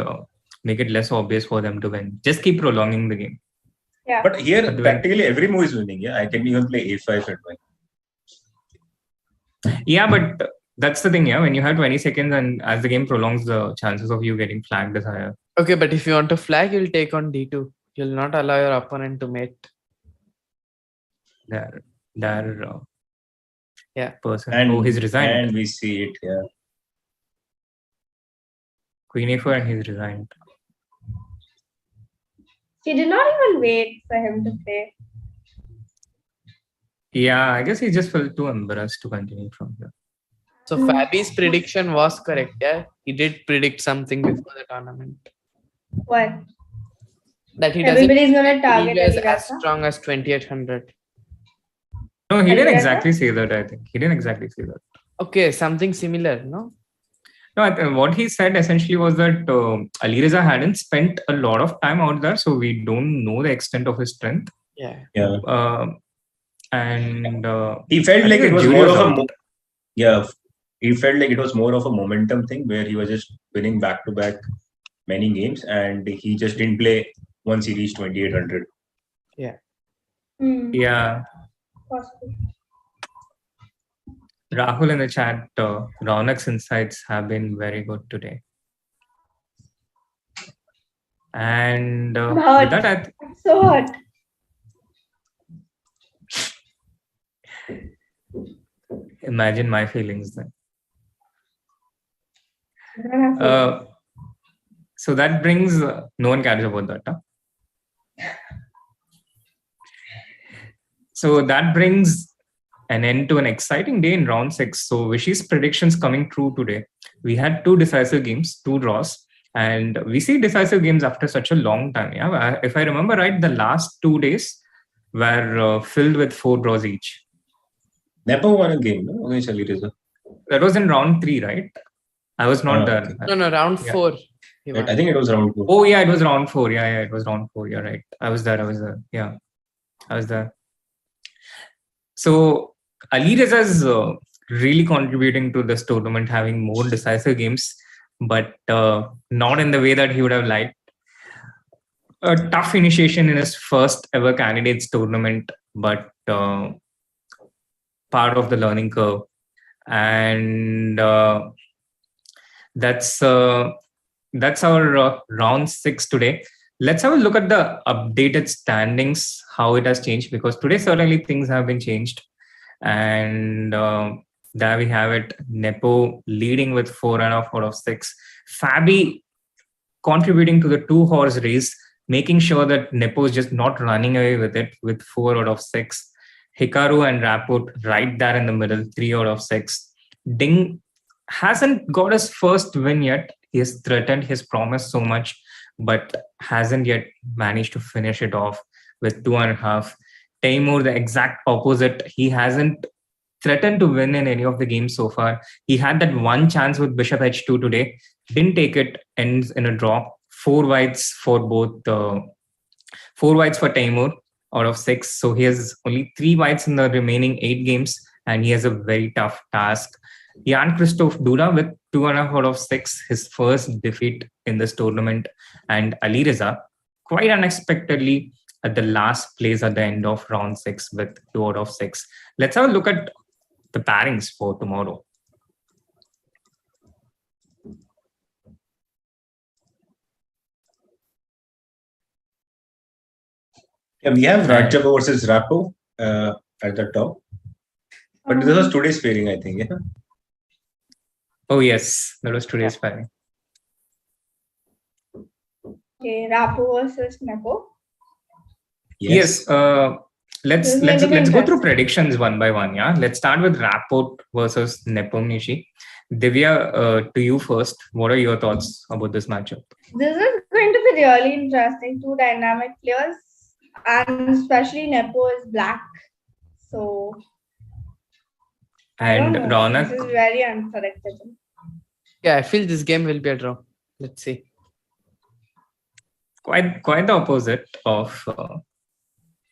make it less obvious for them to win. Just keep prolonging the game. Yeah. But here, But when- practically every move is winning. Yeah, I can even play A5 and win. Yeah, but that's the thing. Yeah, when you have 20 seconds and as the game prolongs, the chances of you getting flagged is higher. Okay, but if you want to flag, you'll take on D2. You'll not allow your opponent to mate. There, Yeah. person. And, Oh, he's resigned. And we see it, yeah. Queen A4 and he's resigned. He did not even wait for him to play. Yeah, I guess he just felt too embarrassed to continue from here. So Fabi's prediction was correct. Yeah, he did predict something before the tournament What? that he doesn't Everybody's gonna target believe as Alireza. strong as 2800. No, he didn't Alireza? exactly say that, I think. He didn't exactly say that. Okay, something similar, no? No, what he said essentially was that Alireza hadn't spent a lot of time out there, so we don't know the extent of his strength. Yeah. Yeah. And He felt I like think it was the more jury of was a he felt like it was more of a momentum thing where he was just winning back to back many games and he just didn't play once he reached 2800. Yeah, Possible. Rahul in the chat, Raunak's insights have been very good today. And I'm with hurt. that, I'm so hot. imagine my feelings then. I don't have to- So that brings, no one cares about that. Huh? So that brings an end to an exciting day in round 6. So Vishy's predictions coming true today. We had 2 decisive games, 2 draws, and we see decisive games after such a long time. Yeah, if I remember right, the last 2 days were filled with 4 draws each. Nepo won a game, no? Against Alireza. That was in round 3, right? I was not there. Okay. No, round Yeah. 4. he won. I think it was round 2. Oh yeah, it was round 4. Yeah, it was round 4. You're right. I was there. Yeah, I was there. So Alireza is really contributing to this tournament, having more decisive games, but not in the way that he would have liked. A tough initiation in his first ever candidates tournament, but part of the learning curve. And that's our round 6 today. Let's have a look at the updated standings, how it has changed, because today certainly things have been changed. And there we have it. Nepo leading with 4.5 out of 6. Fabi contributing to the 2-horse race, making sure that Nepo is just not running away with it with 4 out of 6. Hikaru and Rapport right there in the middle, 3 out of 6. Ding hasn't got his first win yet. He has threatened his promise so much, but hasn't yet managed to finish it off with 2.5. Taimur, the exact opposite. He hasn't threatened to win in any of the games so far. He had that one chance with Bishop H2 today. Didn't take it, ends in a draw. 4 whites for both. 4 whites for Taimur out of 6. So he has only 3 whites in the remaining 8 games, and he has a very tough task. Jan Christoph Duda with 2.5 out of 6, his first defeat in this tournament. And Alireza, quite unexpectedly, at the last place at the end of round 6 with 2 out of 6. Let's have a look at the pairings for tomorrow. Yeah, we have Radjabov versus Rapport at the top. But this was today's pairing, I think. Yeah. Oh yes, that was today's pairing. Okay, Rapport versus Nepo. Yes. Let's This is going to be go through interesting. predictions one by one. Yeah. Let's start with Rapport versus Nepomniachtchi. Divya, to you first. What are your thoughts about this matchup? This is going to be really interesting. 2 dynamic players, and especially Nepo is black. So I don't And know. Raunak, This is very unpredictable. Yeah, I feel this game will be a draw. Let's see. quite the opposite of.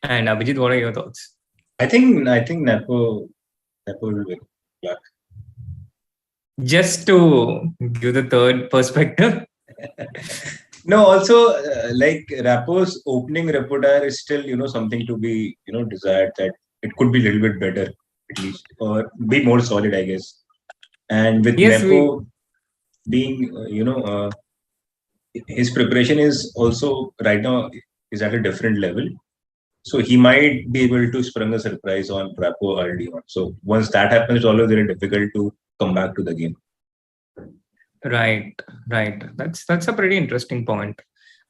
And Abhijeet, what are your thoughts? I think Nepo will win Black. Just to give the third perspective. No, also like Rapport's opening repertoire is still something to be desired, that it could be a little bit better at least, or be more solid, I guess. And with Yes, Nepo being his preparation is also right now is at a different level, so he might be able to spring a surprise on Rapport early on. So once that happens, it's always very difficult to come back to the game. Right. That's a pretty interesting point.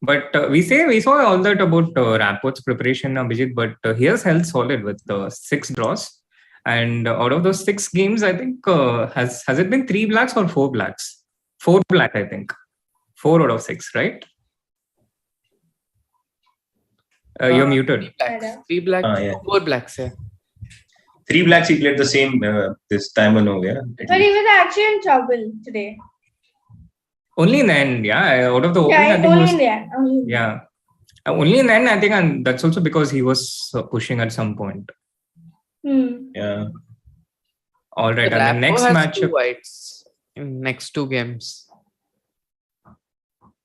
But we saw all that about Rapport's preparation, Abhijeet, but he has held solid with 6 draws. And out of those 6 games, I think has it been 3 blacks or 4 blacks? 4 black, I think. 4 out of 6, right? You're muted. 3 blacks, yeah. 4 blacks, yeah. 3 blacks, he played the same this time and yeah. But he was actually in trouble today. Only in the end, yeah. Out of the opening, I think only was, in the end. Yeah. Only in the end, I think, and that's also because he was pushing at some point. Yeah. All right, and the next has match. 2 whites in next 2 games.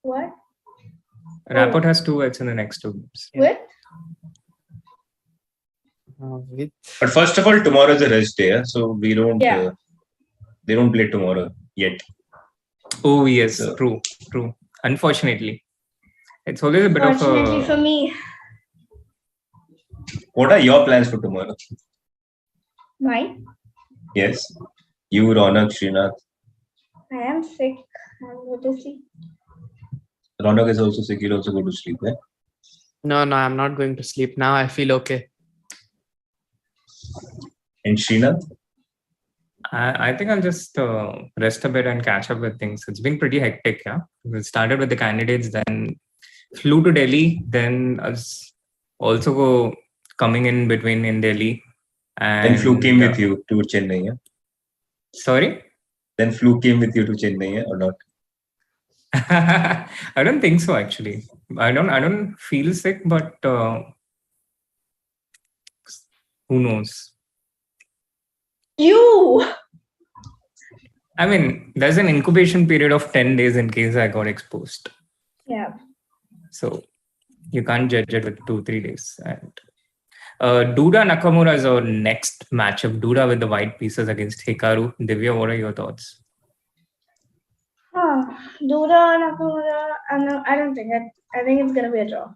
What? Rapport has 2 whites in the next 2 games. With? With But first of all, tomorrow is a rest day, yeah? So we don't. Yeah. They don't play tomorrow yet. Oh yes, So- true. Unfortunately, it's always a bit of Fortunately for a. me, What are your plans for tomorrow? mine. Yes, you, Ronak, Srinath. I am sick. I'm going to sleep. Ronak is also sick. He'll also go to sleep. Eh? No, I'm not going to sleep now. I feel okay. And Srinath? I think I'll just rest a bit and catch up with things. It's been pretty hectic, yeah. We started with the candidates, then flew to Delhi, then us also coming in between in Delhi. And Then Fluke came with you to Chennai, yeah? Sorry? Then Fluke came with you to Chennai, yeah, or not? I don't think so, actually. I don't feel sick, but who knows? You! I mean, there's an incubation period of 10 days in case I got exposed. Yeah. So you can't judge it with 2-3 days. And Duda Nakamura is our next matchup. Duda with the white pieces against Hikaru. Divya, what are your thoughts? Duda, Nakamura, I don't think it. I think it's going to be a draw.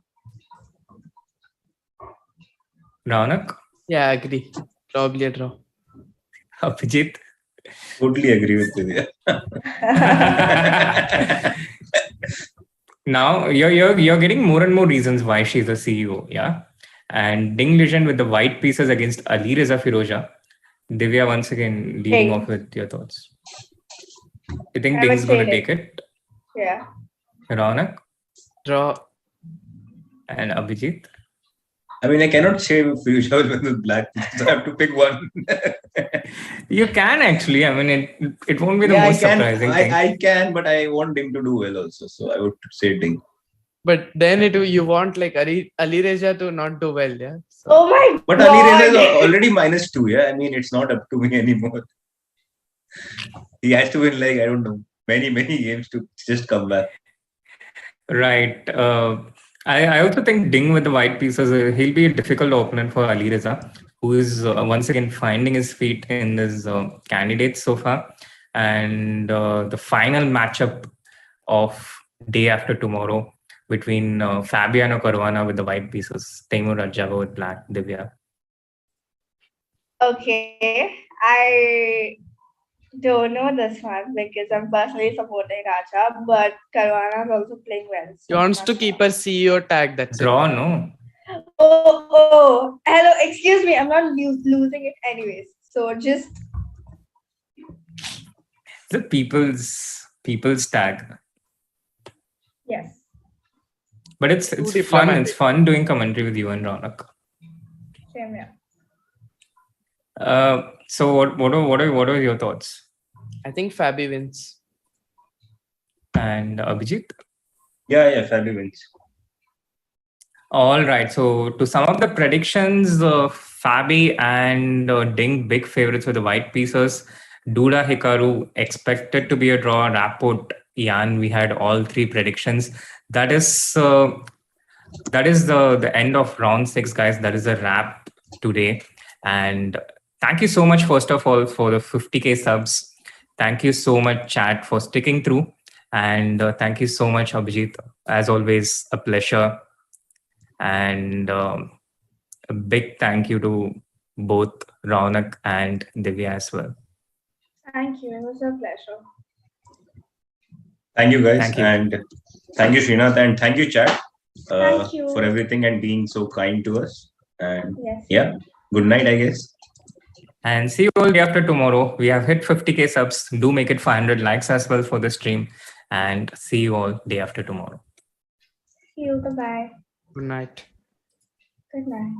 Raunak? Yeah, I agree. Probably a draw. Abhijeet? Totally agree with Divya. Now you're getting more and more reasons why she's the CEO, yeah. And Ding Legend with the white pieces against Alireza Firouzja. Divya, once again leading Ding. off with your thoughts. You think I Ding's would going to say take it? Yeah. Raunak Draw. and Abhijeet? I mean, I cannot say Firouzja will win with black, so I have to pick one. You can actually. I mean, it won't be the Yeah, most surprising thing. I can, but I want Ding to do well also. So I would say Ding. But then you want like Alireza to not do well, yeah? So, Oh my But god! Alireza is already -2, yeah? I mean, it's not up to me anymore. He has to win, like, I don't know, many games to just come back. Right. I also think Ding with the white pieces, he'll be a difficult opponent for Alireza, who is once again finding his feet in his candidates so far. And the final matchup of day after tomorrow between Fabiano Caruana with the white pieces, Taimur Radjabov with black, Divya. Okay. I don't know this one because I'm personally supporting Raja, but Caruana is also playing well. he wants to keep her CEO tag, that's Draw, no? Oh, hello, excuse me, I'm not losing it anyways. So just The people's tag. yes. But it's Too fun. diplomatic. It's fun doing commentary with you and Raunak. Same here. So what are your thoughts? I think Fabi wins. And Abhijeet? Yeah, Fabi wins. All right. So to sum up the predictions, Fabi and Ding big favorites with the white pieces. Duda, Hikaru expected to be a draw. Rapport, Jan, we had all three predictions. That is the end of round 6, guys. That is a wrap today. And thank you so much, first of all, for the 50K subs. Thank you so much, chat, for sticking through. And thank you so much, Abhijeet. As always, a pleasure. And a big thank you to both Raunak and Divya as well. Thank you. It was a pleasure. Thank you, guys. Thank you. And thank you, Srinath, and thank you, chat, Thank you. for everything and being so kind to us. And Yes. yeah, good night, I guess. And see you all day after tomorrow. We have hit 50K subs. Do make it 500 likes as well for the stream. And see you all day after tomorrow. See you. Goodbye. Good night. Good night.